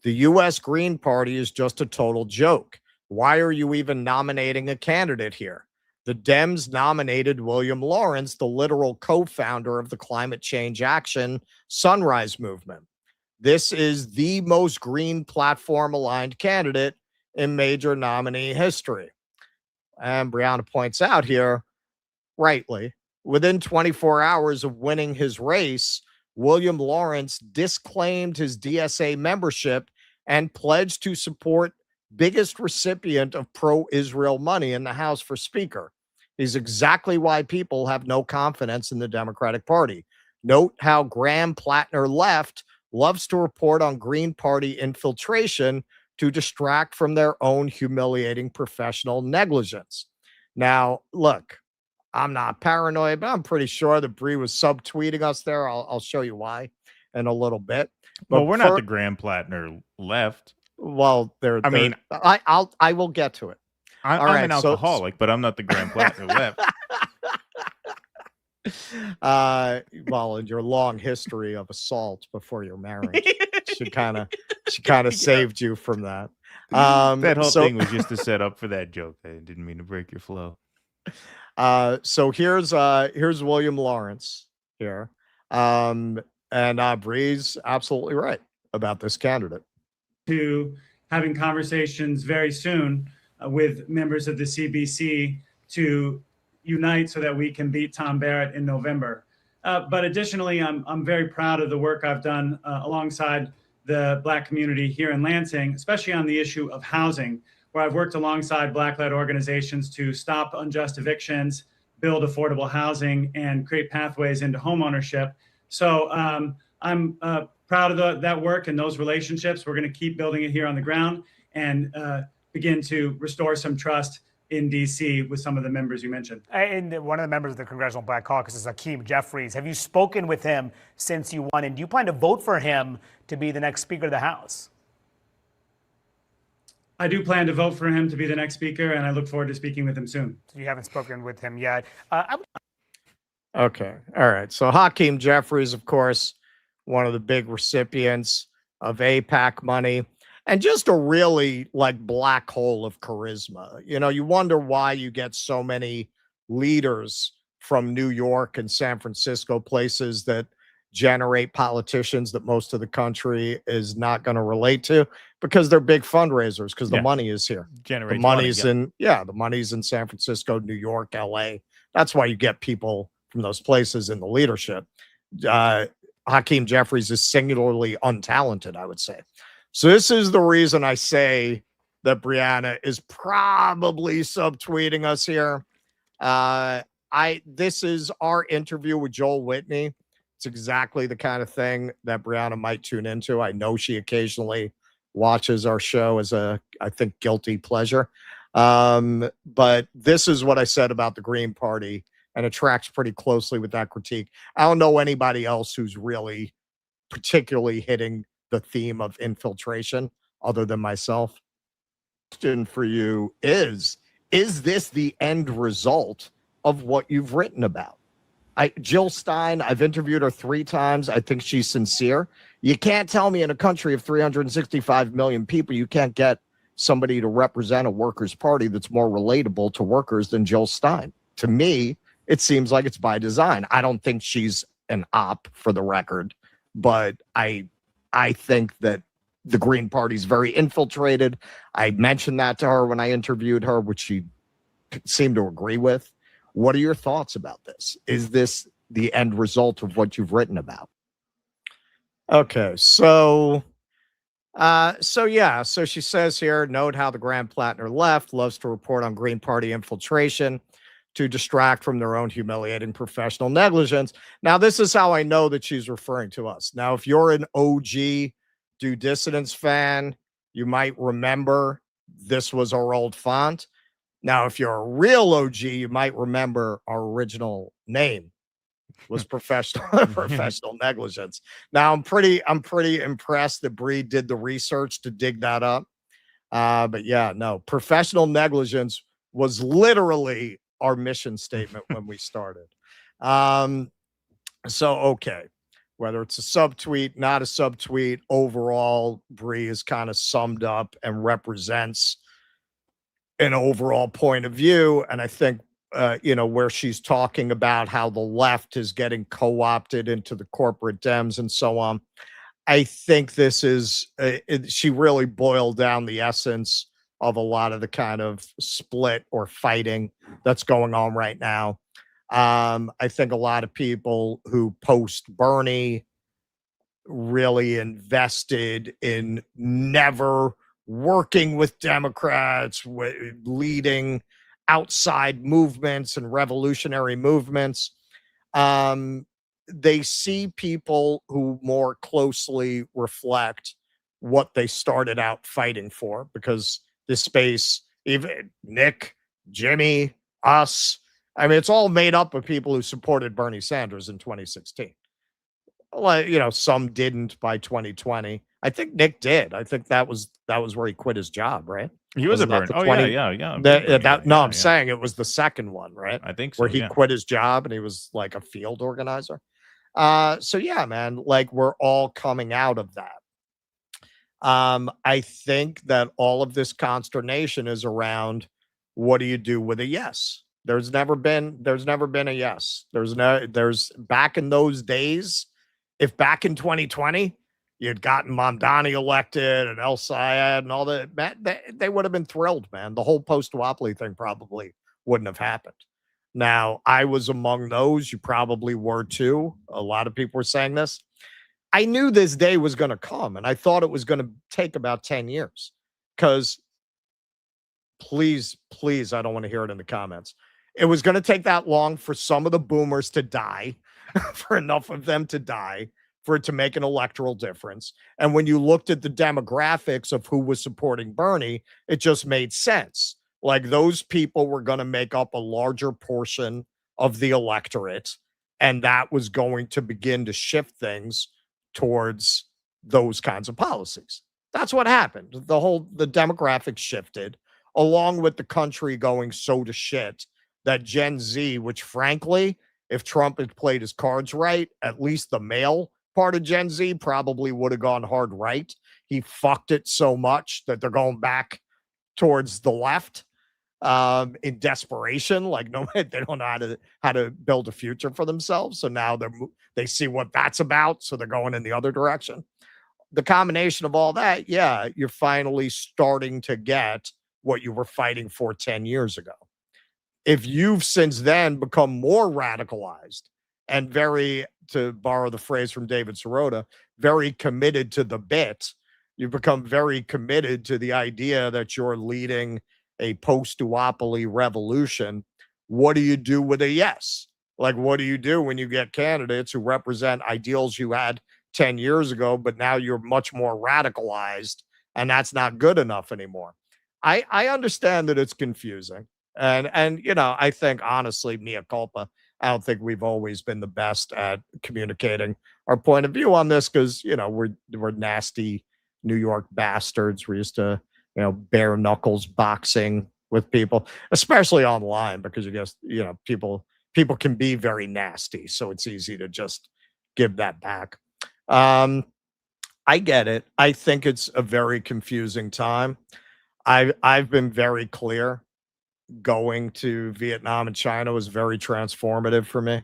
the U.S. Green Party is just a total joke. Why are you even nominating a candidate here? The Dems nominated William Lawrence, the literal co-founder of the climate change action Sunrise Movement. This is the most green platform-aligned candidate in major nominee history. And Brianna points out here, rightly, within 24 hours of winning his race, William Lawrence disclaimed his DSA membership and pledged to support biggest recipient of pro-Israel money in the House for Speaker. He's exactly why people have no confidence in the Democratic Party. Note how Graham Plattner left loves to report on Green Party infiltration to distract from their own humiliating professional negligence. Now, look, I'm not paranoid, but I'm pretty sure that Bree was subtweeting us there. I'll show you why in a little bit. But well, we're not the Graham Plattner left. Well, I will get to it. I'm an alcoholic, but I'm not the Graham Plattner left. Well, in your long history of assault before you're married, she kind of saved you from that. That whole thing was just a setup for that joke. I didn't mean to break your flow. So here's William Lawrence here. And Bree's absolutely right about this candidate. To having conversations very soon with members of the CBC to unite so that we can beat Tom Barrett in November. But additionally, I'm very proud of the work I've done alongside the Black community here in Lansing, especially on the issue of housing, where I've worked alongside Black-led organizations to stop unjust evictions, build affordable housing, and create pathways into homeownership. So I'm proud of that work and those relationships. We're going to keep building it here on the ground and begin to restore some trust in D.C. with some of the members you mentioned. And one of the members of the Congressional Black Caucus is Hakeem Jeffries. Have you spoken with him since you won? And do you plan to vote for him to be the next Speaker of the House? I do plan to vote for him to be the next Speaker, and I look forward to speaking with him soon. So you haven't spoken with him yet. Okay. All right. So Hakeem Jeffries, of course, one of the big recipients of AIPAC money. And just a really black hole of charisma. You wonder why you get so many leaders from New York and San Francisco, places that generate politicians that most of the country is not going to relate to, because they're big fundraisers, because the money is here. The money's the money's in San Francisco, New York, LA. That's why you get people from those places in the leadership. Hakeem Jeffries is singularly untalented, I would say. So this is the reason I say that Brianna is probably subtweeting us here. This is our interview with Joel Whitney. It's exactly the kind of thing that Brianna might tune into. I know she occasionally watches our show as I think, guilty pleasure. But this is what I said about the Green Party, and it tracks pretty closely with that critique. I don't know anybody else who's really particularly hitting the theme of infiltration other than myself. Question for you is this the end result of what you've written about? Jill Stein, I've interviewed her 3 times. I think she's sincere. You can't tell me in a country of 365 million people, you can't get somebody to represent a workers' party that's more relatable to workers than Jill Stein. To me, it seems like it's by design. I don't think she's an op, for the record, but I think that the Green Party is very infiltrated. I mentioned that to her when I interviewed her, which she seemed to agree with. What are your thoughts about this? Is this the end result of what you've written about? Okay, so she says here, note how the Grand Platinum left loves to report on Green Party infiltration to distract from their own humiliating professional negligence. Now, this is how I know that she's referring to us. Now, if you're an OG Do Dissidents fan, you might remember this was our old font. Now, if you're a real OG, you might remember our original name was professional negligence. Now, I'm pretty impressed that Bree did the research to dig that up. But yeah, no, professional negligence was literally our mission statement when we started. So, okay, whether it's a subtweet, not a subtweet, overall, Bree is kind of summed up and represents an overall point of view. And I think, where she's talking about how the left is getting co-opted into the corporate Dems and so on. I think this is, she really boiled down the essence of a lot of the kind of split or fighting that's going on right now. I think a lot of people who post Bernie really invested in never working with Democrats, leading outside movements and revolutionary movements. They see people who more closely reflect what they started out fighting for, because this space, even Nick, Jimmy, us, I mean, it's all made up of people who supported Bernie Sanders in 2016. Well, some didn't by 2020. I think Nick did. I think that was where he quit his job, right? He was a Bernie. Oh, yeah. I'm saying it was the second one, right? I think so. Where he quit his job and he was like a field organizer. So yeah, man, like we're all coming out of that. I think that all of this consternation is around what do you do with a yes? There's never been a yes. There's back in those days, if back in 2020 you'd gotten Mamdani elected and El Sayed and all that, they would have been thrilled, man. The whole post-duopoly thing probably wouldn't have happened. Now, I was among those. You probably were too. A lot of people were saying this. I knew this day was going to come, and I thought it was going to take about 10 years. Because, please, I don't want to hear it in the comments. It was going to take that long for some of the boomers to die, for enough of them to die, for it to make an electoral difference. And when you looked at the demographics of who was supporting Bernie, it just made sense. Like those people were going to make up a larger portion of the electorate, and that was going to begin to shift things towards those kinds of policies. That's what happened. The demographics shifted, along with the country going so to shit that Gen Z, which frankly, if Trump had played his cards right, at least the male part of Gen Z probably would have gone hard right. He fucked it so much that they're going back towards the left in desperation. Like they don't know how to build a future for themselves. So now they see what that's about. So they're going in the other direction. The combination of all that, yeah, you're finally starting to get what you were fighting for 10 years ago. If you've since then become more radicalized and very, to borrow the phrase from David Sirota, very committed to the bit, you've become very committed to the idea that you're leading a post-duopoly revolution. What do you do with a yes? Like, what do you do when you get candidates who represent ideals you had 10 years ago, but now you're much more radicalized and that's not good enough anymore? I understand that it's confusing. And I think honestly, mea culpa, I don't think we've always been the best at communicating our point of view on this because, we're nasty New York bastards. We're used to, bare knuckles boxing with people, especially online, because people can be very nasty. So it's easy to just give that back. I get it. I think it's a very confusing time. I've been very clear. Going to Vietnam and China was very transformative for me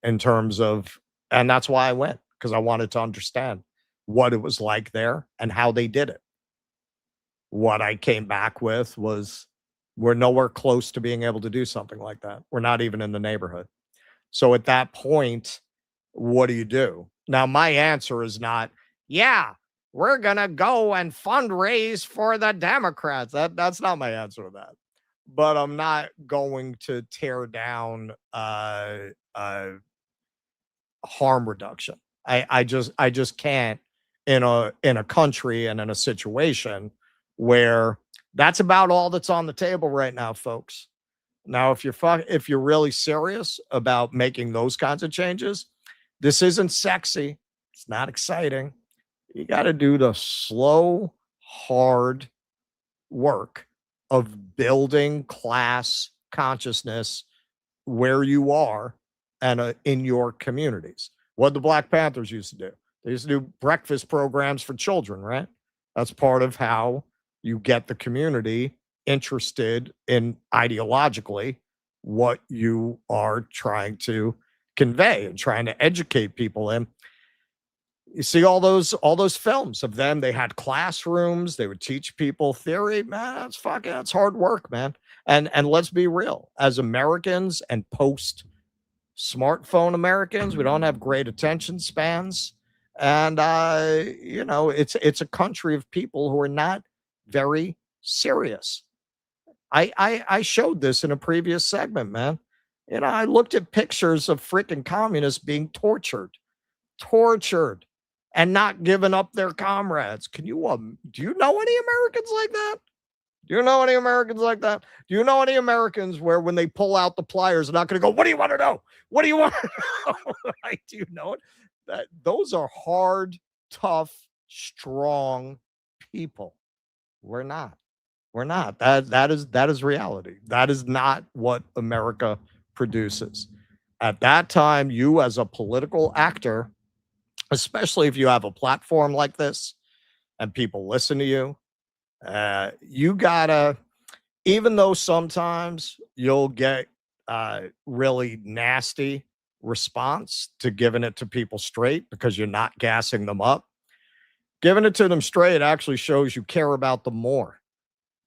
in terms of, and that's why I went, because I wanted to understand what it was like there and how they did it. What I came back with was We're nowhere close to being able to do something like that. We're not even in the neighborhood. So at that point, what do you do? Now, my answer is not, yeah, we're going to go and fundraise for the Democrats. That's not my answer to that. But I'm not going to tear down harm reduction. I just can't in a country and in a situation where that's about all that's on the table right now, folks. Now, if you're really serious about making those kinds of changes, this isn't sexy. It's not exciting. You got to do the slow, hard work of building class consciousness where you are and in your communities. What the Black Panthers used to do. They used to do breakfast programs for children, right? That's part of how you get the community interested in ideologically what you are trying to convey and trying to educate people in. You see all those films of them. They had classrooms. They would teach people theory. Man, that's hard work, man. And let's be real. As Americans and post smartphone Americans, we don't have great attention spans. And it's a country of people who are not very serious. I showed this in a previous segment, man. I looked at pictures of freaking communists being tortured and not giving up their comrades. Do you know any Americans like that? Do you know any Americans like that? Do you know any Americans where when they pull out the pliers, they're not going to go, what do you want to know? What do you want to know? Right? Do you know it? Those are hard, tough, strong people. We're not. That is reality. That is not what America produces. At that time, you as a political actor, especially if you have a platform like this and people listen to you, you gotta, even though sometimes you'll get really nasty response to giving it to people straight because you're not gassing them up, giving it to them straight actually shows you care about them more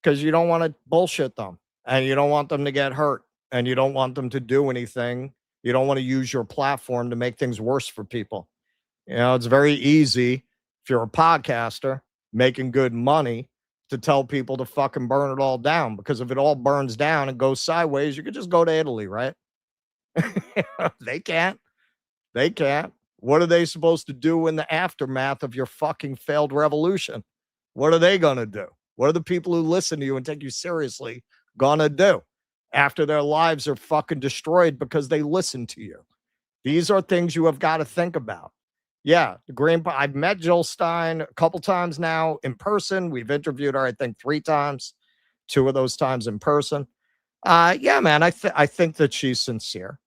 because you don't want to bullshit them and you don't want them to get hurt and you don't want them to do anything. You don't want to use your platform to make things worse for people. It's very easy if you're a podcaster making good money to tell people to fucking burn it all down, because if it all burns down and goes sideways, you could just go to Italy, right? They can't. What are they supposed to do in the aftermath of your fucking failed revolution? What are they going to do? What are the people who listen to you and take you seriously going to do after their lives are fucking destroyed because they listen to you? These are things you have got to think about. Yeah, I've met Jill Stein a couple times now in person. We've interviewed her, I think, 3 times, 2 of those times in person. Yeah, man, I think that she's sincere.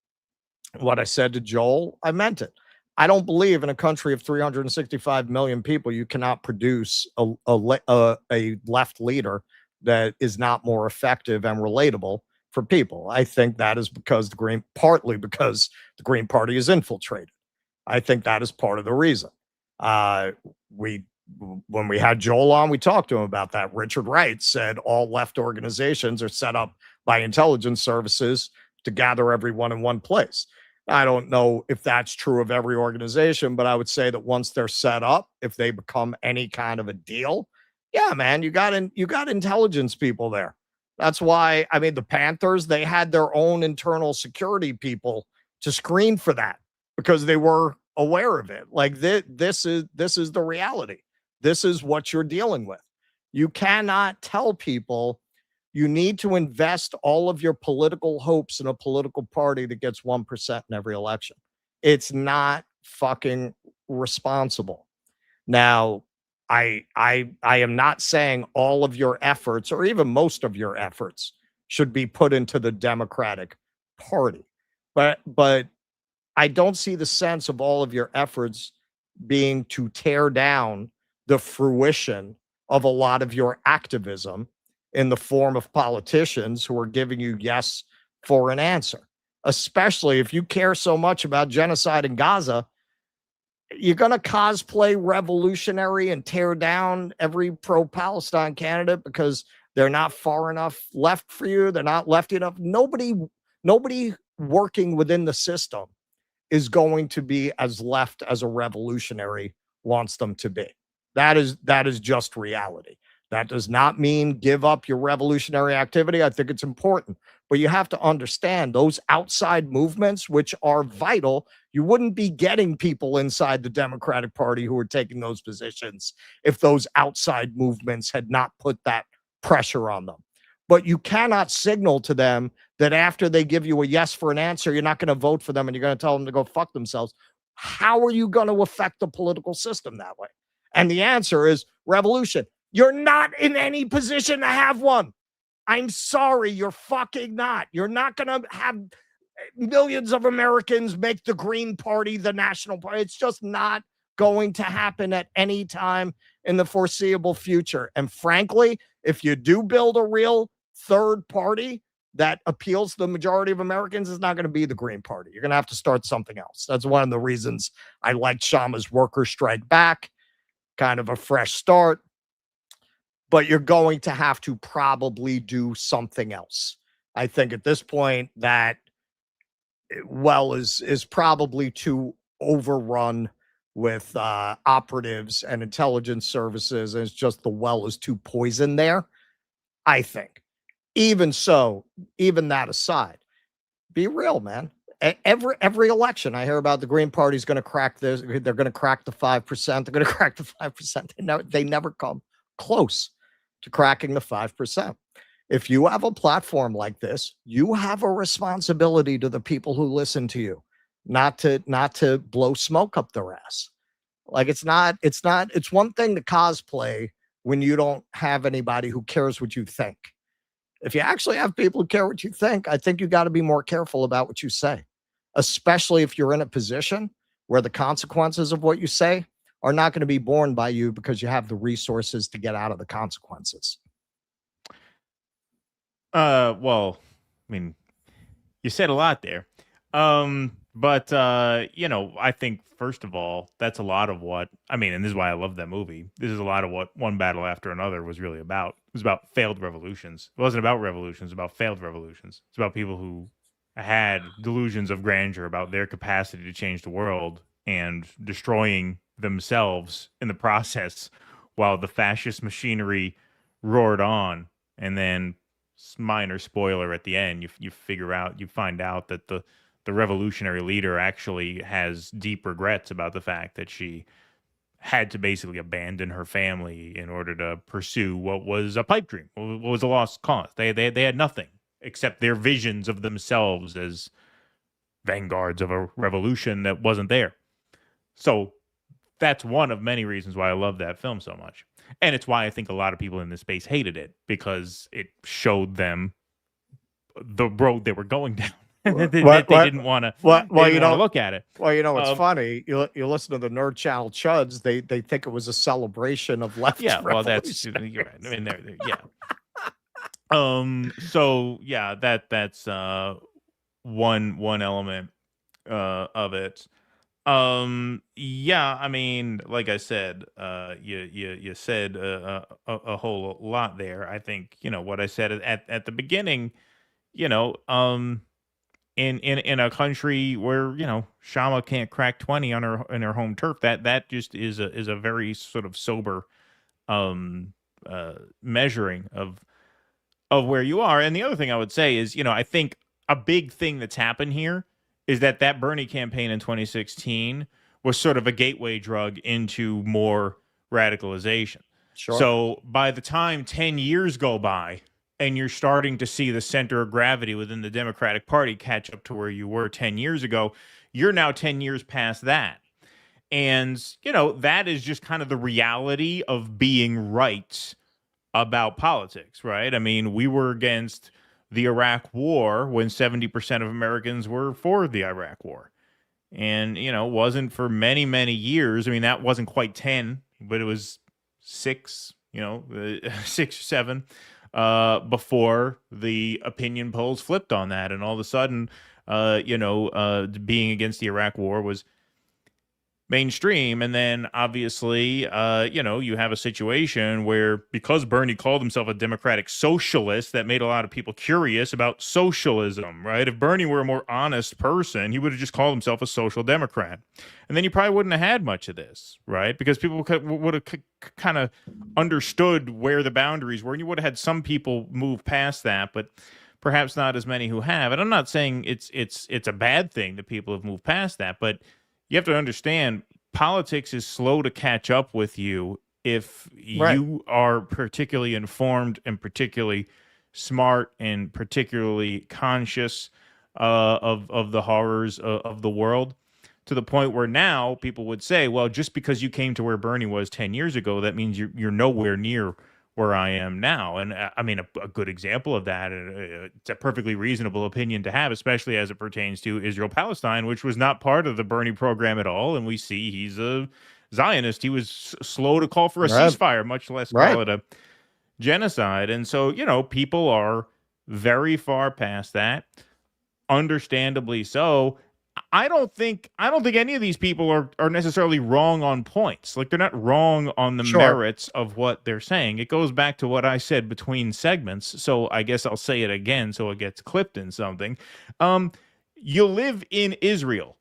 What I said to Joel, I meant it. I don't believe in a country of 365 million people, you cannot produce a left leader that is not more effective and relatable for people. I think that is partly because the Green Party is infiltrated. I think that is part of the reason. When we had Joel on, we talked to him about that. Richard Wright said all left organizations are set up by intelligence services to gather everyone in one place. I don't know if that's true of every organization, but I would say that once they're set up, if they become any kind of a deal, yeah, man, you got intelligence people there. That's why, the Panthers, they had their own internal security people to screen for that, because they were aware of it. Like this is the reality. This is what you're dealing with. You cannot tell people you need to invest all of your political hopes in a political party that gets 1% in every election. It's not fucking responsible. Now, I am not saying all of your efforts or even most of your efforts should be put into the Democratic Party. But I don't see the sense of all of your efforts being to tear down the fruition of a lot of your activism in the form of politicians who are giving you yes for an answer. Especially if you care so much about genocide in Gaza, you're going to cosplay revolutionary and tear down every pro-Palestine candidate because They're not far enough left for you. They're not lefty enough. Nobody working within the system is going to be as left as a revolutionary wants them to be. That is just reality. That does not mean give up your revolutionary activity. I think it's important, but you have to understand those outside movements, which are vital. You wouldn't be getting people inside the Democratic Party who are taking those positions if those outside movements had not put that pressure on them. But you cannot signal to them that after they give you a yes for an answer, you're not going to vote for them and you're going to tell them to go fuck themselves. How are you going to affect the political system that way? And the answer is revolution. You're not in any position to have one. I'm sorry, you're fucking not. You're not going to have millions of Americans make the Green Party the national party. It's just not going to happen at any time in the foreseeable future. And frankly, if you do build a real third party that appeals to the majority of Americans, it's not going to be the Green Party. You're going to have to start something else. That's one of the reasons I liked Sharma's Worker Strike Back, kind of a fresh start. But you're going to have to probably do something else. I think at this point that well is probably too overrun with operatives and intelligence services. And it's just the well is too poisoned there, I think. Even so, even that aside, be real, man. Every election, I hear about the Green Party is going to crack this. They're going to crack the 5%. They're going to crack the 5%. They never come close to cracking the 5%. If you have a platform like this, you have a responsibility to the people who listen to you, not to blow smoke up their ass. Like it's one thing to cosplay when you don't have anybody who cares what you think. If you actually have people who care what you think, I think you got to be more careful about what you say, especially if you're in a position where the consequences of what you say are not going to be borne by you because you have the resources to get out of the consequences. Well, I mean, you said a lot there. But I think first of all, that's a lot of what and this is why I love that movie. This is a lot of what One Battle After Another was really about. It was about failed revolutions. It wasn't about revolutions, it was about failed revolutions. It's about people who had delusions of grandeur about their capacity to change the world and destroying themselves in the process while the fascist machinery roared on. And then, minor spoiler at the end, you find out that the revolutionary leader actually has deep regrets about the fact that she had to basically abandon her family in order to pursue what was a pipe dream, what was a lost cause. They had nothing except their visions of themselves as vanguards of a revolution that wasn't there. So that's one of many reasons why I love that film so much. And it's why I think a lot of people in this space hated it, because it showed them the road they were going down. they didn't want to look at it. Well, it's funny. You listen to the Nerd Channel chuds. They think it was a celebration of left. Yeah, well, that's you're right. I mean, yeah. So yeah, that's one element of it. Yeah, I mean, like I said, you said a whole lot there. I think what I said at the beginning. In a country where Shama can't crack 20 on her home turf, that just is a very sort of sober measuring of where you are. And the other thing I would say is I think a big thing that's happened here is that Bernie campaign in 2016 was sort of a gateway drug into more radicalization. Sure. So by the time 10 years go by and you're starting to see the center of gravity within the Democratic Party catch up to where you were 10 years ago, you're now 10 years past that. And, that is just kind of the reality of being right about politics, right? I mean, we were against the Iraq War when 70% of Americans were for the Iraq War. And, wasn't for many, many years. I mean, that wasn't quite 10, but it was 6 or 7 before the opinion polls flipped on that. And all of a sudden, being against the Iraq War was mainstream. And then obviously, you have a situation where because Bernie called himself a democratic socialist, that made a lot of people curious about socialism, right? If Bernie were a more honest person, he would have just called himself a social democrat. And then you probably wouldn't have had much of this, right? Because people would have kind of understood where the boundaries were, and you would have had some people move past that, but perhaps not as many who have. And I'm not saying it's a bad thing that people have moved past that, but you have to understand politics is slow to catch up with you if you are particularly informed and particularly smart and particularly conscious of the horrors of the world, to the point where now people would say, well, just because you came to where Bernie was 10 years ago, that means you're nowhere near where I am now. And I mean, a good example of that, it's a perfectly reasonable opinion to have, especially as it pertains to Israel-Palestine, which was not part of the Bernie program at all. And we see he's a Zionist. He was slow to call for a ceasefire, much less call it a genocide. And so, people are very far past that, understandably so. I don't think any of these people are necessarily wrong on points. Like, they're not wrong on the merits of what they're saying. It goes back to what I said between segments, so I guess I'll say it again so it gets clipped in something. You live in Israel.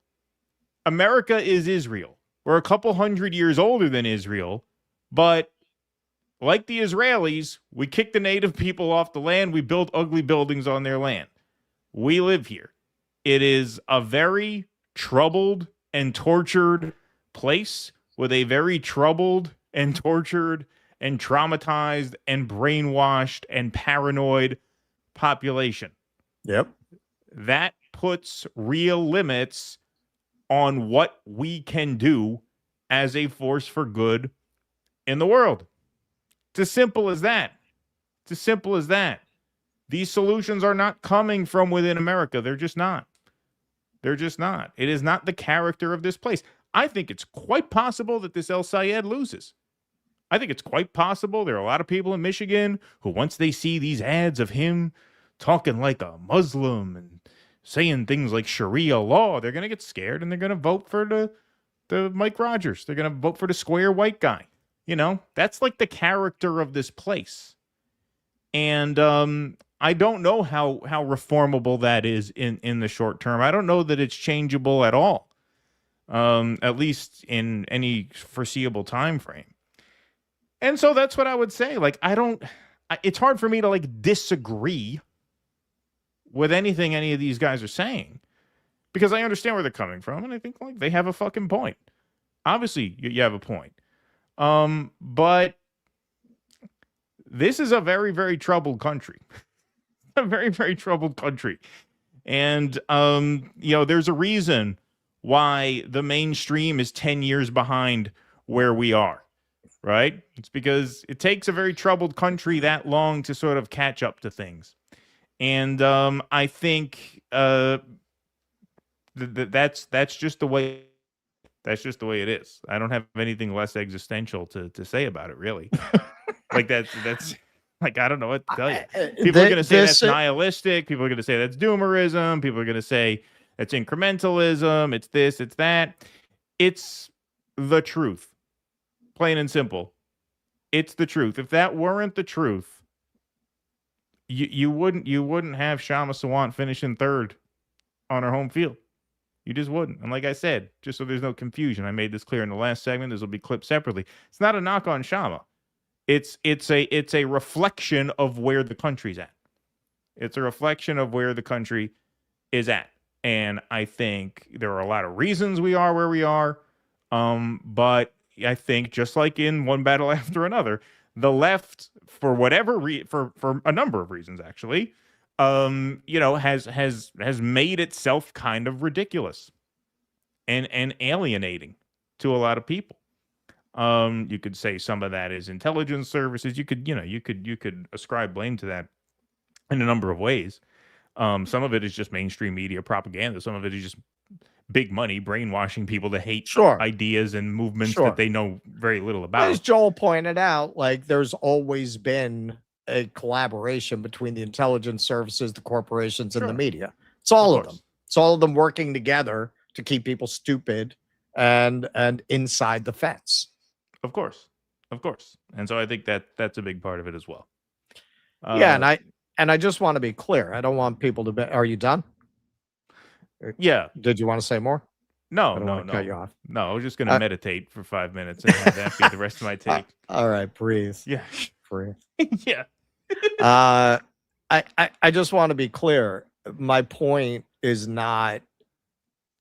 America is Israel. We're a couple hundred years older than Israel, but like the Israelis, we kicked the native people off the land. We built ugly buildings on their land. We live here. It is a very troubled and tortured place with a very troubled and tortured and traumatized and brainwashed and paranoid population. Yep. That puts real limits on what we can do as a force for good in the world. It's as simple as that. It's as simple as that. These solutions are not coming from within America. They're just not. They're just not. It is not the character of this place. I think it's quite possible that this El Sayed loses. I think it's quite possible. There are a lot of people in Michigan who, once they see these ads of him talking like a Muslim and saying things like Sharia law, they're going to get scared and they're going to vote for the Mike Rogers. They're going to vote for the square white guy. That's like the character of this place. And I don't know how reformable that is in the short term. I don't know that it's changeable at all, at least in any foreseeable time frame. And so that's what I would say. Like, it's hard for me to disagree with anything any of these guys are saying, because I understand where they're coming from, and I think they have a fucking point. Obviously, you have a point. But this is a very, very troubled country. A very, very troubled country. And, there's a reason why the mainstream is 10 years behind where we are, right? It's because it takes a very troubled country that long to sort of catch up to things. And I think that's just the way. That's just the way it is. I don't have anything less existential to say about it, really. That's I don't know what to tell you. People are going to say that's nihilistic. People are going to say that's doomerism. People are going to say that's incrementalism. It's this, it's that. It's the truth. Plain and simple. It's the truth. If that weren't the truth, you wouldn't have Shama Sawant finishing third on her home field. You just wouldn't. And like I said, just so there's no confusion, I made this clear in the last segment. This will be clipped separately. It's not a knock on Shama. It's a reflection of where the country's at. It's a reflection of where the country is at. And I think there are a lot of reasons we are where we are. But I think just like in one battle after another, the left, for whatever for a number of reasons actually, has made itself kind of ridiculous and alienating to a lot of people. You could say some of that is intelligence services. You could ascribe blame to that in a number of ways. Some of it is just mainstream media propaganda. Some of it is just big money brainwashing people to hate ideas and movements that they know very little about. As Joel pointed out, there's always been a collaboration between the intelligence services, the corporations, and the media. It's all of them. It's all of them working together to keep people stupid and inside the fence. Of course. And so I think that's a big part of it as well. Yeah, and I just want to be clear. I don't want people to be. Are you done? Yeah. Did you want to say more? No, I don't want to cut you off. No, I was just going to meditate for 5 minutes and have that be the rest of my take. All right, breathe. Yeah. Breathe. Yeah. I just want to be clear. My point is not,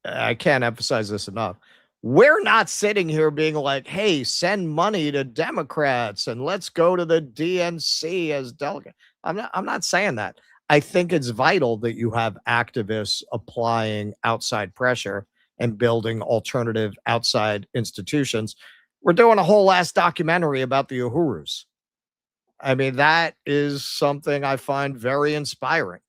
I can't emphasize this enough. We're not sitting here being like, hey, send money to Democrats and let's go to the DNC as delegate. I'm not saying that. I think it's vital that you have activists applying outside pressure and building alternative outside institutions. We're doing a whole last documentary about the Uhurus. I mean, that is something I find very inspiring.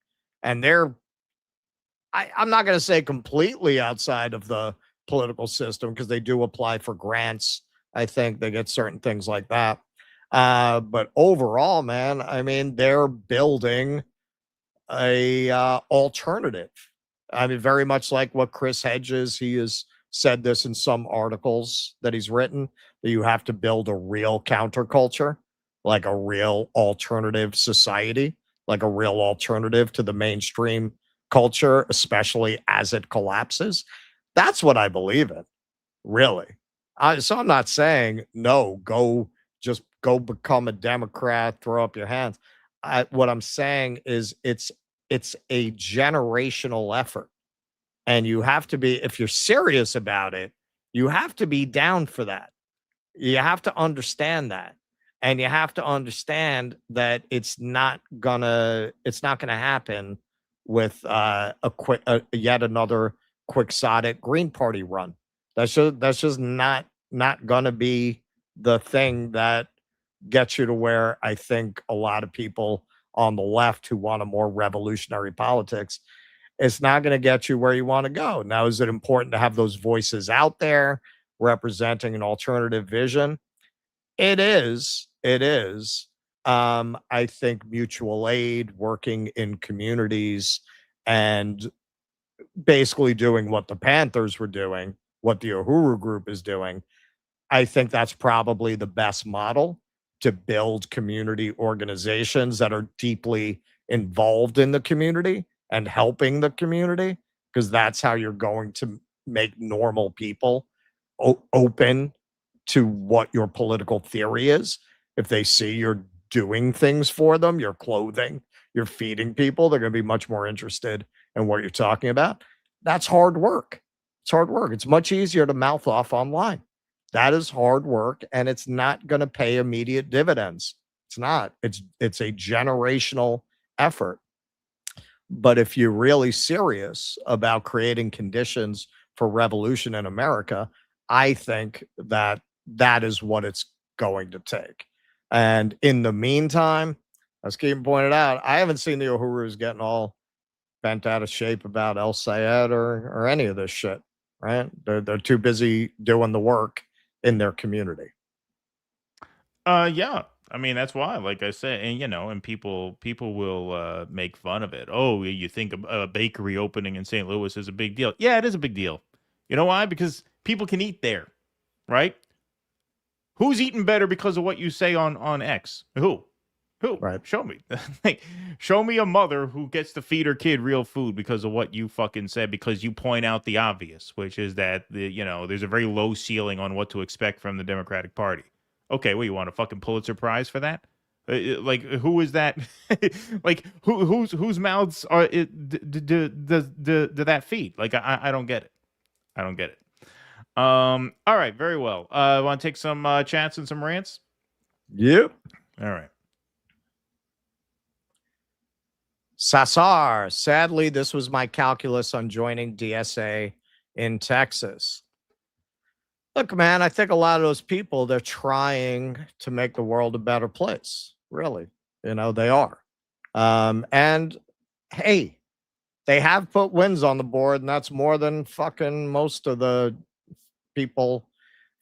And I'm not going to say completely outside of the political system because they do apply for grants. I think they get certain things like that. But overall, man, I mean, they're building a alternative. I mean, very much like what Chris Hedges, he has said this in some articles that he's written, that you have to build a real counterculture, like a real alternative society, like a real alternative to the mainstream culture, especially as it collapses. That's what I believe in, really. So I'm not saying, no, just go become a Democrat, throw up your hands. What I'm saying is it's a generational effort. And you have to be, if you're serious about it, you have to be down for that. You have to understand that. And you have to understand that it's not gonna happen with yet another quixotic Green Party run. That's just not gonna be the thing that gets you to where I think a lot of people on the left who want a more revolutionary politics, it's not going to get you where you want to go. Now, is it important to have those voices out there representing an alternative vision? It is. I think mutual aid, working in communities, and basically doing what the Panthers were doing, what the Uhuru group is doing, I think that's probably the best model to build community organizations that are deeply involved in the community and helping the community, because that's how you're going to make normal people open to what your political theory is. If they see you're doing things for them, you're clothing, you're feeding people, they're going to be much more interested in what you're talking about. That's hard work. It's hard work. It's much easier to mouth off online. That is hard work, and it's not going to pay immediate dividends. It's not. It's a generational effort. But if you're really serious about creating conditions for revolution in America, I think that is what it's going to take. And in the meantime, as Keaton pointed out, I haven't seen the Uhurus getting all bent out of shape about El Sayed or any of this shit, right? They're too busy doing the work in their community. Yeah. I mean, that's why, like I said, and people will make fun of it. Oh, you think a bakery opening in St. Louis is a big deal. Yeah, it is a big deal. You know why? Because people can eat there, right? Who's eating better because of what you say on X? Who? Right. Show me. Show me a mother who gets to feed her kid real food because of what you fucking said, because you point out the obvious, which is that there's a very low ceiling on what to expect from the Democratic Party. Okay, well, you want a fucking Pulitzer Prize for that? Like, who is that? Like, whose mouths are do that feed? Like, I don't get it. I don't get it. All right, very well. Want to take some chats and some rants? Yep. All right. Sassar, sadly, this was my calculus on joining DSA in Texas. Look, man, I think a lot of those people, they're trying to make the world a better place. Really. They are. And hey, they have put wins on the board, and that's more than fucking most of the people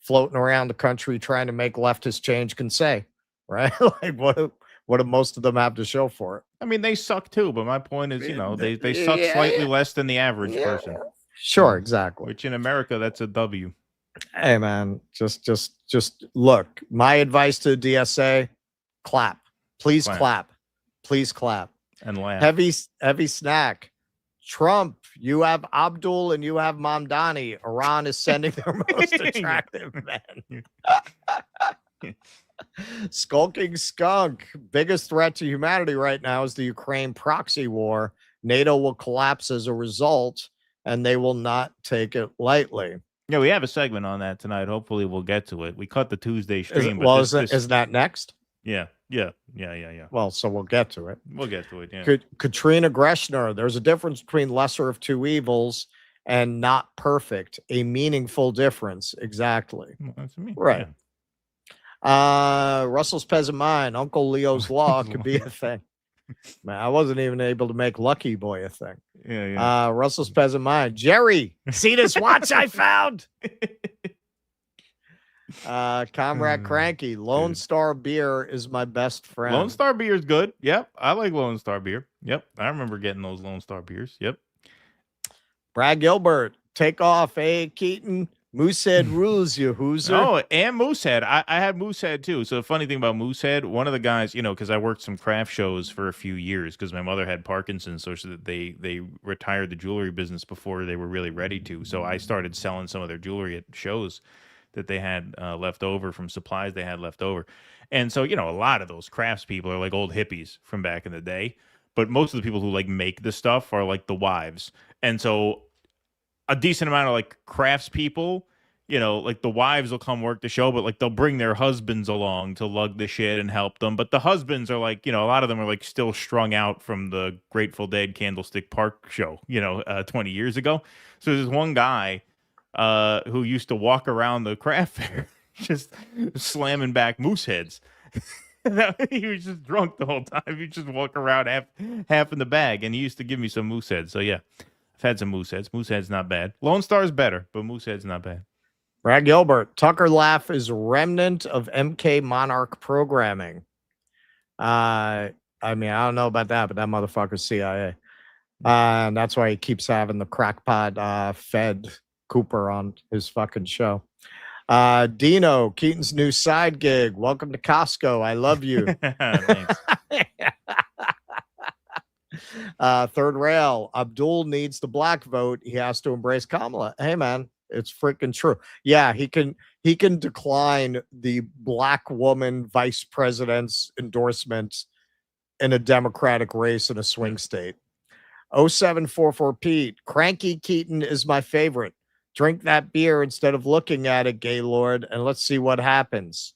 floating around the country trying to make leftist change can say, right? Like, what do most of them have to show for it? I mean, they suck too, but my point is, they suck slightly less than the average person. Sure, exactly. Which in America, that's a W. Hey man, just look. My advice to DSA: clap, please clap, please clap, and laugh. Heavy snack. Trump, you have Abdul and you have Mamdani. Iran is sending their most attractive men. Skulking skunk. Biggest threat to humanity right now is the Ukraine proxy war. NATO will collapse as a result, and they will not take it lightly. Yeah, we have a segment on that tonight. Hopefully, we'll get to it. We cut the Tuesday stream. Is that next? Yeah. Well, so we'll get to it. We'll get to it. Yeah. Katrina Greshner. There's a difference between lesser of two evils and not perfect. A meaningful difference. Exactly. Well, that's me. Right. Yeah. Russell's Peasant Mine. Uncle Leo's Law could be a thing. Man, I wasn't even able to make Lucky Boy a thing. Yeah. Russell's Peasant Mine. Jerry, see this watch I found? Comrade Cranky. Lone Star Beer is my best friend. Lone Star Beer is good. Yep. I like Lone Star Beer. Yep. I remember getting those Lone Star beers. Yep. Brad Gilbert. Take off, Keaton. Moosehead rules you, Hooser. Oh, and Moosehead. I had Moosehead too. So the funny thing about Moosehead, one of the guys, because I worked some craft shows for a few years because my mother had Parkinson's, so that they retired the jewelry business before they were really ready to. So I started selling some of their jewelry at shows that they had left over from supplies they had left over. And so, a lot of those crafts people are like old hippies from back in the day. But most of the people who like make the stuff are like the wives. And so a decent amount of like crafts people, like the wives will come work the show, but like they'll bring their husbands along to lug the shit and help them. But the husbands are like, a lot of them are like still strung out from the Grateful Dead Candlestick Park show, 20 years ago. So there's one guy who used to walk around the craft fair just slamming back moose heads. He was just drunk the whole time. He just walk around half in the bag, and he used to give me some moose heads. So yeah, I've had some moose heads. Moose head's not bad. Lone Star's better, but moose head's not bad. Brad Gilbert. Tucker laugh is remnant of MK Monarch programming. I don't know about that, but that motherfucker's CIA. And that's why he keeps having the crackpot Fed Cooper on his fucking show. Dino, Keaton's new side gig. Welcome to Costco. I love you. Third rail. Abdul needs the black vote. He has to embrace Kamala. Hey man, it's freaking true. Yeah, he can decline the black woman vice president's endorsement in a Democratic race in a swing state. 0744 Pete. Cranky Keaton is my favorite. Drink that beer instead of looking at it, Gaylord, and let's see what happens.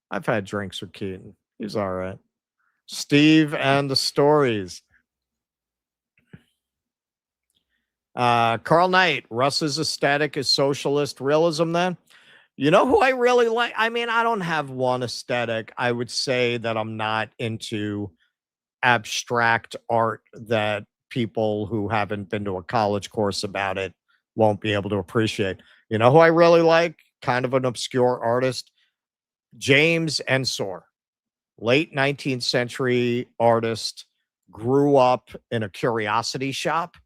I've had drinks with Keaton. He's all right. Steve and the stories. Carl Knight. Russ's aesthetic is socialist realism then? You know who I really like? I don't have one aesthetic. I would say that I'm not into abstract art that people who haven't been to a college course about it won't be able to appreciate. You know who I really like? Kind of an obscure artist. James Ensue. Late 19th century artist, grew up in a curiosity shop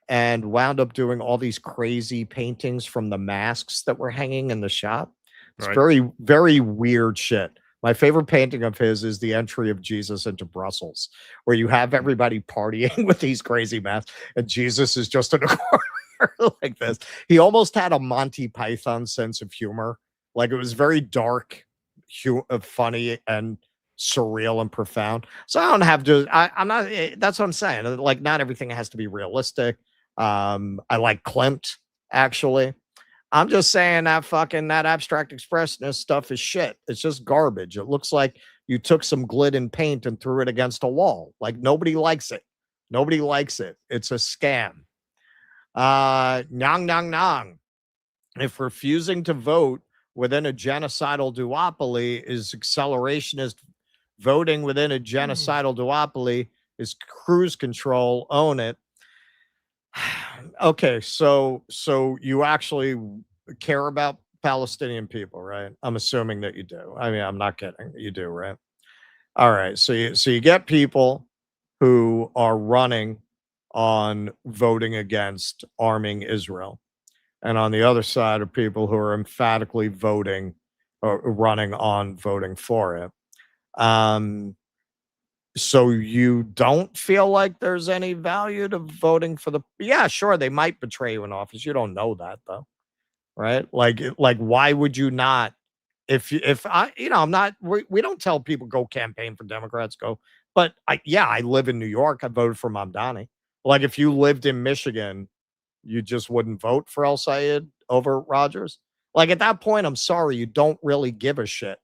and wound up doing all these crazy paintings from the masks that were hanging in the shop. It's very, very weird shit. My favorite painting of his is the entry of Jesus into Brussels, where you have everybody partying with these crazy masks, and Jesus is just in a corner like this. He almost had a Monty Python sense of humor. Like, it was very dark, funny, and surreal and profound. So I don't have to, I'm not, that's what I'm saying. Like, not everything has to be realistic. I like Klimt, actually. I'm just saying that that abstract expressionist stuff is shit. It's just garbage. It looks like you took some Glidden paint and threw it against a wall. Like, nobody likes it. Nobody likes it. It's a scam. Nang. If refusing to vote within a genocidal duopoly is accelerationist, voting within a genocidal duopoly is cruise control. Own it. Okay, so you actually care about Palestinian people, right? I'm assuming that you do. I'm not kidding. You do, right? All right. So you get people who are running on voting against arming Israel. and on the other side are people who are emphatically voting or running on voting for it. So you don't feel like there's any value to voting for the? Yeah, sure, they might betray you in office. You don't know that though, right? Like why would you not? If I, I'm not. We don't tell people go campaign for Democrats. Go, but I live in New York. I voted for Mamdani. Like if you lived in Michigan, you just wouldn't vote for El Sayed over Rogers. Like at that point, I'm sorry, you don't really give a shit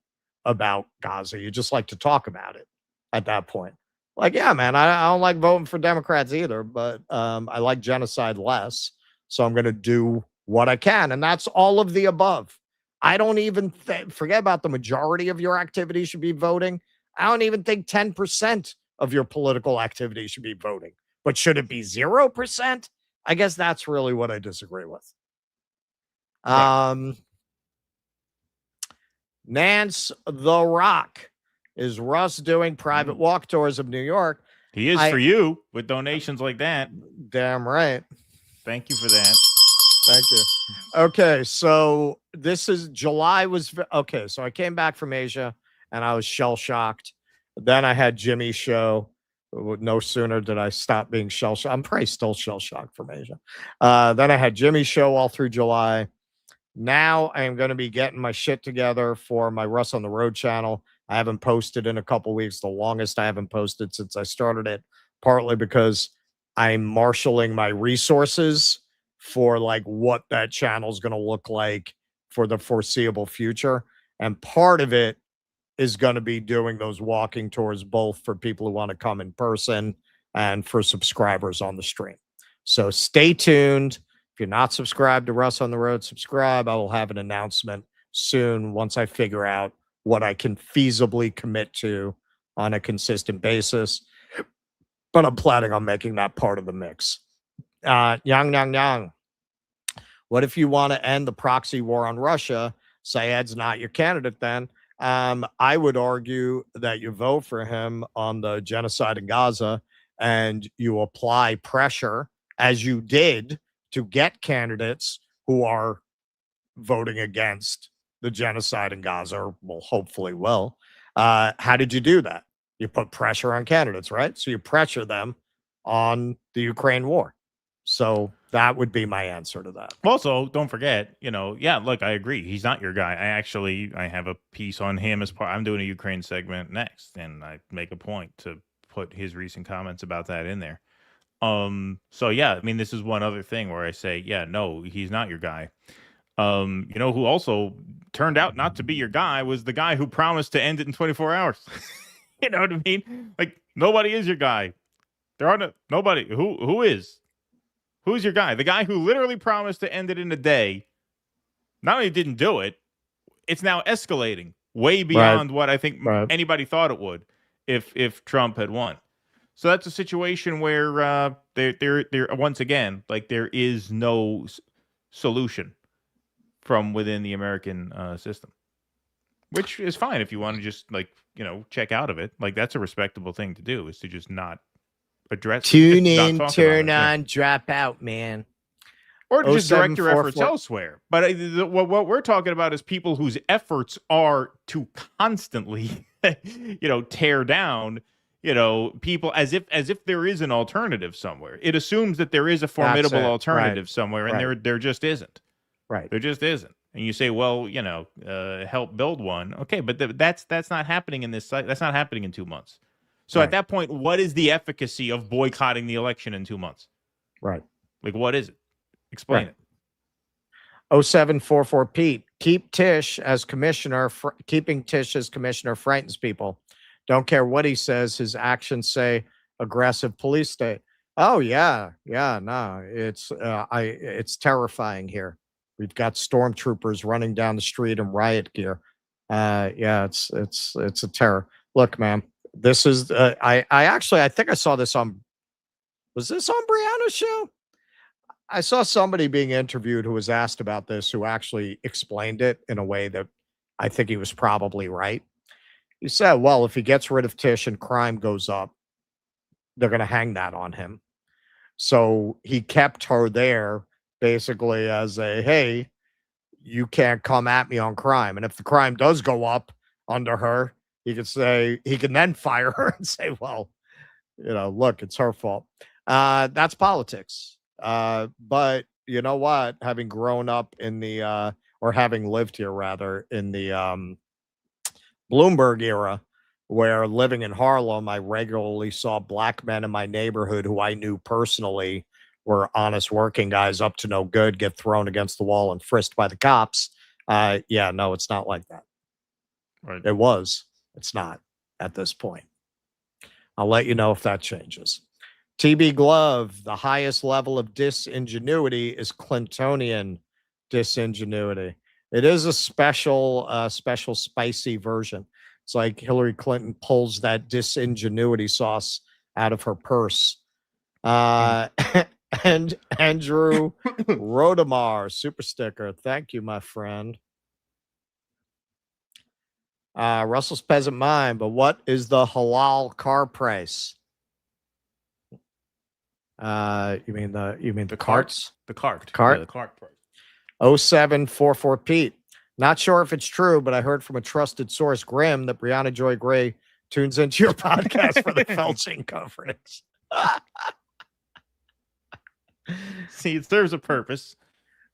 about Gaza. You just like to talk about it at that point. Like, yeah, man, I don't like voting for Democrats either, but I like genocide less. So I'm going to do what I can. And that's all of the above. I don't even forget about the majority of your activity should be voting. I don't even think 10% of your political activity should be voting. But should it be 0%? I guess that's really what I disagree with. Nance the Rock. Is Russ doing private walk tours of New York? He is for you with donations like that. Damn right. Thank you for that. Thank you. Okay, so this is July was okay. So I came back from Asia and I was shell shocked. Then I had Jimmy's show. No sooner did I stop being shell shocked. I'm probably still shell shocked from Asia. Then I had Jimmy's show all through July. Now I am going to be getting my shit together for my Russ on the Road channel. I haven't posted in a couple weeks, the longest I haven't posted since I started it, partly because I'm marshaling my resources for like what that channel is going to look like for the foreseeable future. And part of it is going to be doing those walking tours, both for people who want to come in person and for subscribers on the stream. So stay tuned. If you're not subscribed to Russ on the Road, subscribe. I will have an announcement soon once I figure out what I can feasibly commit to on a consistent basis. But I'm planning on making that part of the mix. Yang. What if you want to end the proxy war on Russia? Sayed's not your candidate then. I would argue that you vote for him on the genocide in Gaza and you apply pressure, as you did, to get candidates who are voting against the genocide in Gaza, or well, hopefully will. How did you do that? You put pressure on candidates, right? So you pressure them on the Ukraine war. So that would be my answer to that. Also, don't forget, look, I agree. He's not your guy. I have a piece on him as part. I'm doing a Ukraine segment next, and I make a point to put his recent comments about that in there. So yeah, I mean, this is one other thing where I say, yeah, no, he's not your guy. Who also turned out not to be your guy was the guy who promised to end it in 24 hours. You know what I mean? Like, nobody is your guy. There are nobody. Who is? Who's your guy? The guy who literally promised to end it in a day. Not only didn't do it, it's now escalating way beyond what I think anybody thought it would if Trump had won. So that's a situation where there once again, like, there is no solution from within the American system, which is fine if you want to just check out of it. Like, that's a respectable thing to do, is to just not address. Tune in, turn on, drop out, man. Or to just direct your efforts elsewhere. But what we're talking about is people whose efforts are to constantly, tear down, people as if there is an alternative somewhere. It assumes that there is a formidable alternative somewhere, and there just isn't. Right. There just isn't. And you say, well, help build one. Okay, but that's not happening in this site. That's not happening in 2 months. So at that point, what is the efficacy of boycotting the election in 2 months? Right. Like, what is it? Explain it. 0744 Pete, keeping Tish as commissioner frightens people. Don't care what he says. His actions say aggressive police state. Oh yeah. No, it's terrifying here. We've got stormtroopers running down the street in riot gear. It's a terror. Look, man, this is I think I saw this on. Was this on Brianna's show? I saw somebody being interviewed who was asked about this, who actually explained it in a way that I think he was probably right. He said, well, if he gets rid of Tish and crime goes up, they're going to hang that on him. So he kept her there basically as a, hey, you can't come at me on crime. And if the crime does go up under her, he can then fire her and say, well, look, it's her fault. That's politics. But you know what? Having grown up in the, or having lived here rather, in the Bloomberg era, where living in Harlem, I regularly saw black men in my neighborhood who I knew personally were honest working guys up to no good, get thrown against the wall and frisked by the cops. Yeah, no, it's not like that. Right. It was. It's not at this point. I'll let you know if that changes. TB Glove, the highest level of disingenuity is Clintonian disingenuity. It is a special spicy version. It's like Hillary Clinton pulls that disingenuity sauce out of her purse. And Andrew Rodamar, super sticker. Thank you, my friend. Russell's peasant mind, but what is the halal car price? You mean the carts? The cart. Cart? Yeah, the cart price. 0744 Pete. Not sure if it's true, but I heard from a trusted source, Grim, that Brianna Joy Gray tunes into your podcast for the felching coverage. See, it serves a purpose.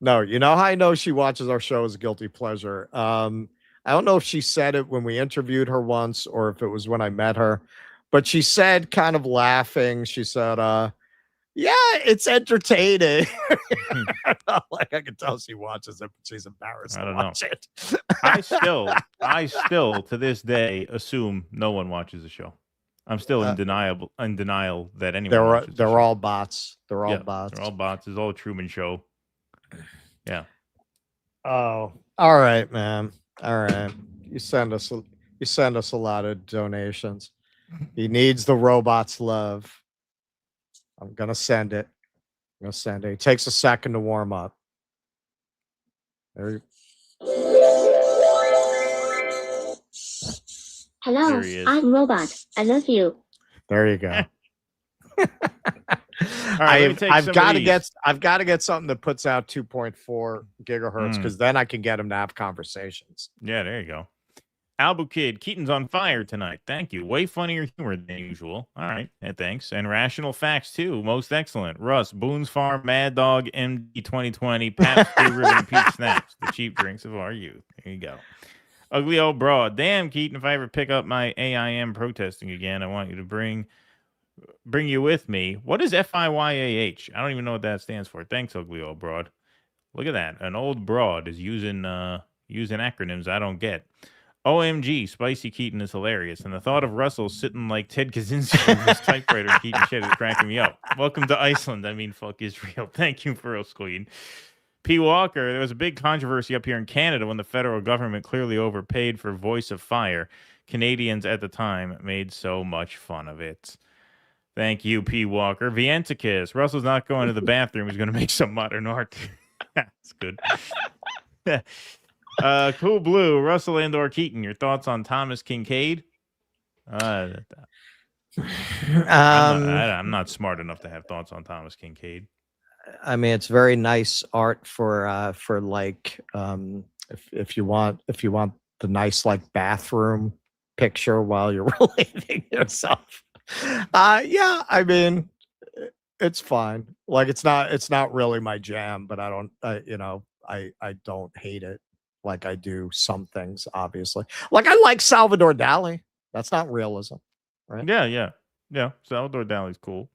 No, you know how I know she watches our show as a guilty pleasure. I don't know if she said it when we interviewed her once or if it was when I met her, but she said, kind of laughing, she said, yeah, it's entertaining. Like, I can tell she watches it, but she's embarrassed to watch it. I still to this day assume no one watches the show. I'm still in denial that anyone watches the show. They're all bots. They're all bots. They're all bots. It's all a Truman Show. Yeah. Oh, all right, man. All right. You send us a lot of donations. He needs the robot's love. I'm gonna send it. It takes a second to warm up. There. Hello, There he is. I'm Robot. I love you. There you go. I've got to get something that puts out 2.4 gigahertz because then I can get him to have conversations. Yeah, there you go. Albu Kid, Keaton's on fire tonight. Thank you. Way funnier humor than usual. All right, and thanks. And rational facts too. Most excellent. Russ, Boone's Farm, Mad Dog, MD 2020, Pabst Blue Ribbon, Peach Snaps, the cheap drinks of our youth. There you go. Ugly old broad. Damn, Keaton, if I ever pick up my AIM protesting again, I want you to bring you with me. What is FIYAH? I don't even know what that stands for. Thanks, ugly old broad. Look at that. An old broad is using acronyms I don't get. OMG, Spicy Keaton is hilarious. And the thought of Russell sitting like Ted Kaczynski with his typewriter and Keaton shit is cracking me up. Welcome to Iceland. I mean, fuck Israel. Thank you for real, Queen. P. Walker, there was a big controversy up here in Canada when the federal government clearly overpaid for Voice of Fire. Canadians at the time made so much fun of it. Thank you, P. Walker. Vienticus, Russell's not going to the bathroom. He's going to make some modern art. That's good. Cool Blue, Russell and/or Keaton, your thoughts on Thomas Kincaid? I'm not smart enough to have thoughts on Thomas Kincaid. I mean, it's very nice art for like if you want the nice like bathroom picture while you're relieving yourself. Yeah, I mean, it's fine. Like it's not really my jam, but I don't hate it like I do some things, obviously. Like I like Salvador Dali. That's not realism, right? Yeah. Salvador Dali's cool.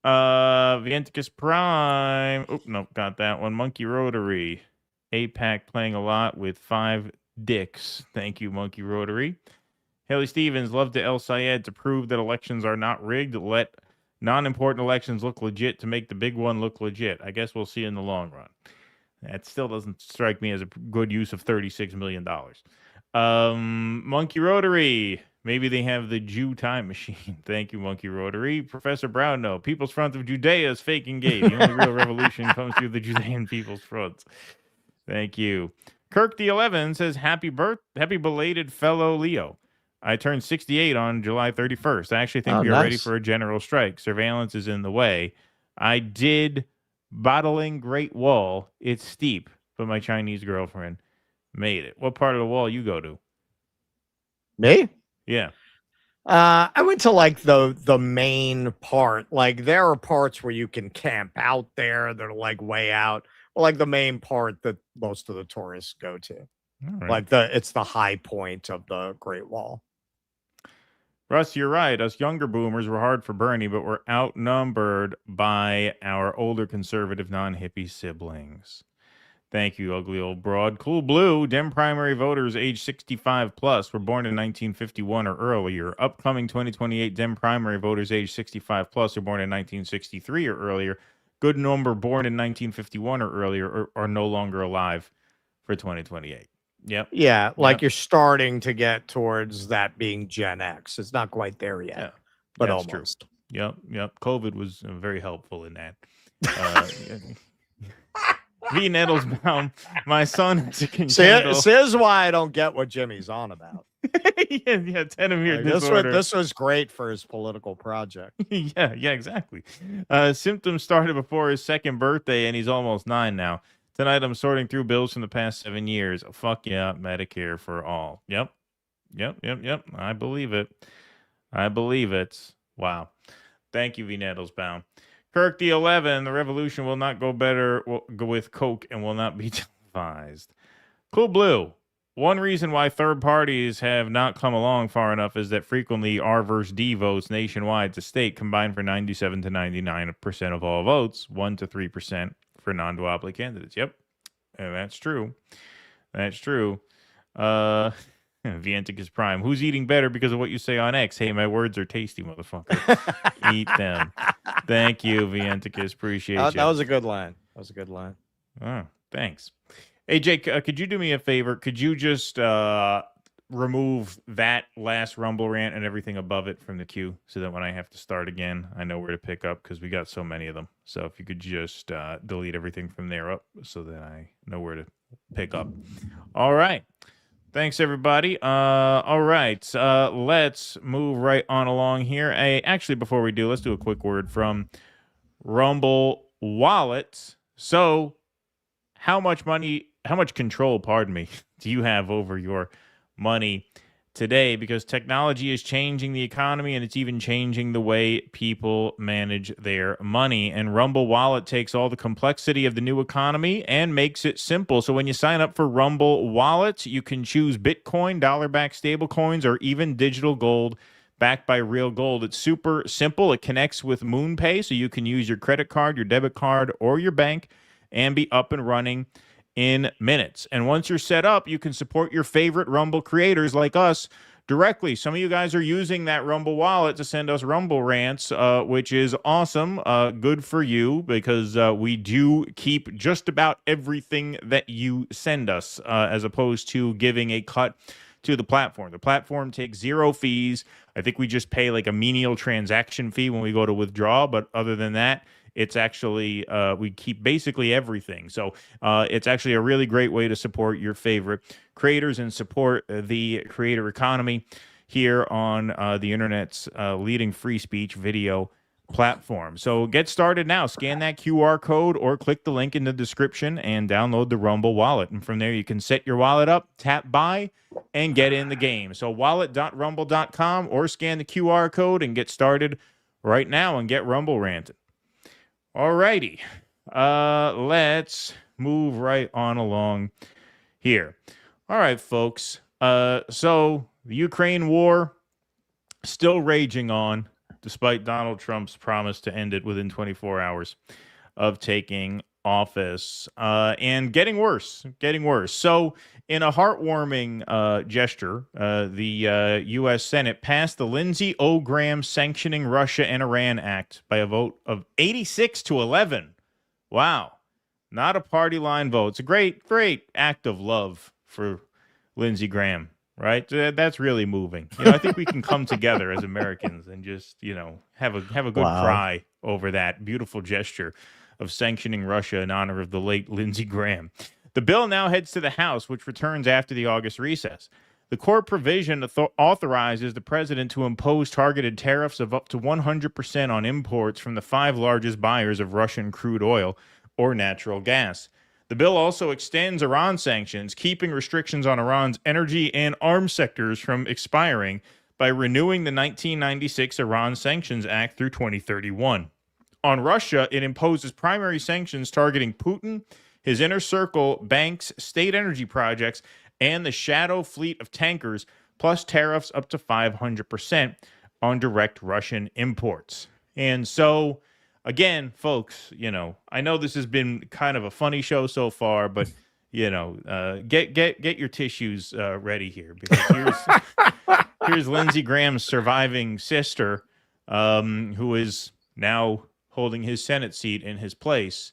Vienticus Prime. Oh, no, got that one. Monkey Rotary. APAC playing a lot with 5 dicks. Thank you, Monkey Rotary. Haley Stevens, love to El Sayed to prove that elections are not rigged. Let non-important elections look legit to make the big one look legit. I guess we'll see in the long run. That still doesn't strike me as a good use of $36 million. Monkey Rotary. Maybe they have the Jew time machine. Thank you, Monkey Rotary. Professor Brownlow. People's Front of Judea is fake and gay. The only real revolution comes through the Judean People's Front. Thank you. Kirk the 11 says, happy belated fellow Leo. I turned 68 on July 31st. I actually think we are ready for a general strike. Surveillance is in the way. I did Bottling Great Wall. It's steep, but my Chinese girlfriend made it. What part of the wall you go to? Me? Yeah. I went to like the main part. Like there are parts where you can camp out there. They're like way out. Like the main part that most of the tourists go to. Right. Like it's the high point of the Great Wall. Russ, you're right. Us younger boomers were hard for Bernie, but we're outnumbered by our older conservative non-hippie siblings. Thank you, ugly old broad. Cool Blue, Dem primary voters age 65 plus were born in 1951 or earlier. Upcoming 2028 Dem primary voters age 65 plus were born in 1963 or earlier. Good number born in 1951 or earlier are no longer alive for 2028. Yep. Yeah, like Yep. you're starting to get towards that being Gen X. It's not quite there yet, Yeah. but That's almost. true. Yep. COVID was very helpful in that. V. Nettlesbaum, my son is a congenital. Says why I don't get what Jimmy's on about. yeah, tenomere Like, disorder. this was great for his political project. yeah, exactly. Symptoms started before his second birthday, and he's almost 9 now. Tonight, I'm sorting through bills from the past 7 years. Fuck yeah, Medicare for all. Yep. I believe it. Wow. Thank you, V. Nettlesbaum. Kirk the 11, the revolution will not go better with Coke and will not be televised. Cool Blue. One reason why third parties have not come along far enough is that frequently R versus D votes nationwide to state combine for 97 to 99% of all votes, 1 to 3% for non-duopoly candidates. Yep. And that's true. Vienticus Prime. Who's eating better because of what you say on X? Hey, my words are tasty, motherfucker. Eat them. Thank you, Vienticus. Appreciate you. That was a good line. Oh, thanks. Hey, Jake, could you do me a favor? Could you just remove that last Rumble rant and everything above it from the queue so that when I have to start again, I know where to pick up because we got so many of them. So if you could just delete everything from there up so that I know where to pick up. All right. Thanks, everybody. All right. Let's move right on along here. Actually, before we do, let's do a quick word from Rumble Wallet. So how much control, do you have over your money today? Because technology is changing the economy and it's even changing the way people manage their money. And Rumble Wallet takes all the complexity of the new economy and makes it simple. So when you sign up for Rumble Wallet, you can choose Bitcoin, dollar-backed stablecoins, or even digital gold backed by real gold. It's super simple. It connects with MoonPay, so you can use your credit card, your debit card, or your bank and be up and running in minutes. And once you're set up, you can support your favorite Rumble creators like us directly. Some of you guys are using that Rumble wallet to send us Rumble rants, which is awesome. Good for you, because we do keep just about everything that you send us, as opposed to giving a cut to the platform. The platform takes 0 fees. I think we just pay like a menial transaction fee when we go to withdraw, but other than that, it's actually, we keep basically everything. So it's actually a really great way to support your favorite creators and support the creator economy here on the internet's leading free speech video platform. So get started now. Scan that QR code or click the link in the description and download the Rumble wallet. And from there, you can set your wallet up, tap buy, and get in the game. So wallet.rumble.com or scan the QR code and get started right now and get Rumble ranted. Alrighty, let's move right on along here. All right, folks. So the Ukraine war still raging on, despite Donald Trump's promise to end it within 24 hours of taking office, and getting worse. So in a heartwarming gesture, the U.S. Senate passed the Lindsey O. Graham Sanctioning Russia and Iran Act by a vote of 86 to 11. Wow. Not a party line vote. It's a great act of love for Lindsey Graham, right? That's really moving. I think we can come together as Americans and just, have a good cry over that beautiful gesture of sanctioning Russia in honor of the late Lindsey Graham. The bill now heads to the House, which returns after the August recess. The core provision authorizes the president to impose targeted tariffs of up to 100% on imports from the 5 largest buyers of Russian crude oil, or natural gas. The bill also extends Iran sanctions, keeping restrictions on Iran's energy and arms sectors from expiring by renewing the 1996 Iran Sanctions Act through 2031. On Russia, it imposes primary sanctions targeting Putin, his inner circle, banks, state energy projects, and the shadow fleet of tankers, plus tariffs up to 500% on direct Russian imports. And so, again, folks, I know this has been kind of a funny show so far, but get your tissues ready here, because here's Lindsey Graham's surviving sister, who is now holding his Senate seat in his place,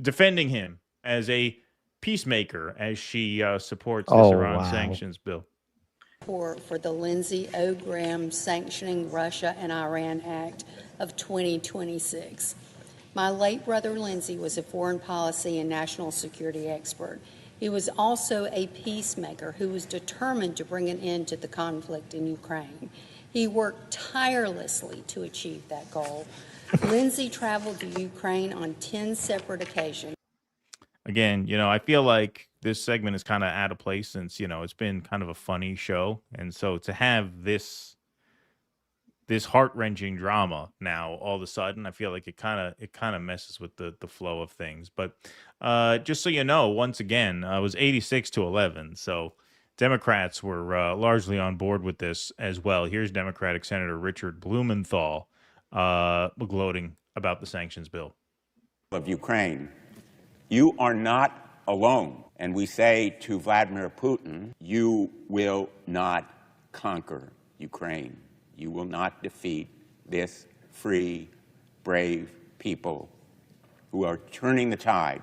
defending him as a peacemaker as she supports this Iran sanctions bill. For the Lindsey O. Graham Sanctioning Russia and Iran Act of 2026. My late brother Lindsey was a foreign policy and national security expert. He was also a peacemaker who was determined to bring an end to the conflict in Ukraine. He worked tirelessly to achieve that goal. Lindsey traveled to Ukraine on 10 separate occasions. Again, I feel like this segment is kind of out of place since, it's been kind of a funny show. And so to have this heart-wrenching drama now all of a sudden, I feel like it kind of messes with the flow of things. But just so you know, once again, it was 86-11. So Democrats were largely on board with this as well. Here's Democratic Senator Richard Blumenthal gloating about the sanctions bill. Of Ukraine, you are not alone. And we say to Vladimir Putin, you will not conquer Ukraine. You will not defeat this free, brave people who are turning the tide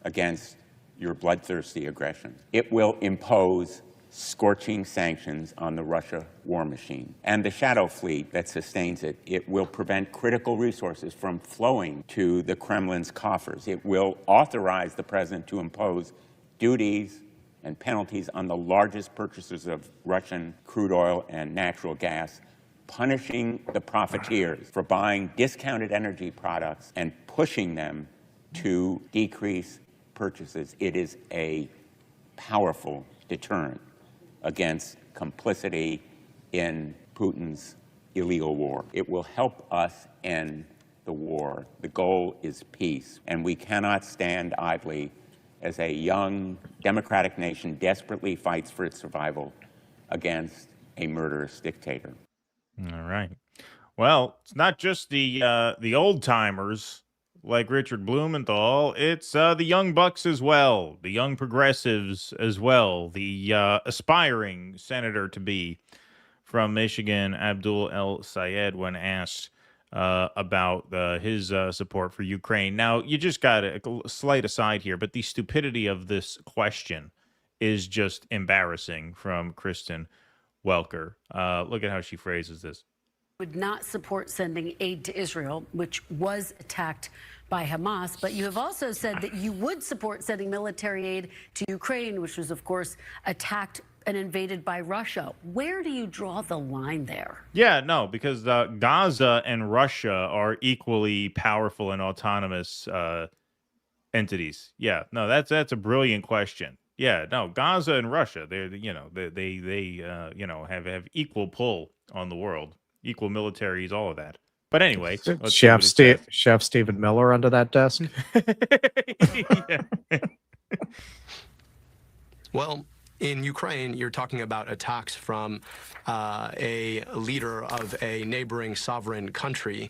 against your bloodthirsty aggression. It will impose scorching sanctions on the Russia war machine and the shadow fleet that sustains it. It will prevent critical resources from flowing to the Kremlin's coffers. It will authorize the president to impose duties and penalties on the largest purchasers of Russian crude oil and natural gas, punishing the profiteers for buying discounted energy products and pushing them to decrease purchases. It is a powerful deterrent against complicity in Putin's illegal war. It will help us end the war. The goal is peace, and we cannot stand idly as a young democratic nation desperately fights for its survival against a murderous dictator. All right. Well, it's not just the old timers like Richard Blumenthal. It's the young bucks as well, the young progressives as well, the aspiring senator to be from Michigan, Abdul El Sayed, when asked about his support for Ukraine. Now, you just got a slight aside here, but the stupidity of this question is just embarrassing from Kristen Welker. Look at how she phrases this. Would not support sending aid to Israel, which was attacked by Hamas, but you have also said that you would support sending military aid to Ukraine, which was, of course, attacked and invaded by Russia. Where do you draw the line there? Yeah, no, because Gaza and Russia are equally powerful and autonomous entities. Yeah, no, that's a brilliant question. Yeah, no, Gaza and Russia, they have equal pull on the world, equal militaries, all of that. But anyway, Chef Stephen Miller under that desk. Well, in Ukraine, you're talking about attacks from a leader of a neighboring sovereign country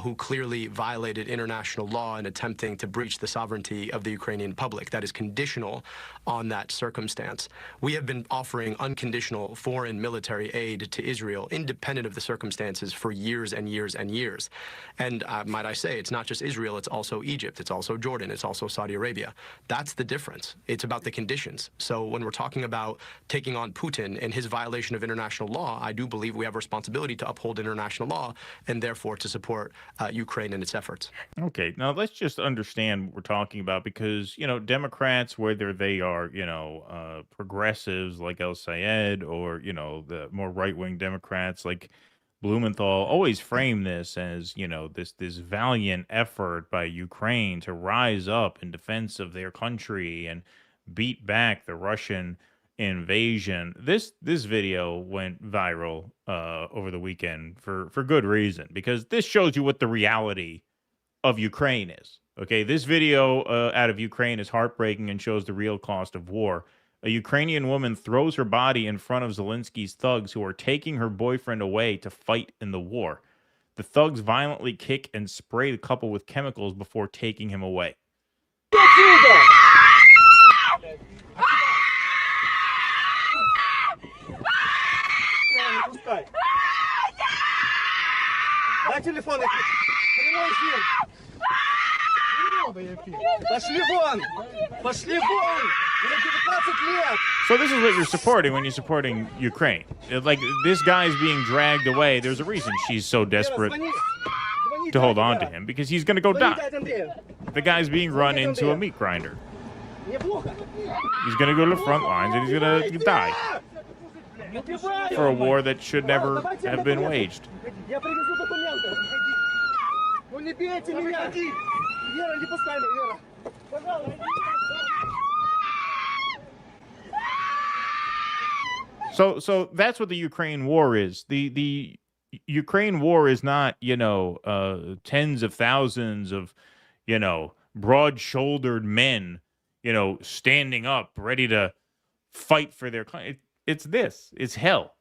who clearly violated international law in attempting to breach the sovereignty of the Ukrainian public. That is conditional on that circumstance. We have been offering unconditional foreign military aid to Israel, independent of the circumstances, for years and years and years. And might I say, it's not just Israel, it's also Egypt, it's also Jordan, it's also Saudi Arabia. That's the difference. It's about the conditions. So when we're talking about taking on Putin and his violation of international law, I do believe we have a responsibility to uphold international law and therefore to support Ukraine in its efforts. Okay, now let's just understand what we're talking about, because, Democrats, whether they are, progressives like El Sayed or, the more right-wing Democrats like Blumenthal always framed this as, you know, this valiant effort by Ukraine to rise up in defense of their country and beat back the Russian invasion. This video went viral over the weekend for good reason, because this shows you what the reality of Ukraine is. Okay, this video out of Ukraine is heartbreaking and shows the real cost of war. A Ukrainian woman throws her body in front of Zelensky's thugs who are taking her boyfriend away to fight in the war. The thugs violently kick and spray the couple with chemicals before taking him away. So this is what you're supporting when you're supporting Ukraine. Like, this guy's being dragged away. There's a reason she's so desperate to hold on to him, because he's going to go die. The guy's being run into a meat grinder. He's going to go to the front lines and he's going to die for a war that should never have been waged. So that's what the Ukraine war is. The Ukraine war is not, you know, tens of thousands of, you know, broad-shouldered men, you know, standing up, ready to fight for their country. It's this. It's hell.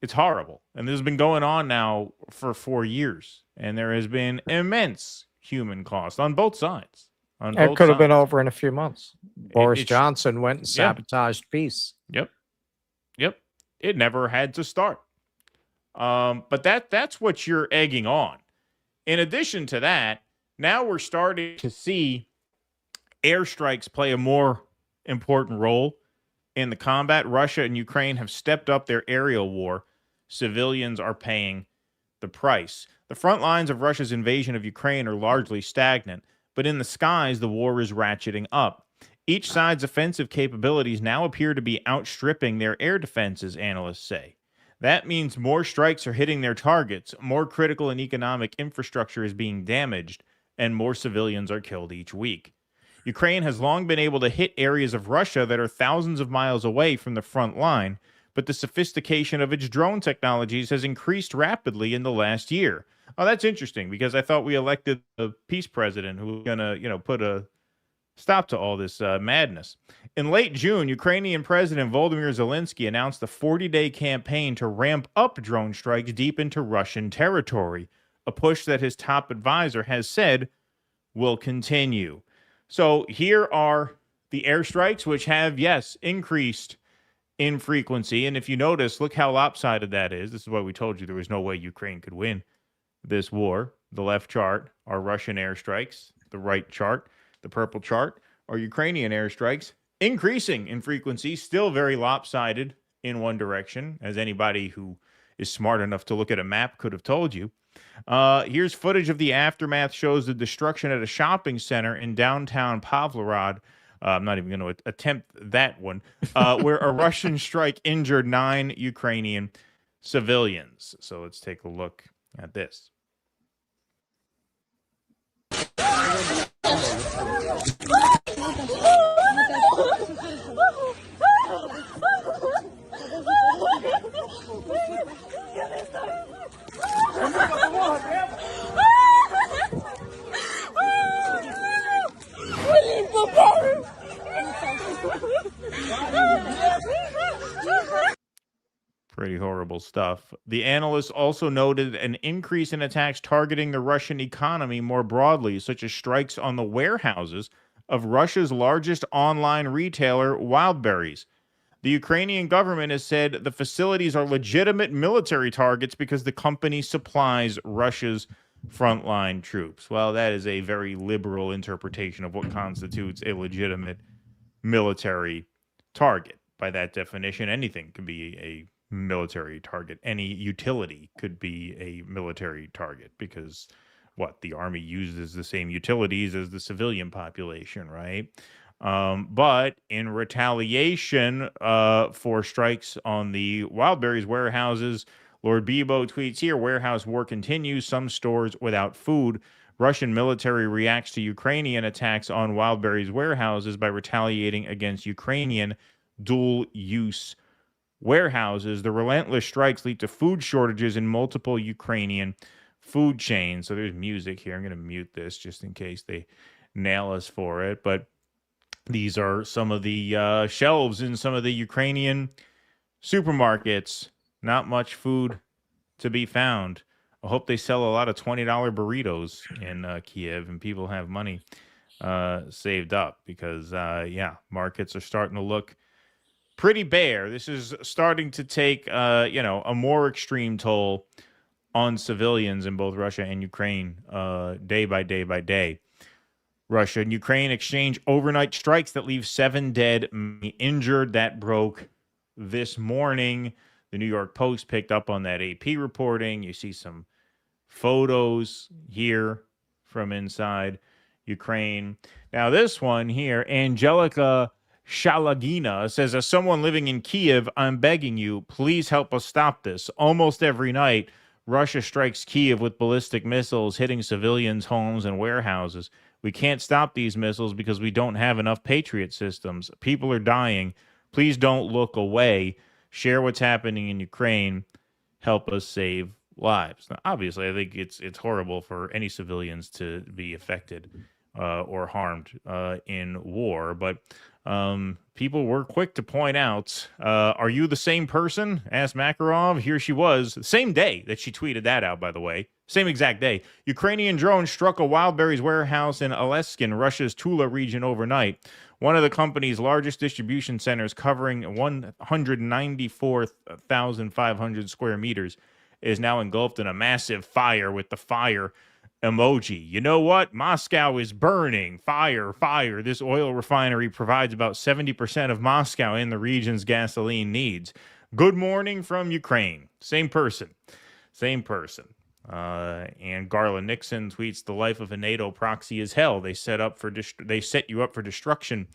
It's horrible. And this has been going on now for 4 years. And there has been immense human cost on both sides. It could have been over in a few months. Boris Johnson went and sabotaged peace. Yep. It never had to start. But that's what you're egging on. In addition to that, now we're starting to see airstrikes play a more important role in the combat. Russia and Ukraine have stepped up their aerial war. Civilians are paying the price. The front lines of Russia's invasion of Ukraine are largely stagnant, but in the skies, the war is ratcheting up. Each side's offensive capabilities now appear to be outstripping their air defenses, analysts say. That means more strikes are hitting their targets, more critical and economic infrastructure is being damaged, and more civilians are killed each week. Ukraine has long been able to hit areas of Russia that are thousands of miles away from the front line, but the sophistication of its drone technologies has increased rapidly in the last year. Oh, that's interesting, because I thought we elected a peace president who was going to, you know, put a stop to all this madness. In late June, Ukrainian President Volodymyr Zelensky announced a 40-day campaign to ramp up drone strikes deep into Russian territory, a push that his top advisor has said will continue. So here are the airstrikes, which have, yes, increased in frequency. And if you notice, look how lopsided that is. This is why we told you there was no way Ukraine could win this war. The left chart are Russian airstrikes. The right chart, the purple chart, are Ukrainian airstrikes, increasing in frequency, still very lopsided in one direction, as anybody who is smart enough to look at a map could have told you. Here's footage of the aftermath, shows the destruction at a shopping center in downtown Pavlograd. I'm not even going to attempt that one, where a Russian strike injured 9 Ukrainian civilians. So let's take a look at this. Pretty horrible stuff. The analysts also noted an increase in attacks targeting the Russian economy more broadly, such as strikes on the warehouses of Russia's largest online retailer, Wildberries. The Ukrainian government has said the facilities are legitimate military targets because the company supplies Russia's frontline troops. Well, that is a very liberal interpretation of what constitutes a legitimate military target. By that definition, anything can be a military target. Any utility could be a military target because the army uses the same utilities as the civilian population, right? But in retaliation for strikes on the Wildberries warehouses, Lord Bebo tweets here, warehouse war continues, some stores without food. Russian military reacts to Ukrainian attacks on Wildberries warehouses by retaliating against Ukrainian dual-use warehouses. The relentless strikes lead to food shortages in multiple Ukrainian food chains. So there's music here. I'm going to mute this just in case they nail us for it. But these are some of the shelves in some of the Ukrainian supermarkets. Not much food to be found. I hope they sell a lot of $20 burritos in Kiev and people have money saved up because, markets are starting to look pretty bare. This is starting to take, a more extreme toll on civilians in both Russia and Ukraine day by day by day. Russia and Ukraine exchange overnight strikes that leave 7 dead, many injured. That broke this morning. The New York Post picked up on that AP reporting. You see some photos here from inside Ukraine. Now, this one here, Angelica Shalagina says, as someone living in Kiev, I'm begging you, please help us stop this. Almost every night, Russia strikes Kiev with ballistic missiles, hitting civilians' homes and warehouses. We can't stop these missiles because we don't have enough Patriot systems. People are dying. Please don't look away. Share what's happening in Ukraine. Help us save lives. Now, obviously, I think it's horrible for any civilians to be affected or harmed in war. But people were quick to point out, are you the same person? Asked Makarov. Here she was. Same day that she tweeted that out, by the way. Same exact day. Ukrainian drone struck a Wildberries warehouse in Aleskin, Russia's Tula region overnight. One of the company's largest distribution centers, covering 194,500 square meters, is now engulfed in a massive fire with the fire emoji. You know what? Moscow is burning. Fire, fire. This oil refinery provides about 70% of Moscow and the region's gasoline needs. Good morning from Ukraine. Same person. Same person. And Garland Nixon tweets, the life of a NATO proxy is hell. They set you up for destruction.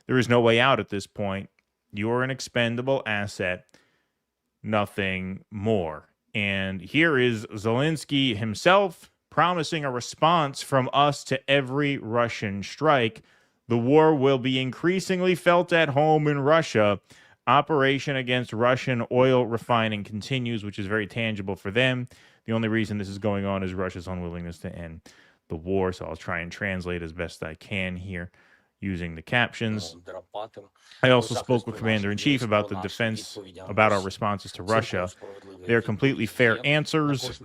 There is no way out at this point. You're an expendable asset. Nothing more. And here is Zelensky himself promising a response from us to every Russian strike. The war will be increasingly felt at home in Russia. Operation against Russian oil refining continues, which is very tangible for them. The only reason this is going on is Russia's unwillingness to end the war. So I'll try and translate as best I can here using the captions. I also spoke with Commander-in-Chief about the defense, about our responses to Russia. They're completely fair answers.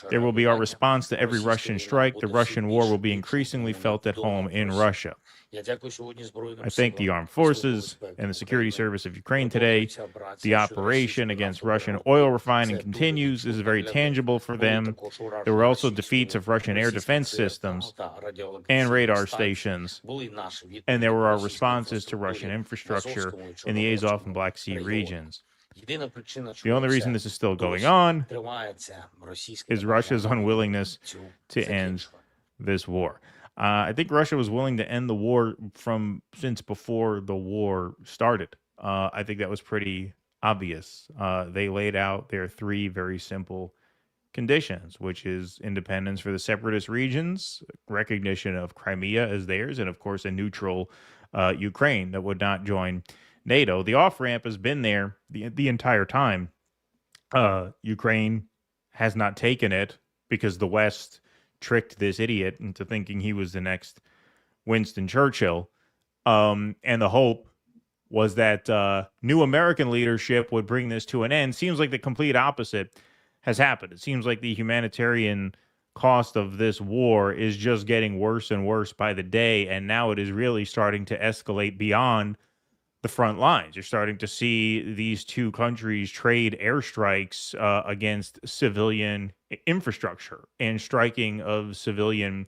There will be our response to every Russian strike. The Russian war will be increasingly felt at home in Russia. I thank the armed forces and the security service of Ukraine today. The operation against Russian oil refining continues. This is very tangible for them. There were also defeats of Russian air defense systems and radar stations. And there were our responses to Russian infrastructure in the Azov and Black Sea regions. The only reason this is still going on is Russia's unwillingness to end this war. I think Russia was willing to end the war since before the war started. I think that was pretty obvious. They laid out their 3 very simple conditions, which is independence for the separatist regions, recognition of Crimea as theirs, and of course a neutral Ukraine that would not join NATO. The off-ramp has been there the entire time. Ukraine has not taken it because the West tricked this idiot into thinking he was the next Winston Churchill. And the hope was that new American leadership would bring this to an end. Seems like the complete opposite has happened. It seems like the humanitarian cost of this war is just getting worse and worse by the day, and now it is really starting to escalate beyond the front lines. You're starting to see these two countries trade airstrikes against civilian infrastructure and striking of civilian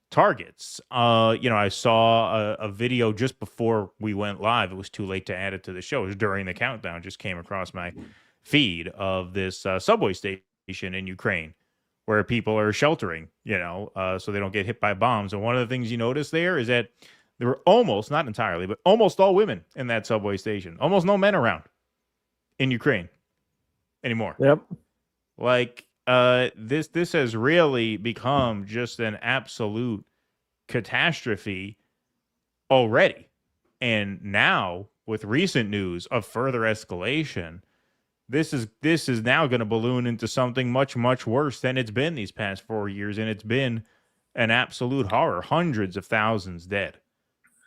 targets. I saw a video just before we went live. It was too late to add it to the show. It was during the countdown. Just came across my feed of this subway station in Ukraine where people are sheltering, so they don't get hit by bombs. And one of the things you notice there is that there were almost, not entirely, but almost all women in that subway station. Almost no men around in Ukraine. anymore. Yep. Like this has really become just an absolute catastrophe already. And now, with recent news of further escalation, this is now going to balloon into something much, much worse than it's been these past 4 years, and it's been an absolute horror. Hundreds of thousands dead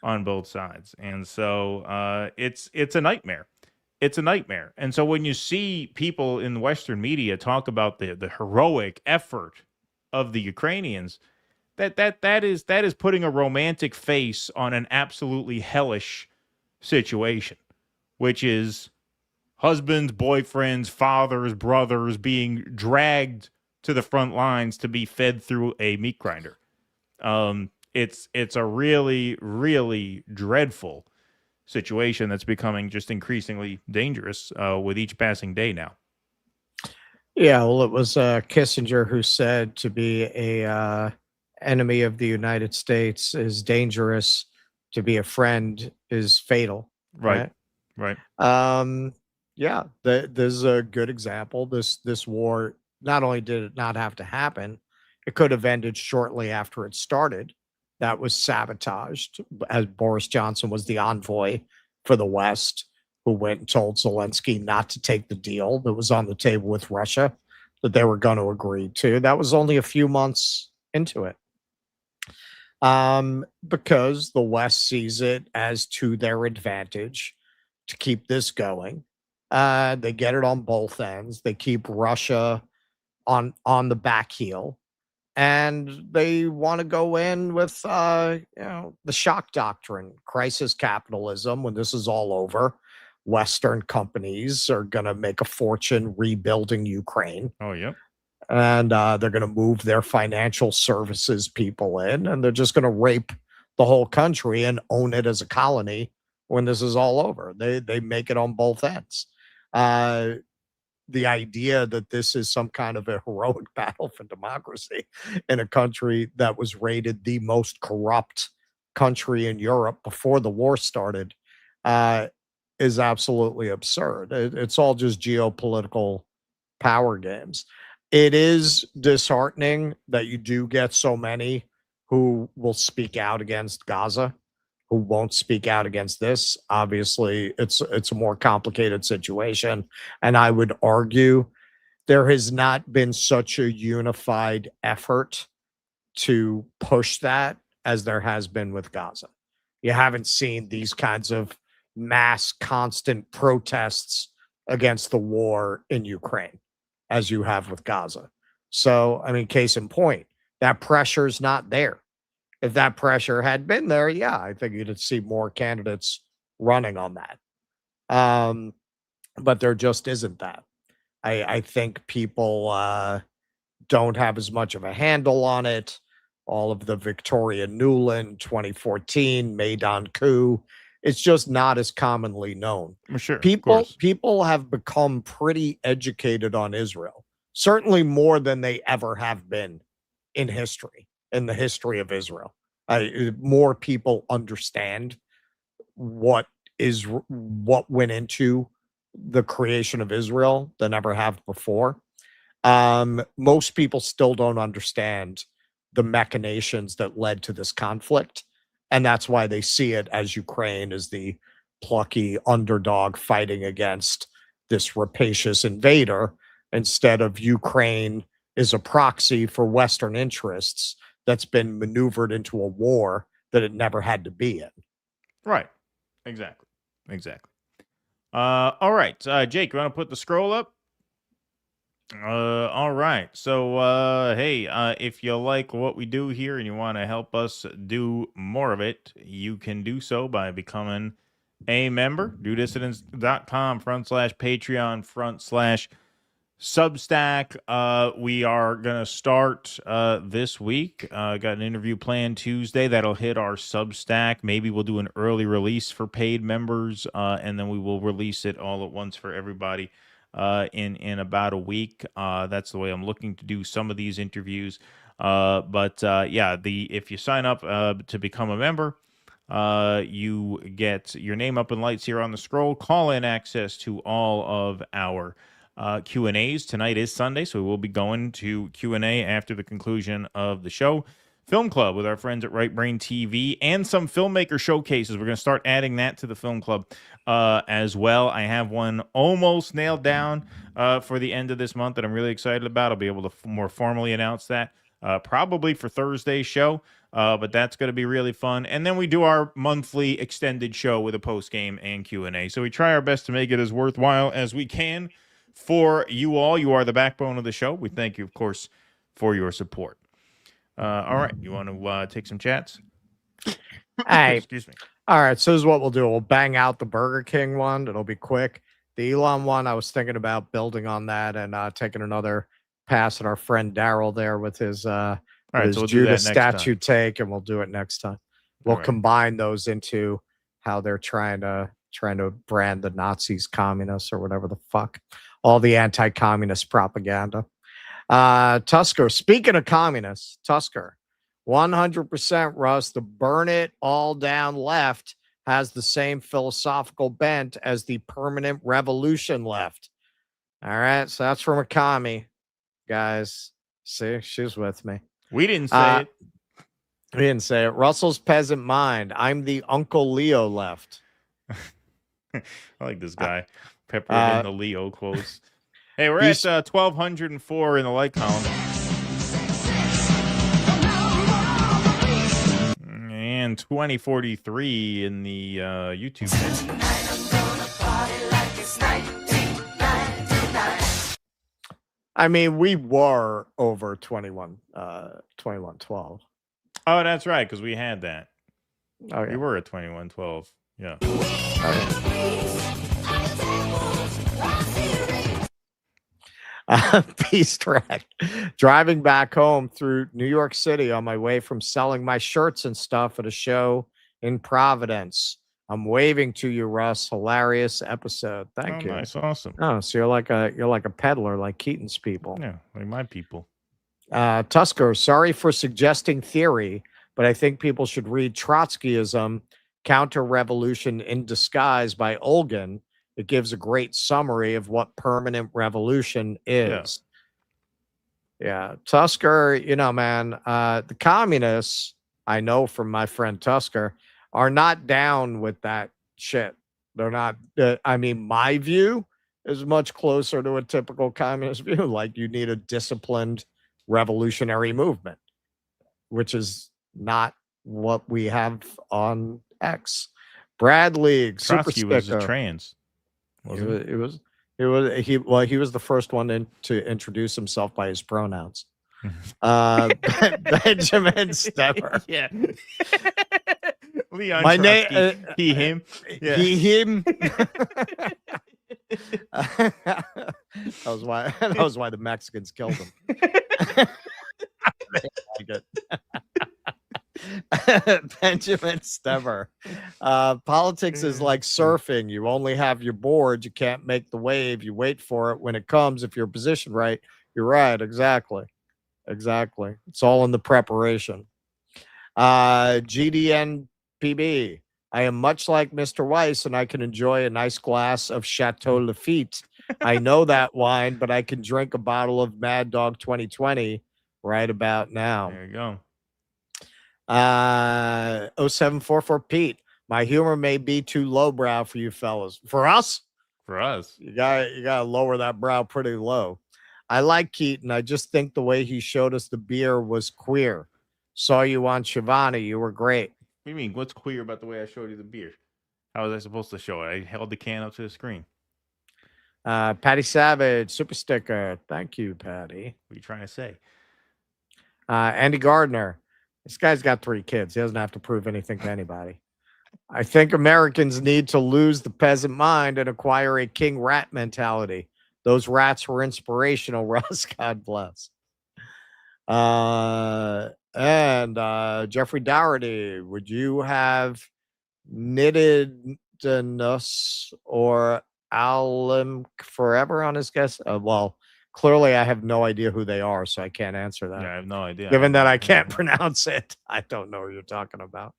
on both sides, and so it's a nightmare. It's a nightmare. And so when you see people in the Western media talk about the heroic effort of the Ukrainians, that is putting a romantic face on an absolutely hellish situation, which is husbands, boyfriends, fathers, brothers being dragged to the front lines to be fed through a meat grinder. It's a really, really dreadful situation that's becoming just increasingly dangerous with each passing day now. Yeah, well, it was Kissinger who said to be a enemy of the United States is dangerous, to be a friend is fatal. Right. Yeah, there's a good example. This war, not only did it not have to happen, it could have ended shortly after it started. That was sabotaged, as Boris Johnson was the envoy for the West, who went and told Zelensky not to take the deal that was on the table with Russia that they were going to agree to. That was only a few months into it. Because the West sees it as to their advantage to keep this going. They get it on both ends. They keep Russia on the back heel. And they want to go in with, the shock doctrine, crisis capitalism. When this is all over, Western companies are going to make a fortune rebuilding Ukraine. Oh, yeah. And they're going to move their financial services people in, and they're just going to rape the whole country and own it as a colony when this is all over. They make it on both ends. The idea that this is some kind of a heroic battle for democracy in a country that was rated the most corrupt country in Europe before the war started is absolutely absurd. It's all just geopolitical power games. It is disheartening that you do get so many who will speak out against Gaza, who won't speak out against this. Obviously, it's a more complicated situation. And I would argue there has not been such a unified effort to push that as there has been with Gaza. You haven't seen these kinds of mass, constant protests against the war in Ukraine as you have with Gaza. So, I mean, case in point, that pressure's not there. If that pressure had been there, yeah, I think you'd see more candidates running on that. But there just isn't that. I think people don't have as much of a handle on it. All of the Victoria Nuland 2014 Maidan coup, it's just not as commonly known. Sure, people have become pretty educated on Israel, certainly more than they ever have been in history. In the history of Israel, more people understand what went into the creation of Israel than ever have before. Most people still don't understand the machinations that led to this conflict, and that's why they see it as Ukraine as the plucky underdog fighting against this rapacious invader, instead of Ukraine is a proxy for Western interests that's been maneuvered into a war that it never had to be in. Right. Exactly. All right. Jake, you want to put the scroll up? All right. So, hey, if you like what we do here and you want to help us do more of it, you can do so by becoming a member. DoDissidents.com/Patreon/Substack. We are going to start this week. Got an interview planned Tuesday that'll hit our Substack. Maybe we'll do an early release for paid members, and then we will release it all at once for everybody in about a week. That's the way I'm looking to do some of these interviews. If you sign up to become a member, you get your name up in lights here on the scroll, call in access to all of our Q&As. Tonight is Sunday, so we will be going to Q&A after the conclusion of the show. Film Club with our friends at Right Brain TV and some filmmaker showcases. We're going to start adding that to the Film Club as well. I have one almost nailed down for the end of this month that I'm really excited about. I'll be able to more formally announce that probably for Thursday's show, but that's going to be really fun. And then we do our monthly extended show with a post-game and Q&A. So we try our best to make it as worthwhile as we can for you all. You are the backbone of the show. We thank you, of course, for your support. All right, you want to take some chats? Hey, Excuse me. All right, so this is what we'll do. We'll bang out the Burger King one. It'll be quick. The Elon one, I was thinking about building on that and taking another pass at our friend Daryl there with his, right, so we'll do Judas that next statue take, and we'll do it next time. We'll right. combine those into how they're trying to brand the Nazis communists or whatever the fuck. All the anti-communist propaganda. Tusker, speaking of communists, Tusker, 100% Russ, the burn it all down left has the same philosophical bent as the permanent revolution left. All right, so that's from a commie, guys. See, she's with me. We didn't say it. We didn't say it. Russell's peasant mind. I'm the Uncle Leo left. I like this guy. Pepper in the Leo quotes. Hey, we're at 1,204 in the like column. And 2043 in the YouTube page. I mean, we were over 2112. Oh, that's right, because we had that. Oh, yeah. We were at 2112. Yeah. Peace track. Driving back home through New York City on my way from selling my shirts and stuff at a show in Providence. I'm waving to you, Russ. Hilarious episode. Thank you. Nice, awesome. Oh, so you're like a peddler, like Keaton's people. Yeah, like my people. Tusker, sorry for suggesting theory, but I think people should read Trotskyism, Counter-Revolution in Disguise by Olgan. It gives a great summary of what permanent revolution is. Yeah. Tusker, you know, man, the communists, I know from my friend Tusker, are not down with that shit. They're not, I mean, my view is much closer to a typical communist view. Like, you need a disciplined revolutionary movement, which is not what we have on X. Brad League, Trotsky was a trans. He was the first one to introduce himself by his pronouns. Benjamin Stepper. Yeah. Leon My Trotsky. name, he, him. Yeah. He, him. That was why the Mexicans killed him. Benjamin Stever. Politics is like surfing. You only have your board. You can't make the wave. You wait for it. When it comes, if you're positioned right, you're right. Exactly. It's all in the preparation. GDNPB. I am much like Mr. Weiss, and I can enjoy a nice glass of Chateau Lafite. I know that wine, but I can drink a bottle of Mad Dog 2020 right about now. There you go. 0744 Pete. My humor may be too lowbrow for you fellas. For us? For us. You gotta lower that brow pretty low. I like Keaton. I just think the way he showed us the beer was queer. Saw you on Shivani. You were great. What do you mean? What's queer about the way I showed you the beer? How was I supposed to show it? I held the can up to the screen. Patty Savage, super sticker. Thank you, Patty. What are you trying to say? Andy Gardner. This guy's got 3 kids. He doesn't have to prove anything to anybody. I think Americans need to lose the peasant mind and acquire a king rat mentality. Those rats were inspirational, Russ. God bless. And Jeffrey Dougherty, would you have knitted us or Alim forever on his guess? Well, clearly I have no idea who they are, so I can't answer that. Yeah, I have no idea. Given that I can't pronounce it, I don't know who you're talking about.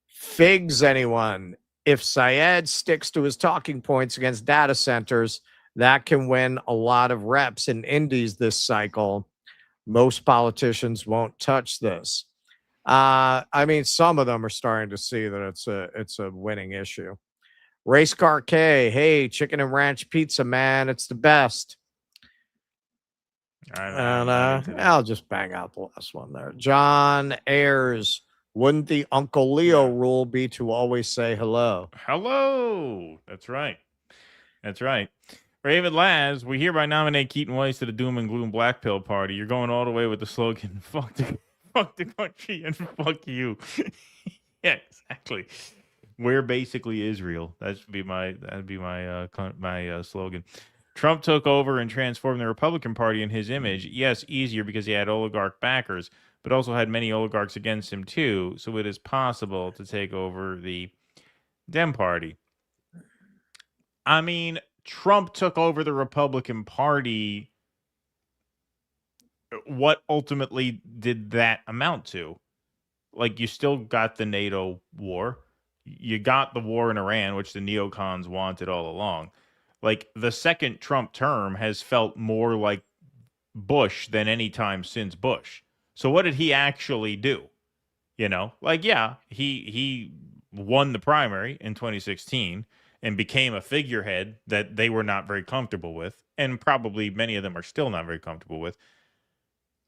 Figs, anyone? if Sayed sticks to his talking points against data centers, that can win a lot of reps in indies this cycle. Most politicians won't touch this. I mean, some of them are starting to see that it's a winning issue. Race Car K, hey, chicken and ranch pizza, man, it's the best. And I'll just bang out the last one there. John Ayers, wouldn't the Uncle Leo rule be to always say hello? Hello. That's right. That's right. Raven Laz, we hereby nominate Keaton Weiss to the Doom and Gloom Black Pill Party. You're going all the way with the slogan, fuck the country and fuck you. Yeah, exactly. We're basically Israel. That'd be my slogan. Trump took over and transformed the Republican Party in his image. Yes, easier because he had oligarch backers, but also had many oligarchs against him too. So it is possible to take over the Dem Party. I mean, Trump took over the Republican Party. What ultimately did that amount to? Like, you still got the NATO war. You got the war in Iran, which the neocons wanted all along. Like, the second Trump term has felt more like Bush than any time since Bush. So what did he actually do? You know, like, yeah, he won the primary in 2016 and became a figurehead that they were not very comfortable with. And probably many of them are still not very comfortable with.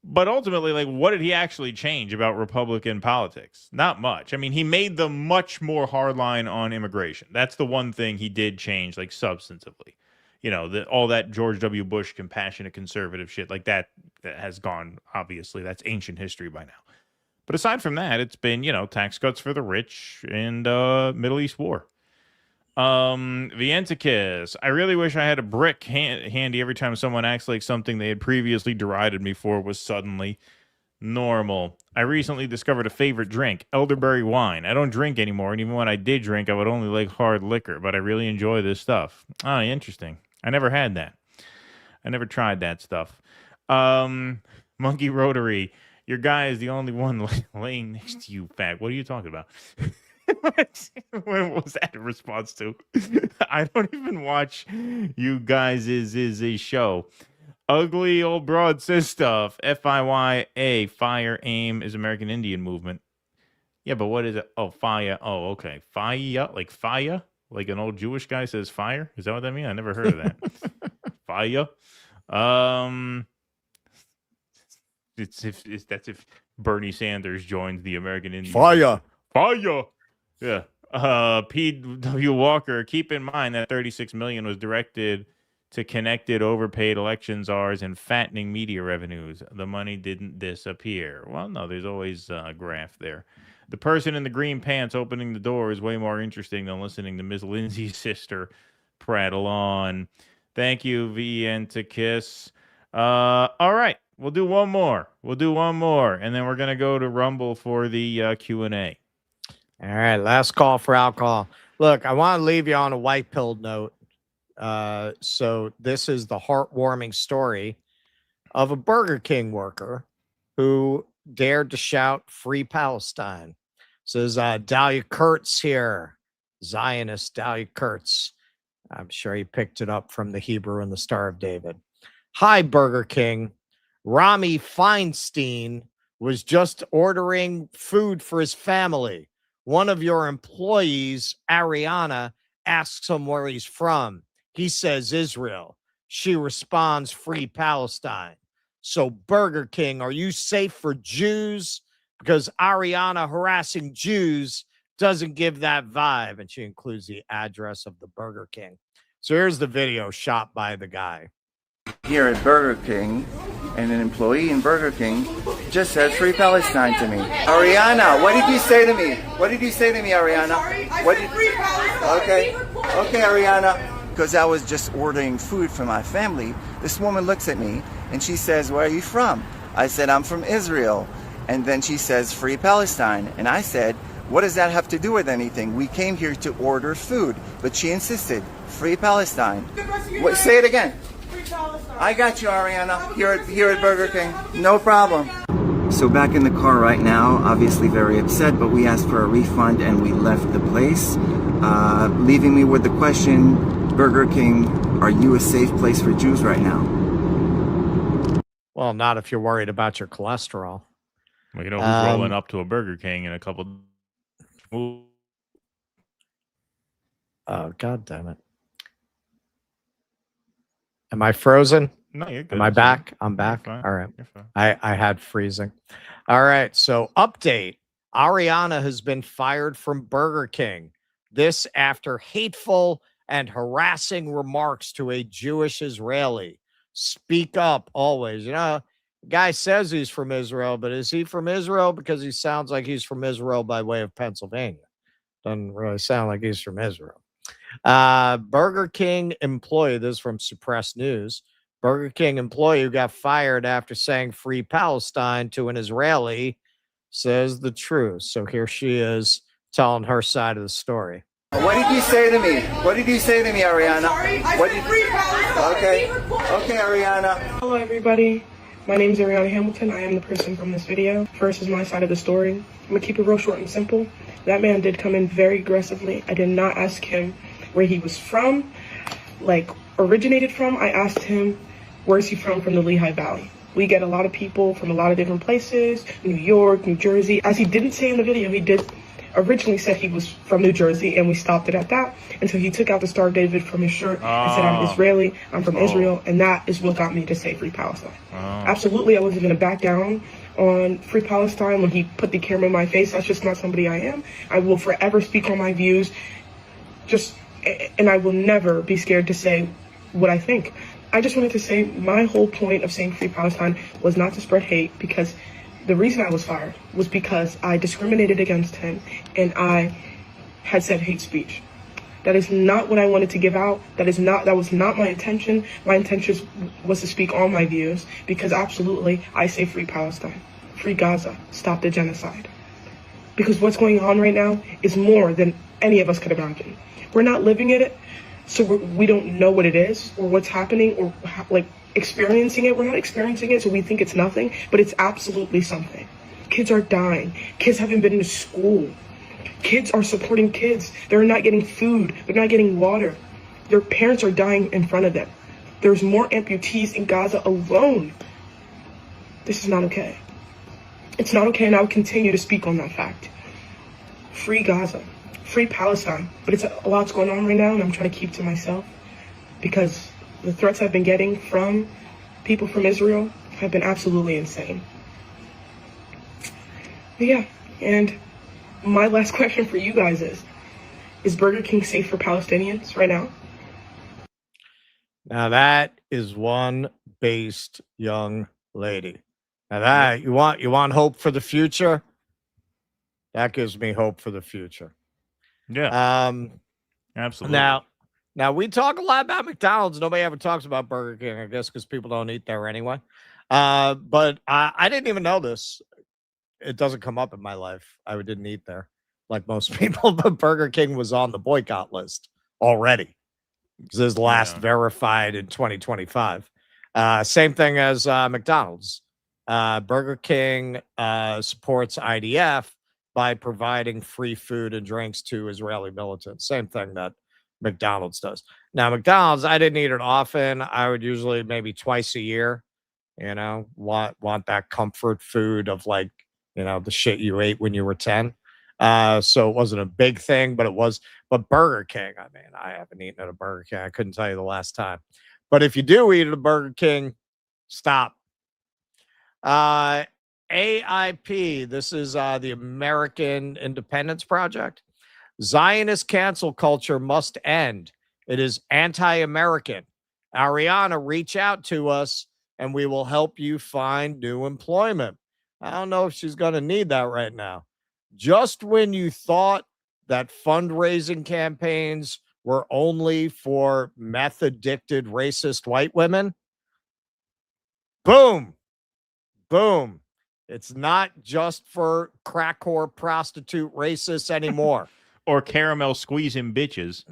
But ultimately, like, what did he actually change about Republican politics? Not much. I mean, he made them much more hardline on immigration. That's the one thing he did change, like, substantively. You know, all that George W. Bush compassionate conservative shit, like that has gone, obviously. That's ancient history by now. But aside from that, it's been, you know, tax cuts for the rich and Middle East war. Vientikis, I really wish I had a brick handy every time someone acts like something they had previously derided me for was suddenly normal. I recently discovered a favorite drink, elderberry wine. I don't drink anymore, and even when I did drink, I would only like hard liquor, but I really enjoy this stuff. Oh, interesting. I never had that. I never tried that stuff. Monkey Rotary, your guy is the only one laying next to you, fag. What are you talking about? What was that in response to? I don't even watch you guys' is a show. Ugly old broad says stuff. FIYA, fire aim is American Indian movement. Yeah, but what is it? Oh, fire. Oh, okay. Fire, like fire? Like an old Jewish guy says fire? Is that what that means? I never heard of that. Fire. That's if Bernie Sanders joins the American Indian. Fire. Fire. Yeah. P.W. Walker, keep in mind that $36 million was directed to connected overpaid election czars and fattening media revenues. The money didn't disappear. Well, no, there's always a graph there. The person in the green pants opening the door is way more interesting than listening to Miss Lindsay's sister prattle on. Thank you, VN to Kiss. All right, we'll do one more. And then we're going to go to Rumble for the Q&A. All right, last call for alcohol. Look, I want to leave you on a white pill note. So this is the heartwarming story of a Burger King worker who dared to shout "Free Palestine." This is Dahlia Kurtz here, Zionist Dahlia Kurtz. I'm sure he picked it up from the Hebrew and the Star of David. Hi, Burger King. Rami Feinstein was just ordering food for his family. One of your employees, Ariana, asks him where he's from. He says Israel. She responds, "Free Palestine." So, Burger King, are you safe for Jews? Because Ariana harassing Jews doesn't give that vibe. And she includes the address of the Burger King. So here's the video shot by the guy. Here at Burger King, and an employee in Burger King just said "Free Palestine" to me. Ariana, what did you say to me? What did you say to me, Ariana? Free Palestine. Okay, Ariana. Because I was just ordering food for my family, this woman looks at me and she says, "Where are you from?" I said, "I'm from Israel." And then she says, "Free Palestine." And I said, "What does that have to do with anything? We came here to order food." But she insisted, "Free Palestine." Wait, say it again. I got you, Ariana, here at Burger King. No problem. So back in the car right now, obviously very upset, but we asked for a refund and we left the place. leaving me with the question, Burger King, are you a safe place for Jews right now? Well, not if you're worried about your cholesterol. Well, you know who's rolling up to a Burger King in a couple. Oh, God damn it. Am I frozen? No, you're good. Am I back? I'm back. Fine. All right. You're fine. I had freezing. All right. So, update. Ariana has been fired from Burger King. This after hateful and harassing remarks to a Jewish Israeli. Speak up always. You know, the guy says he's from Israel, but is he from Israel? Because he sounds like he's from Israel by way of Pennsylvania. Doesn't really sound like he's from Israel. Burger King employee, this is from Suppressed News. Burger King employee who got fired after saying free Palestine to an Israeli says the truth. So here she is telling her side of the story. What did you say to me? What did you say to me, Ariana? What did free Palestine? Okay. Okay, Ariana. Hello, everybody. My name is Ariana Hamilton. I am the person from this video. First is my side of the story. I'm going to keep it real short and simple. That man did come in very aggressively. I did not ask him where he was from, like originated from. I asked him, where's he from the Lehigh Valley? We get a lot of people from a lot of different places, New York, New Jersey. As he didn't say in the video, he did originally said he was from New Jersey, and we stopped it at that. And so he took out the Star of David from his shirt and said, I'm Israeli, I'm from Israel, and that is what got me to say Free Palestine. Absolutely, I wasn't going to back down on Free Palestine when he put the camera in my face. That's just not somebody I am. I will forever speak on my views, and I will never be scared to say what I think. I just wanted to say my whole point of saying Free Palestine was not to spread hate, because the reason I was fired was because I discriminated against him and I had said hate speech. That is not what I wanted to give out. That was not my intention. My intention was to speak all my views, because absolutely I say Free Palestine, Free Gaza, stop the genocide. Because what's going on right now is more than any of us could imagine. We're not living in it, so we don't know what it is or what's happening or experiencing it. We're not experiencing it, so we think it's nothing, but it's absolutely something. Kids are dying. Kids haven't been to school. Kids are supporting kids. They're not getting food. They're not getting water. Their parents are dying in front of them. There's more amputees in Gaza alone. This is not okay. It's not okay, and I will continue to speak on that fact. Free Gaza. Free Palestine. But it's a lot's going on right now, and I'm trying to keep to myself, because the threats I've been getting from people from Israel have been absolutely insane. But yeah, and my last question for you guys is Burger King safe for Palestinians right now? Now that is one based young lady. Now that you want hope for the future? That gives me hope for the future. Yeah. Absolutely. Now we talk a lot about McDonald's. Nobody ever talks about Burger King, I guess, because people don't eat there anyway. But I didn't even know this. It doesn't come up in my life. I didn't eat there like most people, but Burger King was on the boycott list already. This is last verified in 2025. Same thing as McDonald's. Burger King supports IDF by providing free food and drinks to Israeli militants. Same thing that McDonald's does. Now, McDonald's, I didn't eat it often. I would usually maybe twice a year, want that comfort food of the shit you ate when you were 10. So it wasn't a big thing, but but Burger King, I haven't eaten at a Burger King. I couldn't tell you the last time. But if you do eat at a Burger King, stop. AIP, this is the American Independence Project. Zionist cancel culture must end. It is anti-American. Ariana, reach out to us and we will help you find new employment. I don't know if she's going to need that right now. Just when you thought that fundraising campaigns were only for meth-addicted racist white women, boom. Boom. It's not just for crack whore, prostitute, racists anymore. Or caramel squeezing bitches.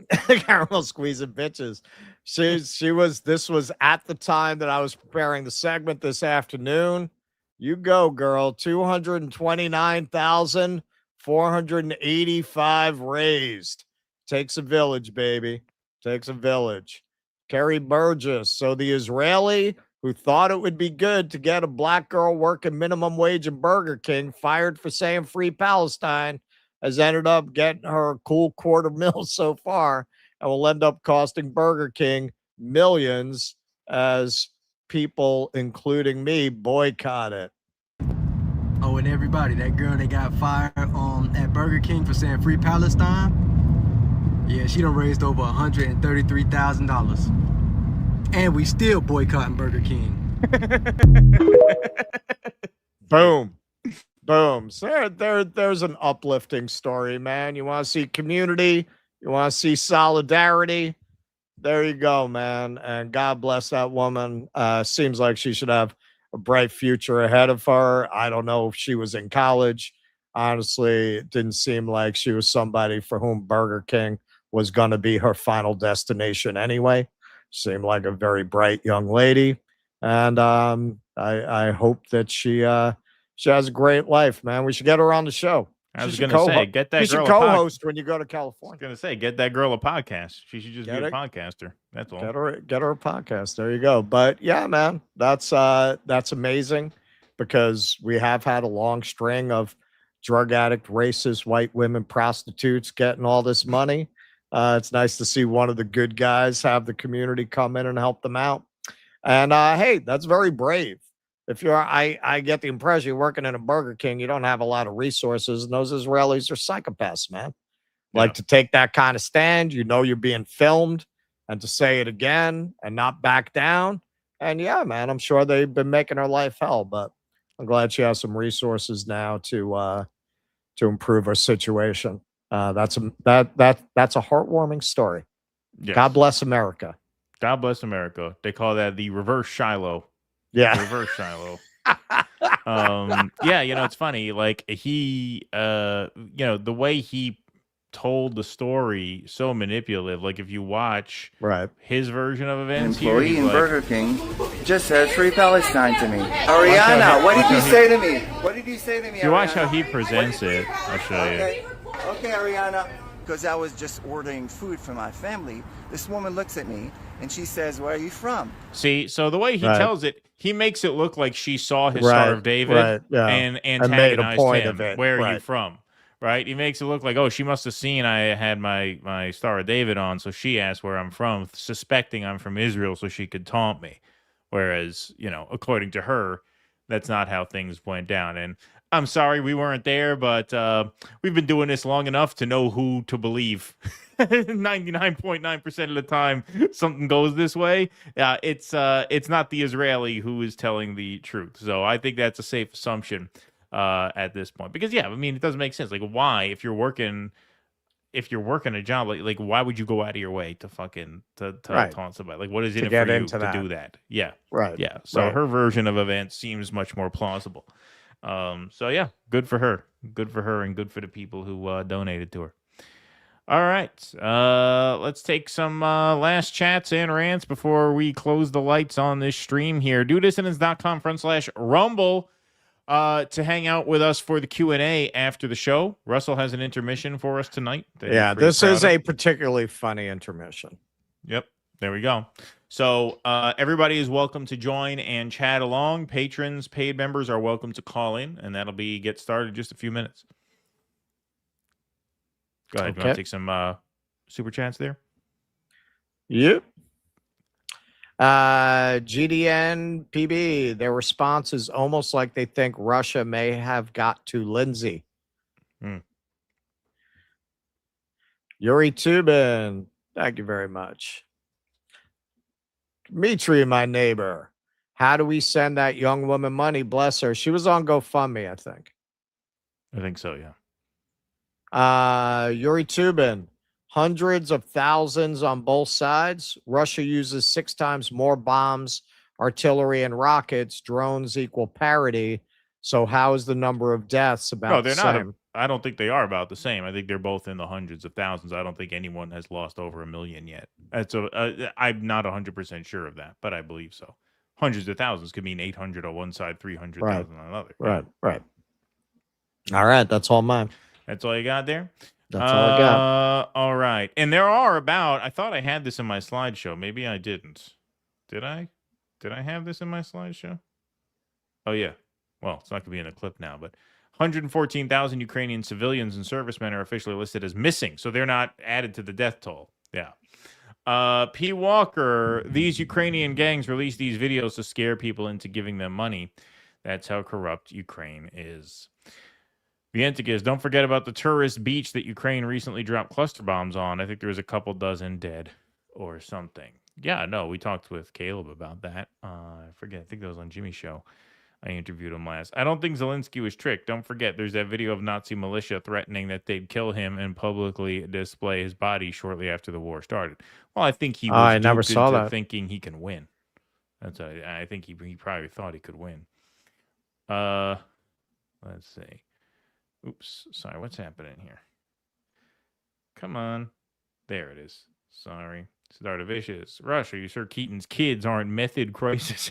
Caramel squeezing bitches. This was at the time that I was preparing the segment this afternoon. You go, girl. 229,485 raised. Takes a village, baby. Takes a village. Kerry Burgess. So the Israeli who thought it would be good to get a black girl working minimum wage in Burger King fired for saying free Palestine has ended up getting her a cool $250,000 so far and will end up costing Burger King millions as people, including me, boycott it. Oh, and everybody, that girl that got fired at Burger King for saying free Palestine, yeah, she done raised over $133,000. And we still boycotting Burger King. Boom. Boom. So there's an uplifting story, man. You want to see community, you want to see solidarity. There you go, man. And God bless that woman. Seems like she should have a bright future ahead of her. I don't know if she was in college. Honestly, it didn't seem like she was somebody for whom Burger King was going to be her final destination anyway. Seemed like a very bright young lady. And I hope that she has a great life, man. We should get her on the show. I was going to say, get that girl a co-host when you go to California. I was going to say, get that girl a podcast. She should just be a podcaster. That's all. Get her a podcast. There you go. But yeah, man, that's amazing because we have had a long string of drug addict, racist, white women, prostitutes getting all this money. It's nice to see one of the good guys have the community come in and help them out. And hey, that's very brave. If you're, I get the impression you're working in a Burger King, you don't have a lot of resources, and those Israelis are psychopaths, man. Like to take that kind of stand, you know you're being filmed, and to say it again and not back down. And yeah, man, I'm sure they've been making her life hell, but I'm glad she has some resources now to improve her situation. That's a heartwarming story. Yes. God bless America. God bless America. They call that the reverse Shiloh. Yeah. Reverse Shiloh. Yeah, it's funny. Like he, the way he told the story, so manipulative. Like if you watch his version of events, employee in Burger King just said free Palestine to me. Ariana, what did you say to me? What did you say to me? If you watch how he presents it, I'll show you. Okay, Ariana. Because I was just ordering food for my family, this woman looks at me and she says, "Where are you from?" See, so the way he tells it, he makes it look like she saw his Star of David and antagonized him. Where are you from? Right? He makes it look like, oh, she must have seen I had my Star of David on, so she asked where I'm from, suspecting I'm from Israel, so she could taunt me. Whereas, according to her, that's not how things went down. And I'm sorry we weren't there, but we've been doing this long enough to know who to believe. 99.9% of the time, something goes this way. It's not the Israeli who is telling the truth. So I think that's a safe assumption at this point. Because it doesn't make sense. Like, why, if you're working a job, like why would you go out of your way to fucking to taunt somebody? Like, what is in it for you to do that? Yeah, right. Yeah. So her version of events seems much more plausible. So yeah, good for her, and good for the people who donated to her. All right, let's take some last chats and rants before we close the lights on this stream here. DudeDissidents.com/Rumble to hang out with us for the Q&A after the show. Russell has an intermission for us tonight. Yeah, this is a particularly funny intermission. Yep, there we go. So everybody is welcome to join and chat along. Patrons, paid members are welcome to call in, and that'll get started in just a few minutes. Go ahead. Okay. You want to take some super chats there? Yep. GDN PB, their response is almost like they think Russia may have got to Lindsay. Yuri Tubin, thank you very much. Dmitry, my neighbor, how do we send that young woman money? Bless her. She was on GoFundMe, I think. I think so, yeah. Yuri Tubin, hundreds of thousands on both sides. Russia uses 6 times more bombs, artillery, and rockets. Drones equal parity. So how is the number of deaths about the same? I don't think they are about the same. I think they're both in the hundreds of thousands. I don't think anyone has lost over 1 million yet. I'm not 100% sure of that, but I believe so. Hundreds of thousands could mean 800 on one side, 300,000 on another. Right. All right. That's all mine. That's all you got there? That's all I got. All right. And there are about, I thought I had this in my slideshow. Maybe I didn't. Did I? Did I have this in my slideshow? Oh, yeah. Well, it's not going to be in a clip now, but 114,000 Ukrainian civilians and servicemen are officially listed as missing, so they're not added to the death toll. Yeah. P. Walker, these Ukrainian gangs release these videos to scare people into giving them money. That's how corrupt Ukraine is. Vientikis, don't forget about the tourist beach that Ukraine recently dropped cluster bombs on. I think there was a couple dozen dead or something. Yeah, no, we talked with Caleb about that. I forget. I think that was on Jimmy's show. I interviewed him last. I don't think Zelensky was tricked. Don't forget, there's that video of Nazi militia threatening that they'd kill him and publicly display his body shortly after the war started. Well, I think he was I never duped saw into that. thinking he can win. I think he probably thought he could win. Let's see. Oops, sorry, what's happening here? Come on. There it is. Sorry. Startivicious. Rush, are you sure Keaton's kids aren't method crisis?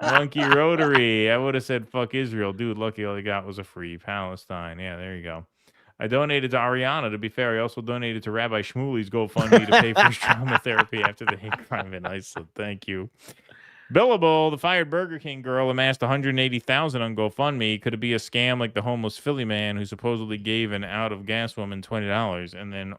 Monkey Rotary. I would have said fuck Israel. Dude, lucky all he got was a free Palestine. Yeah, there you go. I donated to Ariana. To be fair, I also donated to Rabbi Shmuley's GoFundMe to pay for his trauma therapy after the hate crime in Iceland. Thank you. Billable, the fired Burger King girl amassed $180,000 on GoFundMe. Could it be a scam like the homeless Philly man who supposedly gave an out-of-gas woman $20 and then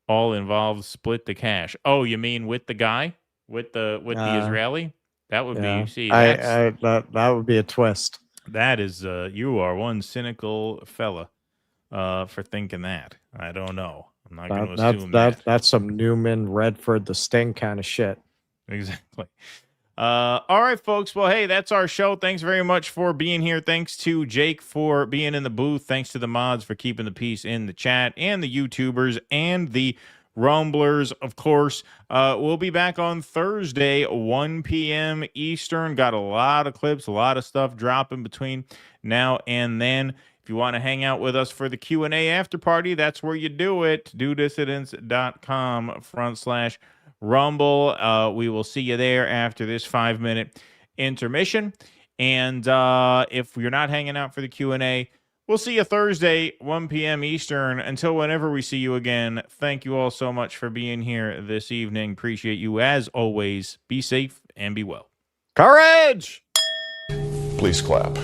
all involved split the cash? Oh, you mean with the guy? With the Israeli? That would be, see, that would be a twist. that is, you are one cynical fella for thinking that. I don't know. I'm not going to assume that. That's some Newman, Redford, the Sting kind of shit. Exactly. All right, folks. Well, hey, that's our show. Thanks very much for being here. Thanks to Jake for being in the booth. Thanks to the mods for keeping the peace in the chat, and the YouTubers and the Rumblers, of course. We'll be back on Thursday, 1 p.m. Eastern. Got a lot of clips, a lot of stuff dropping between now and then. If you want to hang out with us for the Q&A after party, that's where you do it. DoDissidents.com/Rumble. We will see you there after this 5-minute intermission. And if you're not hanging out for the Q&A, we'll see you Thursday, 1 p.m. Eastern. Until whenever we see you again, thank you all so much for being here this evening. Appreciate you as always. Be safe and be well. Courage! Please clap.